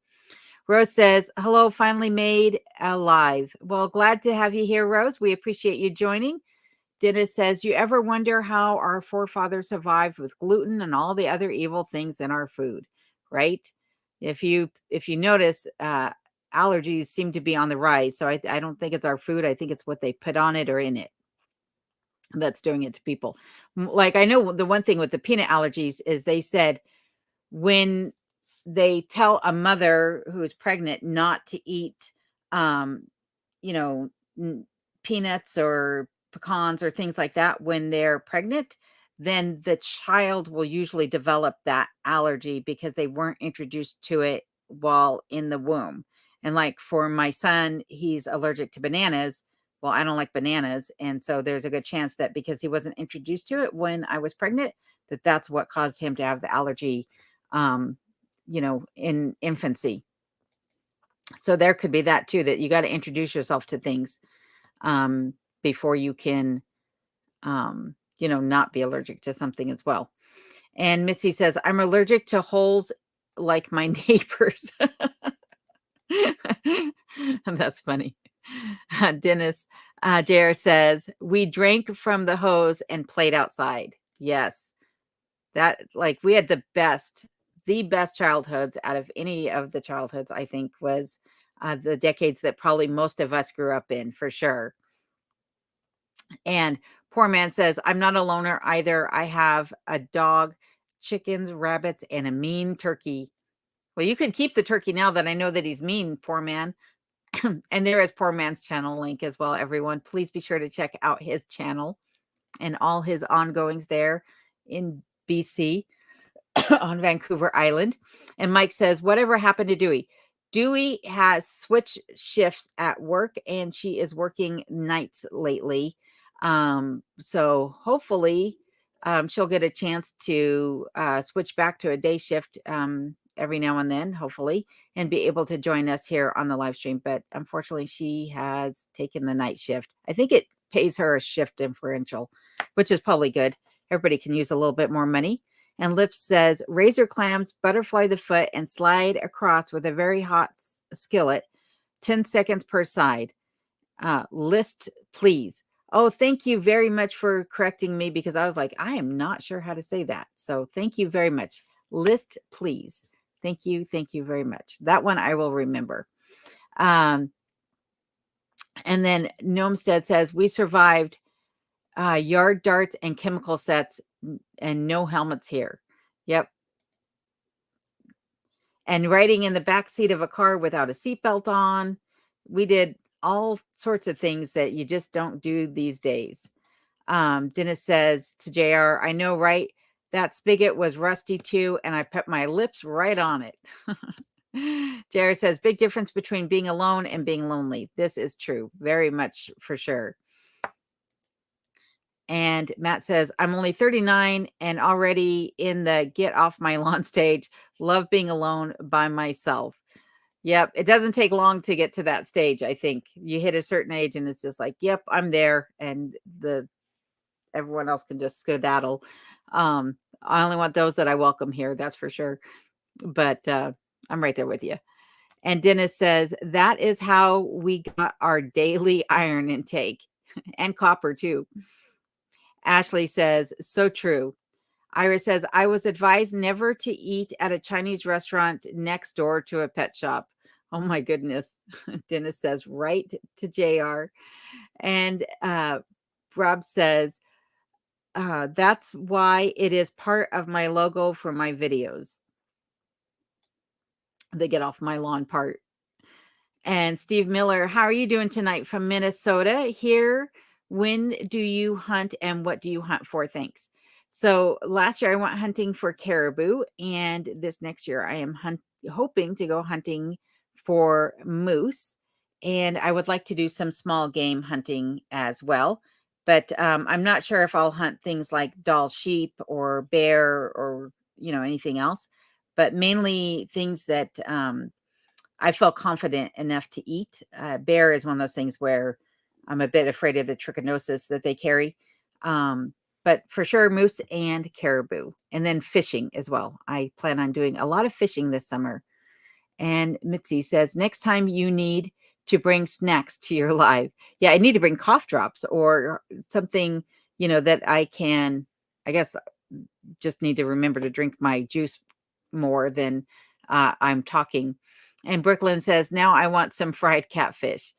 Rose says, hello, finally made alive. Well, glad to have you here, Rose. We appreciate you joining. Dennis says, you ever wonder how our forefathers survived with gluten and all the other evil things in our food, right? If you notice, allergies seem to be on the rise. So I don't think it's our food. I think it's what they put on it or in it that's doing it to people. Like, I know the one thing with the peanut allergies is they said when they tell a mother who is pregnant not to eat, you know, peanuts or pecans or things like that when they're pregnant, then the child will usually develop that allergy because they weren't introduced to it while in the womb. And like for my son, he's allergic to bananas. Well, I don't like bananas. And so there's a good chance that because he wasn't introduced to it when I was pregnant, that's what caused him to have the allergy, in infancy. So there could be that too, that you got to introduce yourself to things before you can, not be allergic to something as well. And Mitzi says, I'm allergic to holes like my neighbors. That's funny. Dennis JR says, we drank from the hose and played outside. Yes. That, like, we had the best childhoods out of any of the childhoods, I think, was the decades that probably most of us grew up in, for sure. And Poor Man says, I'm not a loner either. I have a dog, chickens, rabbits, and a mean turkey. Well, you can keep the turkey now that I know that he's mean, Poor Man. And there is Poor Man's channel link as well, everyone. Please be sure to check out his channel and all his ongoings there in BC on Vancouver Island. And Mike says, whatever happened to Dewey? Dewey has switched shifts at work and she is working nights lately. So hopefully she'll get a chance to switch back to a day shift every now and then, hopefully, and be able to join us here on the live stream. But unfortunately, she has taken the night shift. I think it pays her a shift differential, which is probably good. Everybody can use a little bit more money. And Lips says, razor clams, butterfly the foot, and slide across with a very hot skillet, 10 seconds per side. List, please. Oh, thank you very much for correcting me, because I was like, I am not sure how to say that. So thank you very much. List, please. Thank you. Thank you very much. That one I will remember. And then Gnomestead says, we survived yard darts and chemical sets and no helmets here. Yep. And riding in the back seat of a car without a seatbelt on. We did all sorts of things that you just don't do these days. Dennis says to JR, I know, right? That spigot was rusty too, and I put my lips right on it. JR says, big difference between being alone and being lonely. This is true. Very much for sure. And Matt says, I'm only 39 and already in the get off my lawn stage. Love being alone by myself. Yep. It doesn't take long to get to that stage. I think you hit a certain age and it's just like, yep, I'm there. And everyone else can just skedaddle. I only want those that I welcome here. That's for sure. But I'm right there with you. And Dennis says, that is how we got our daily iron intake and copper too. Ashley says, so true. Iris says, I was advised never to eat at a Chinese restaurant next door to a pet shop. Oh my goodness. Dennis says, right to JR. And Rob says, that's why it is part of my logo for my videos. The get off my lawn part. And Steve Miller, how are you doing tonight from Minnesota? Here, when do you hunt and what do you hunt for? Thanks. So last year I went hunting for caribou, and this next year I am hoping to go hunting for moose, and I would like to do some small game hunting as well. But I'm not sure if I'll hunt things like Dall sheep or bear or anything else, but mainly things that I felt confident enough to eat. Bear is one of those things where I'm a bit afraid of the trichinosis that they carry. But for sure, moose and caribou, and then fishing as well. I plan on doing a lot of fishing this summer. And Mitzi says, next time you need to bring snacks to your live. Yeah, I need to bring cough drops or something, that I can, I guess, just need to remember to drink my juice more than I'm talking. And Brooklyn says, now I want some fried catfish.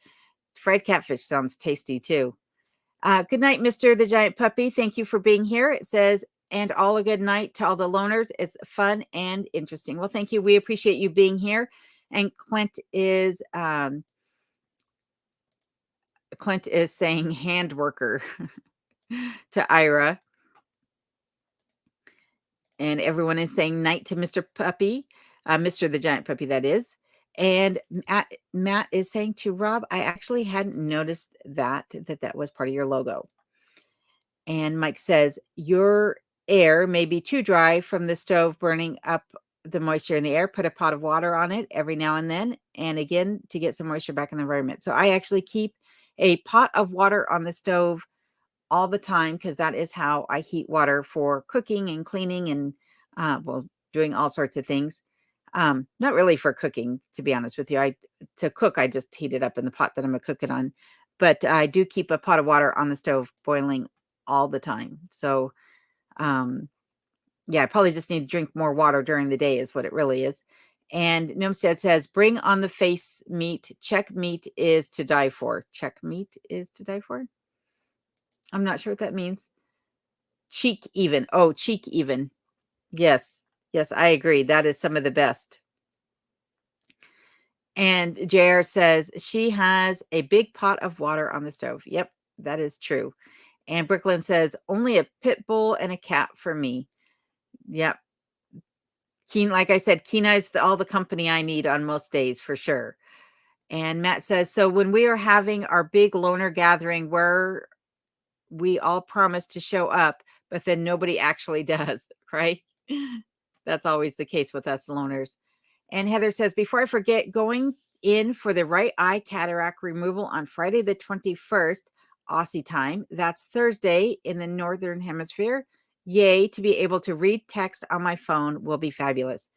Fried catfish sounds tasty too. Good night, Mr. the Giant Puppy. Thank you for being here. It says, and all a good night to all the loners. It's fun and interesting. Well, thank you. We appreciate you being here. And Clint is saying hand worker to Ira. And everyone is saying night to Mr. Puppy, Mr. the Giant Puppy, that is. And Matt is saying to Rob, I actually hadn't noticed that was part of your logo. And Mike says, your air may be too dry from the stove burning up the moisture in the air. Put a pot of water on it every now and then, and again, to get some moisture back in the environment. So I actually keep a pot of water on the stove all the time, because that is how I heat water for cooking and cleaning and doing all sorts of things. Not really for cooking, to be honest with you. To cook, I just heat it up in the pot that I'm gonna cook it on. But I do keep a pot of water on the stove boiling all the time. So yeah, I probably just need to drink more water during the day is what it really is. And Gnomestead says, bring on the face meat. Check meat is to die for. Check meat is to die for. I'm not sure what that means. Cheek even. Oh, cheek even. Yes. Yes, I agree. That is some of the best. And JR says she has a big pot of water on the stove. Yep, that is true. And Brooklyn says only a pit bull and a cat for me. Yep. Like I said, Kina is all the company I need on most days for sure. And Matt says, so when we are having our big loner gathering where we all promise to show up, but then nobody actually does, right? That's always the case with us loners. And Heather says, before I forget, going in for the right eye cataract removal on Friday the 21st, Aussie time. That's Thursday in the Northern Hemisphere. Yay, to be able to read text on my phone will be fabulous.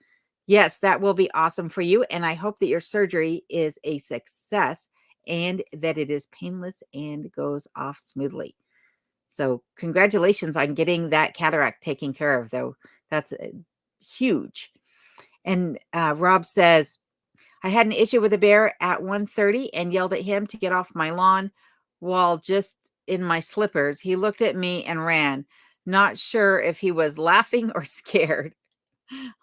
Yes, that will be awesome for you. And I hope that your surgery is a success and that it is painless and goes off smoothly. So congratulations on getting that cataract taken care of, though. That's huge. And Rob says, I had an issue with a bear at 1:30 and yelled at him to get off my lawn while just in my slippers. He looked at me and ran. Not sure if he was laughing or scared.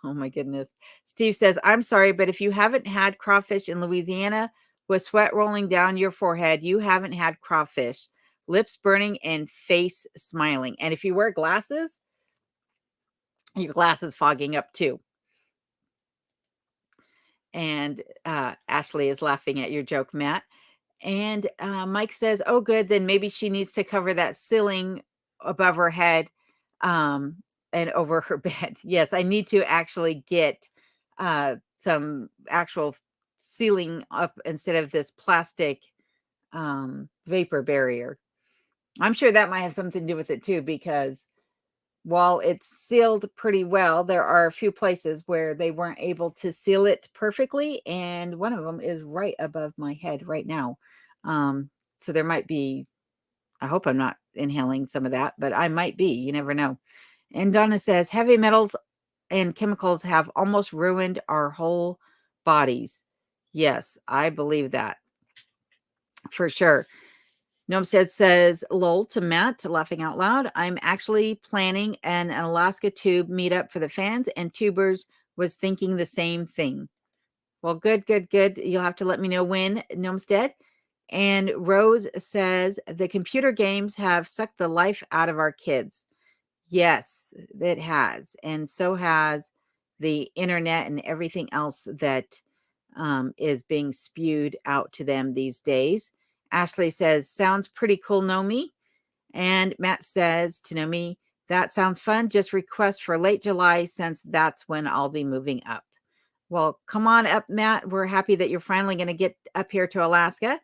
Oh my goodness. Steve says, I'm sorry, but if you haven't had crawfish in Louisiana with sweat rolling down your forehead, you haven't had crawfish, lips burning and face smiling. And if you wear glasses, your glasses fogging up too. And Ashley is laughing at your joke, Matt. And Mike says, oh, good. Then maybe she needs to cover that ceiling above her head and over her bed. Yes, I need to actually get some actual ceiling up instead of this plastic vapor barrier. I'm sure that might have something to do with it too, because while it's sealed pretty well, there are a few places where they weren't able to seal it perfectly. And one of them is right above my head right now. So there might be, I hope I'm not inhaling some of that, but I might be, you never know. And Donna says, heavy metals and chemicals have almost ruined our whole bodies. Yes, I believe that for sure. Nomstead says, lol to Matt, laughing out loud. I'm actually planning an Alaska tube meetup for the fans, and tubers was thinking the same thing. Well, good, good, good. You'll have to let me know when, Nomstead. And Rose says, the computer games have sucked the life out of our kids. Yes, it has. And so has the internet and everything else that is being spewed out to them these days. Ashley says, sounds pretty cool, Nomi. And Matt says to Nomi, that sounds fun. Just request for late July since that's when I'll be moving up. Well, come on up, Matt. We're happy that you're finally going to get up here to Alaska.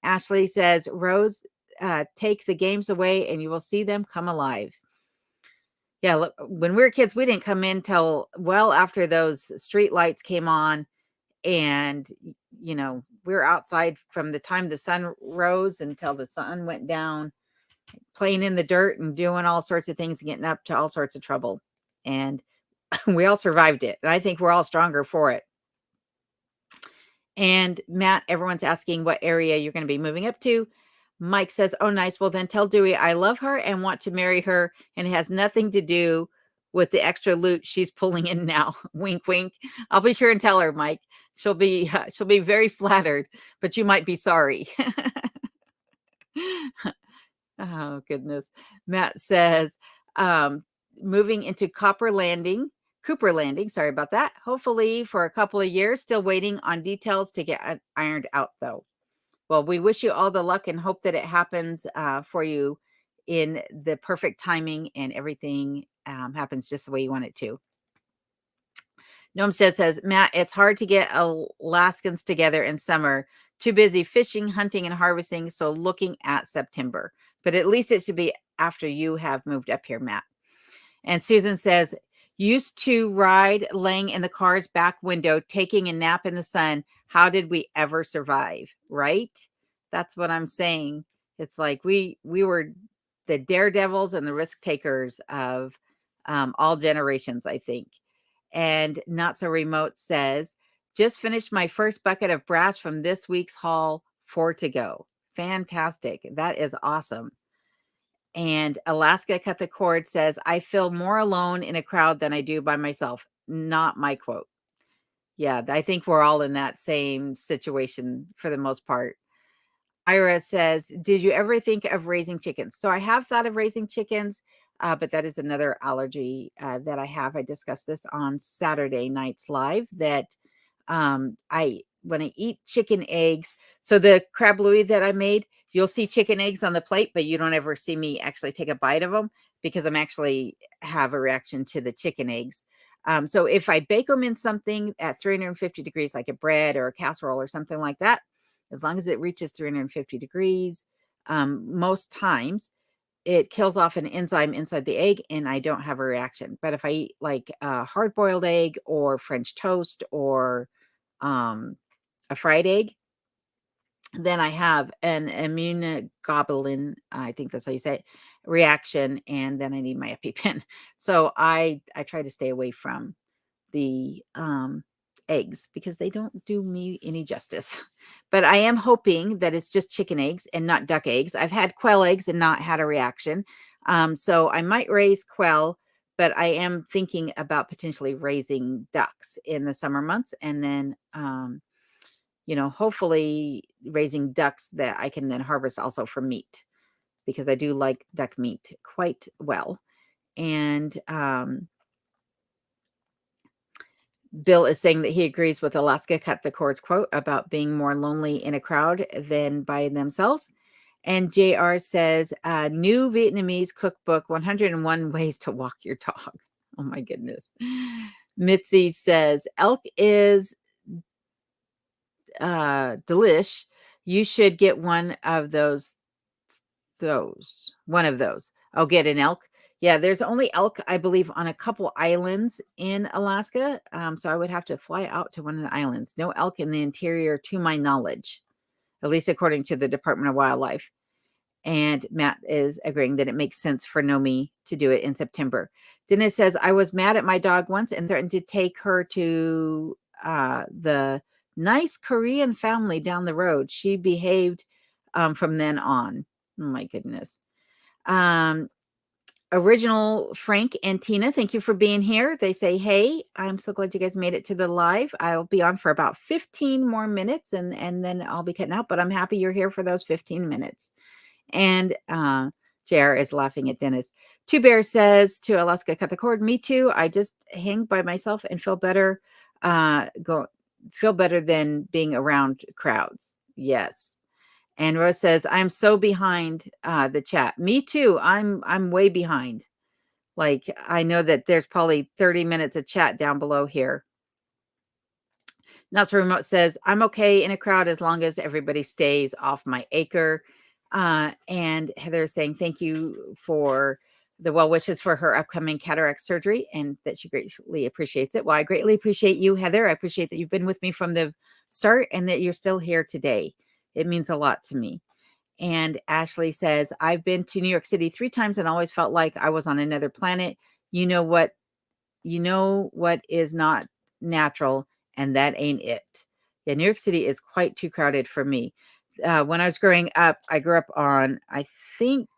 Ashley says, Rose, take the games away and you will see them come alive. Yeah, look, when we were kids, we didn't come in till well after those street lights came on. And, you know, we were outside from the time the sun rose until the sun went down, playing in the dirt and doing all sorts of things and getting up to all sorts of trouble. And we all survived it. And I think we're all stronger for it. And Matt, everyone's asking what area you're going to be moving up to. Mike says, oh, nice. Well, then tell Dewey I love her and want to marry her. And it has nothing to do with the extra loot she's pulling in now. Wink, wink. I'll be sure and tell her, Mike. She'll be very flattered, but you might be sorry. Oh, goodness. Matt says, moving into Cooper Landing. Sorry about that. Hopefully for a couple of years, still waiting on details to get ironed out, though. Well, we wish you all the luck and hope that it happens for you in the perfect timing and everything happens just the way you want it to. Nomstead says, Matt, it's hard to get Alaskans together in summer. Too busy fishing, hunting, and harvesting. So looking at September. But at least it should be after you have moved up here, Matt. And Susan says, used to ride laying in the car's back window, taking a nap in the sun. How did we ever survive? Right? That's what I'm saying. It's like we were the daredevils and the risk takers of all generations, I think. And Not So Remote says, just finished my first bucket of brass from this week's haul, 4 to go. Fantastic. That is awesome. And Alaska Cut the Cord says, I feel more alone in a crowd than I do by myself. Not my quote. Yeah, I think we're all in that same situation for the most part. Ira says, did you ever think of raising chickens? So I have thought of raising chickens, but that is another allergy that I have. I discussed this on Saturday night's live that when I eat chicken eggs, so the crab louis that I made, You'll see chicken eggs on the plate, but you don't ever see me actually take a bite of them because I'm actually have a reaction to the chicken eggs. So if I bake them in something at 350 degrees, like a bread or a casserole or something like that, as long as it reaches 350 degrees, most times it kills off an enzyme inside the egg and I don't have a reaction. But if I eat like a hard boiled egg or French toast or a fried egg, then I have an immunoglobulin, I think that's how you say it, reaction, and then I need my EpiPen. So I try to stay away from the eggs because they don't do me any justice. But I am hoping that it's just chicken eggs and not duck eggs. I've had quail eggs and not had a reaction. So I might raise quail, but I am thinking about potentially raising ducks in the summer months and then hopefully raising ducks that I can then harvest also for meat because I do like duck meat quite well. And Bill is saying that he agrees with Alaska Cut the Cords quote about being more lonely in a crowd than by themselves. And JR says, new Vietnamese cookbook, 101 ways to walk your dog. Oh my goodness. Mitzi says, elk is delish. You should get one of those. One of those. I'll get an elk. Yeah, there's only elk, I believe, on a couple islands in Alaska. So I would have to fly out to one of the islands. No elk in the interior, to my knowledge, at least according to the Department of Wildlife. And Matt is agreeing that it makes sense for Nomi to do it in September. Dennis says, I was mad at my dog once and threatened to take her to the nice Korean family down the road. She behaved from then on. Oh my goodness. Original Frank and Tina, thank you for being here. They say, hey, I'm so glad you guys made it to the live. I'll be on for about 15 more minutes and then I'll be cutting out, but I'm happy you're here for those 15 minutes. And JR is laughing at Dennis. Two Bears says to Alaska Cut the Cord, me too. I just hang by myself and feel better. Feel better than being around crowds. Yes. And Rose says, I'm so behind the chat. Me too. I'm way behind. Like, I know that there's probably 30 minutes of chat down below here. Not so remote says, I'm okay in a crowd as long as everybody stays off my acre. And Heather is saying, thank you for the well wishes for her upcoming cataract surgery and that she greatly appreciates it. Well, I greatly appreciate you, Heather. I appreciate that you've been with me from the start and that you're still here today. It means a lot to me. And Ashley says, I've been to New York City 3 times and always felt like I was on another planet. You know what is not natural, and that ain't it. Yeah, New York City is quite too crowded for me. When I was growing up, I grew up on, I think,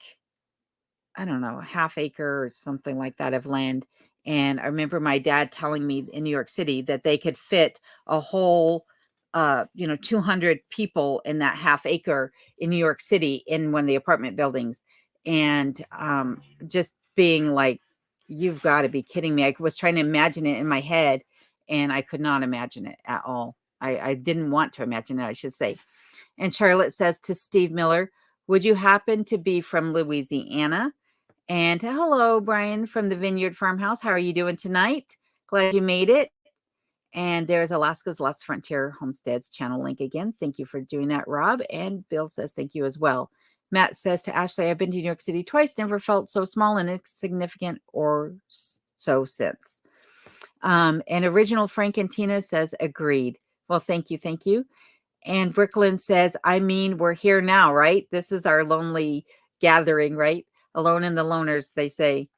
I don't know, a half acre or something like that of land. And I remember my dad telling me in New York City that they could fit a whole, 200 people in that half acre in New York City in one of the apartment buildings. And just being like, you've got to be kidding me. I was trying to imagine it in my head and I could not imagine it at all. I didn't want to imagine it, I should say. And Charlotte says to Steve Miller, would you happen to be from Louisiana? And hello, Brian from the Vineyard Farmhouse. How are you doing tonight? Glad you made it. And there's Alaska's Last Frontier Homesteads channel link again. Thank you for doing that, Rob. And Bill says thank you as well. Matt says to Ashley, I've been to New York City twice, never felt so small and insignificant or so since. And Original Frank and Tina says agreed. Well, thank you. Thank you. And Brooklyn says, I mean, we're here now, right? This is our lonely gathering, right? Alone in the loners, they say.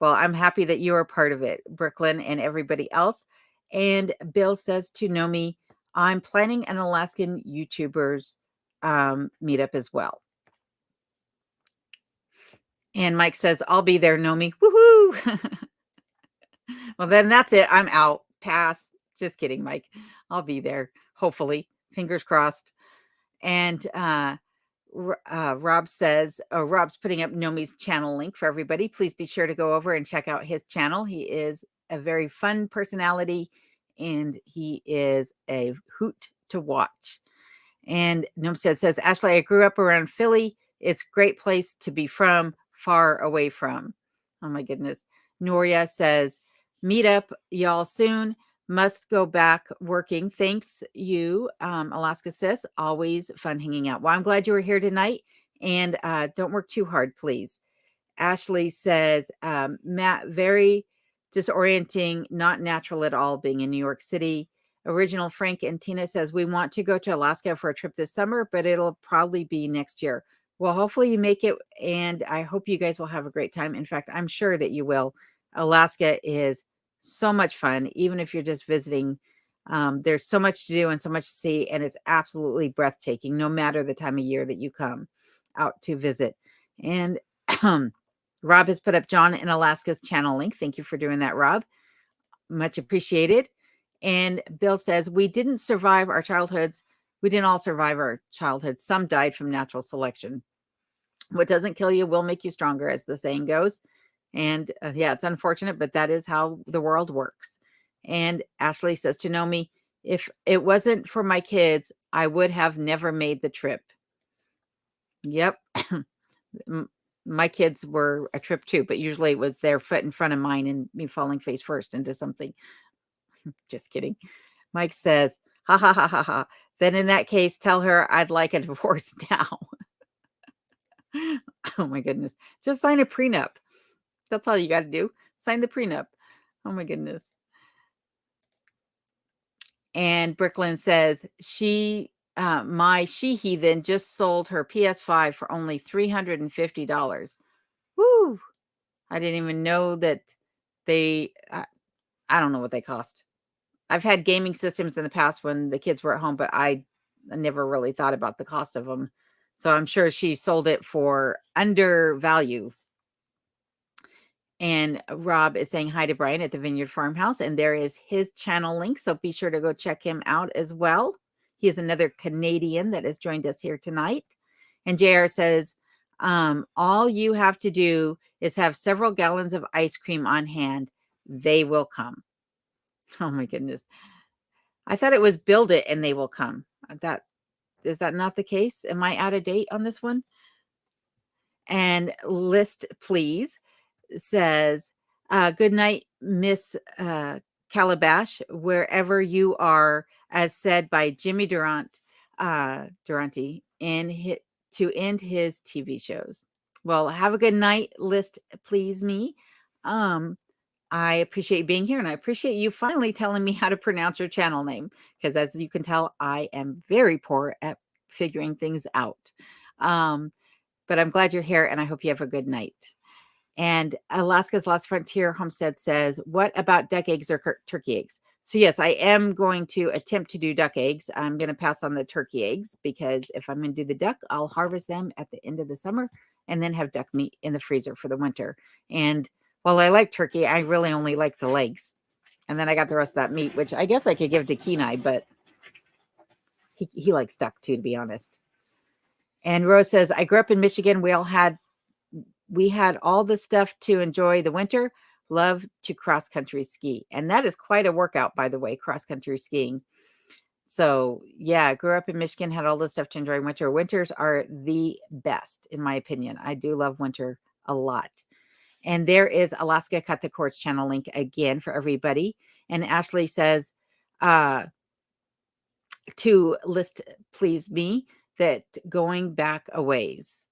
Well, I'm happy that you are part of it, Brooklyn and everybody else. And Bill says to Nomi, I'm planning an Alaskan YouTubers meetup as well. And Mike says, I'll be there, Nomi. Woohoo! Well, then that's it. I'm out. Pass. Just kidding, Mike. I'll be there. Hopefully. Fingers crossed. And Rob says, Rob's putting up Nomi's channel link for everybody. Please be sure to go over and check out his channel. He is a very fun personality and he is a hoot to watch. And Nomstead says, Ashley, I grew up around Philly. It's a great place to be from, far away from. Oh my goodness. Noria says, meet up y'all soon. Must go back working. Thanks you, Alaska sis. Always fun hanging out. Well, I'm glad you were here tonight. And don't work too hard, please. Ashley says, Matt, very disorienting, not natural at all being in New York City. Original Frank and Tina says, we want to go to Alaska for a trip this summer, but it'll probably be next year. Well, hopefully you make it, and I hope you guys will have a great time. In fact, I'm sure that you will. Alaska is so much fun, even if you're just visiting. There's so much to do and so much to see, and it's absolutely breathtaking, no matter the time of year that you come out to visit. And Rob has put up John in Alaska's channel link. Thank you for doing that, Rob. Much appreciated. And Bill says, we didn't survive our childhoods. We didn't all survive our childhoods. Some died from natural selection. What doesn't kill you will make you stronger, as the saying goes. And yeah, it's unfortunate, but that is how the world works. And Ashley says to Nomi, if it wasn't for my kids, I would have never made the trip. Yep. My kids were a trip too, but usually it was their foot in front of mine and me falling face first into something. Just kidding. Mike says, ha ha ha ha ha. Then in that case, tell her I'd like a divorce now. Oh my goodness. Just sign a prenup. That's all you got to do. Sign the prenup. Oh my goodness. And Brooklyn says, my she heathen just sold her PS5 for only $350. Woo! I didn't even know that they, I don't know what they cost. I've had gaming systems in the past when the kids were at home, but I never really thought about the cost of them. So I'm sure she sold it for under value. And Rob is saying hi to Brian at the Vineyard Farmhouse, and there is his channel link. So be sure to go check him out as well. He is another Canadian that has joined us here tonight. And JR says, all you have to do is have several gallons of ice cream on hand. They will come. Oh my goodness. I thought it was build it and they will come. Is that not the case? Am I out of date on this one? And List Please says, good night, Miss Calabash, wherever you are, as said by Jimmy Durante to end his TV shows. Well, have a good night, List Please me. I appreciate you being here, and I appreciate you finally telling me how to pronounce your channel name, because as you can tell, I am very poor at figuring things out. But I'm glad you're here, and I hope you have a good night. And Alaska's Last Frontier Homestead says, what about duck eggs or turkey eggs? So yes, I am going to attempt to do duck eggs. I'm going to pass on the turkey eggs, because if I'm going to do the duck, I'll harvest them at the end of the summer and then have duck meat in the freezer for the winter. And while I like turkey, I really only like the legs. And then I got the rest of that meat, which I guess I could give to Kenai, but he likes duck too, to be honest. And Rose says, I grew up in Michigan. We had all the stuff to enjoy the winter. Love to cross country ski. And that is quite a workout, by the way, cross country skiing. So yeah, I grew up in Michigan, had all this stuff to enjoy winter. Winters are the best, in my opinion. I do love winter a lot. And there is Alaska Cut the Cords channel link again for everybody. And Ashley says, to List Please me, that going back a ways.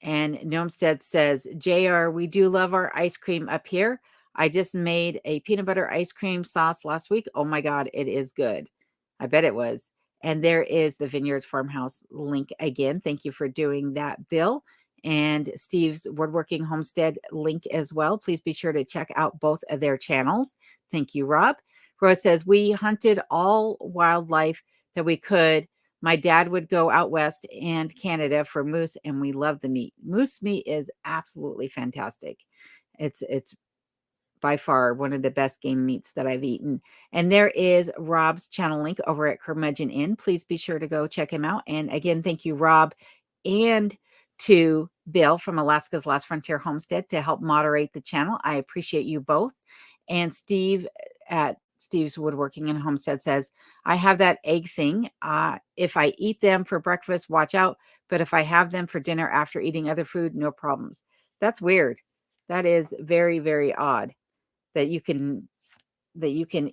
And Gnomestead says, JR, we do love our ice cream up here. I just made a peanut butter ice cream sauce last week. Oh my God, it is good. I bet it was. And there is the Vineyards Farmhouse link again. Thank you for doing that, Bill. And Steve's Woodworking Homestead link as well. Please be sure to check out both of their channels. Thank you, Rob. Rose says, we hunted all wildlife that we could. My dad would go out west and Canada for moose, and we love the meat. Moose meat is absolutely fantastic. It's by far one of the best game meats that I've eaten. And there is Rob's channel link over at Curmudgeon Inn. Please be sure to go check him out. And again, thank you, Rob, and to Bill from Alaska's Last Frontier Homestead to help moderate the channel. I appreciate you both. And Steve at Steve's Woodworking and Homestead says, I have that egg thing. If I eat them for breakfast, watch out. But if I have them for dinner after eating other food, no problems. That's weird. That is very, very odd that you can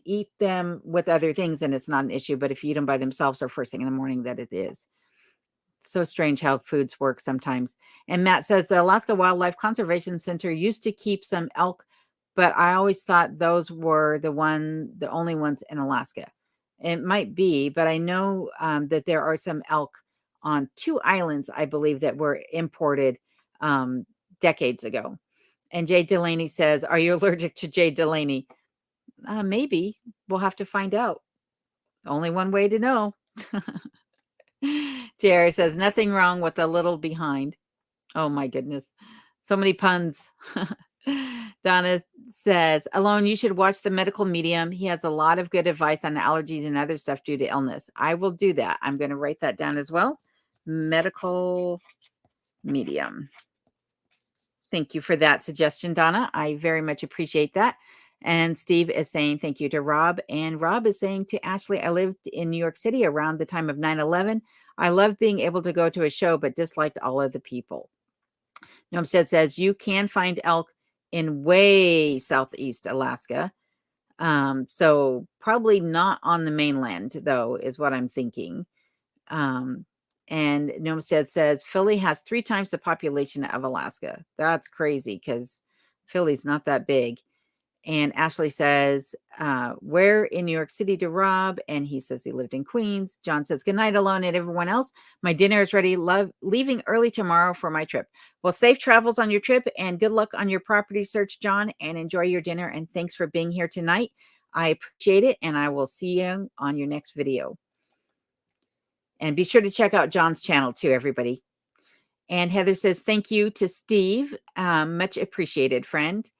eat them with other things and it's not an issue. But if you eat them by themselves or first thing in the morning, that it is. So strange how foods work sometimes. And Matt says the Alaska Wildlife Conservation Center used to keep some elk, but I always thought those were the only ones in Alaska. It might be, but I know that there are some elk on 2 islands, I believe, that were imported decades ago. And Jay Delaney says, are you allergic to Jay Delaney? Maybe. We'll have to find out. Only one way to know. Jerry says, nothing wrong with a little behind. Oh my goodness. So many puns. Donna says, Alone, you should watch The Medical Medium. He has a lot of good advice on allergies and other stuff due to illness. I will do that. I'm going to write that down as well. Medical Medium. Thank you for that suggestion, Donna. I very much appreciate that. And Steve is saying thank you to Rob. And Rob is saying to Ashley, I lived in New York City around the time of 9/11. I loved being able to go to a show, but disliked all of the people. Nomstead says you can find elk in way southeast Alaska. So probably not on the mainland, though, is what I'm thinking. And Nomstead says Philly has 3 times the population of Alaska. That's crazy because Philly's not that big. And Ashley says, where in New York City to Rob? And he says he lived in Queens. John says, good night, Alone, and everyone else. My dinner is ready. Leaving early tomorrow for my trip. Well, safe travels on your trip and good luck on your property search, John, and enjoy your dinner. And thanks for being here tonight. I appreciate it. And I will see you on your next video. And be sure to check out John's channel too, everybody. And Heather says, thank you to Steve. Much appreciated, friend.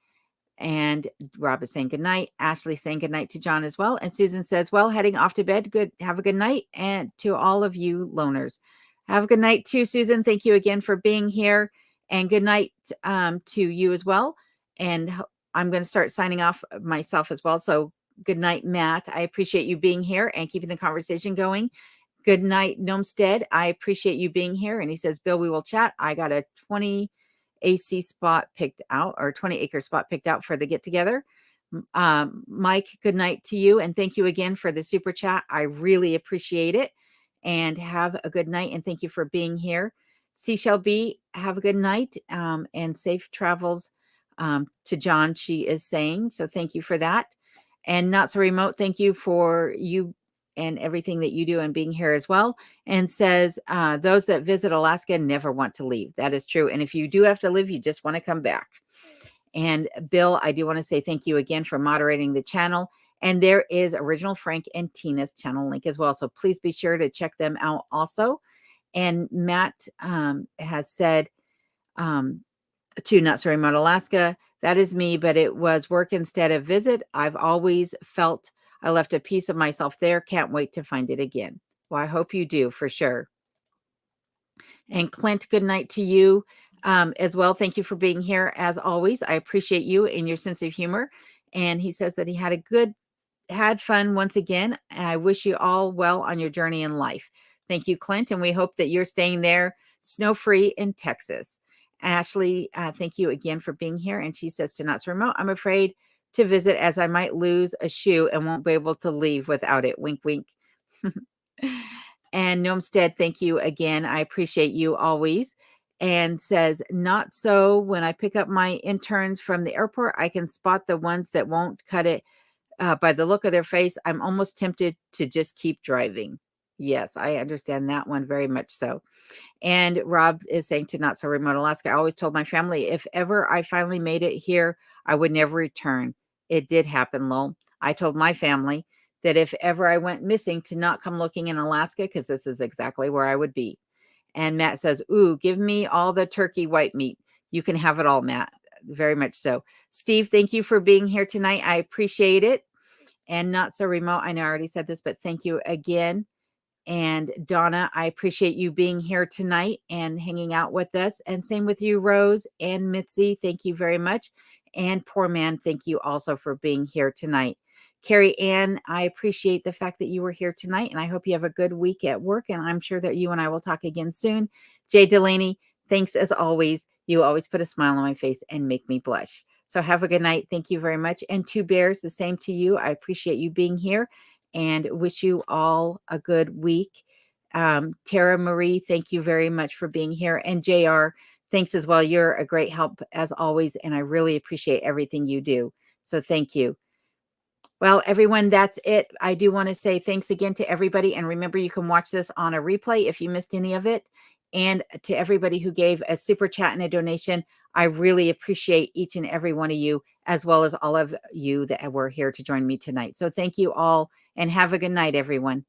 And Rob is saying good night. Ashley saying good night to John as well. And Susan says, well, heading off to bed. Good. Have a good night. And to all of you loners, have a good night too, Susan. Thank you again for being here. And good night to you as well. And I'm going to start signing off myself as well. So good night, Matt. I appreciate you being here and keeping the conversation going. Good night, Nomstead. I appreciate you being here. And he says, Bill, we will chat. I got a 20 AC spot picked out, or 20-acre spot picked out for the get together. Mike, good night to you. And thank you again for the super chat. I really appreciate it. And have a good night. And thank you for being here. Seashell B, have a good night and safe travels to John, she is saying. So thank you for that. And Not So Remote, thank you for you and everything that you do and being here as well. And says, those that visit Alaska never want to leave. That is true. And if you do have to leave, you just want to come back. And Bill, I do want to say thank you again for moderating the channel. And there is Original Frank and Tina's channel link as well. So please be sure to check them out also. And Matt has said to Not So Remote Alaska, that is me, but it was work instead of visit. I've always felt I left a piece of myself there. Can't wait to find it again. Well, I hope you do for sure. And Clint, good night to you as well. Thank you for being here as always. I appreciate you and your sense of humor. And he says that he had fun once again. I wish you all well on your journey in life. Thank you, Clint. And we hope that you're staying there snow-free in Texas. Ashley, thank you again for being here. And she says to Not So Remote, I'm afraid to visit as I might lose a shoe and won't be able to leave without it. Wink, wink. And Nomstead, thank you again. I appreciate you always. And says, not so. When I pick up my interns from the airport, I can spot the ones that won't cut it by the look of their face. I'm almost tempted to just keep driving. Yes, I understand that one very much so. And Rob is saying to Not So Remote Alaska, I always told my family, if ever I finally made it here, I would never return. It did happen, Lowell. I told my family that if ever I went missing to not come looking in Alaska, because this is exactly where I would be. And Matt says, ooh, give me all the turkey white meat. You can have it all, Matt. Very much so. Steve, thank you for being here tonight. I appreciate it. And Not So Remote, I know I already said this, but thank you again. And Donna, I appreciate you being here tonight and hanging out with us. And same with you, Rose and Mitzi. Thank you very much. And Poor Man, thank you also for being here tonight. Carrie Ann, I appreciate the fact that you were here tonight, and I hope you have a good week at work, and I'm sure that you and I will talk again soon. Jay Delaney, thanks as always. You always put a smile on my face and make me blush. So have a good night. Thank you very much. And Two Bears, the same to you. I appreciate you being here and wish you all a good week. Tara Marie, thank you very much for being here. And JR, thanks as well. You're a great help as always, and I really appreciate everything you do. So thank you. Well, everyone, that's it. I do want to say thanks again to everybody. And remember, you can watch this on a replay if you missed any of it. And to everybody who gave a super chat and a donation, I really appreciate each and every one of you, as well as all of you that were here to join me tonight. So thank you all, and have a good night, everyone.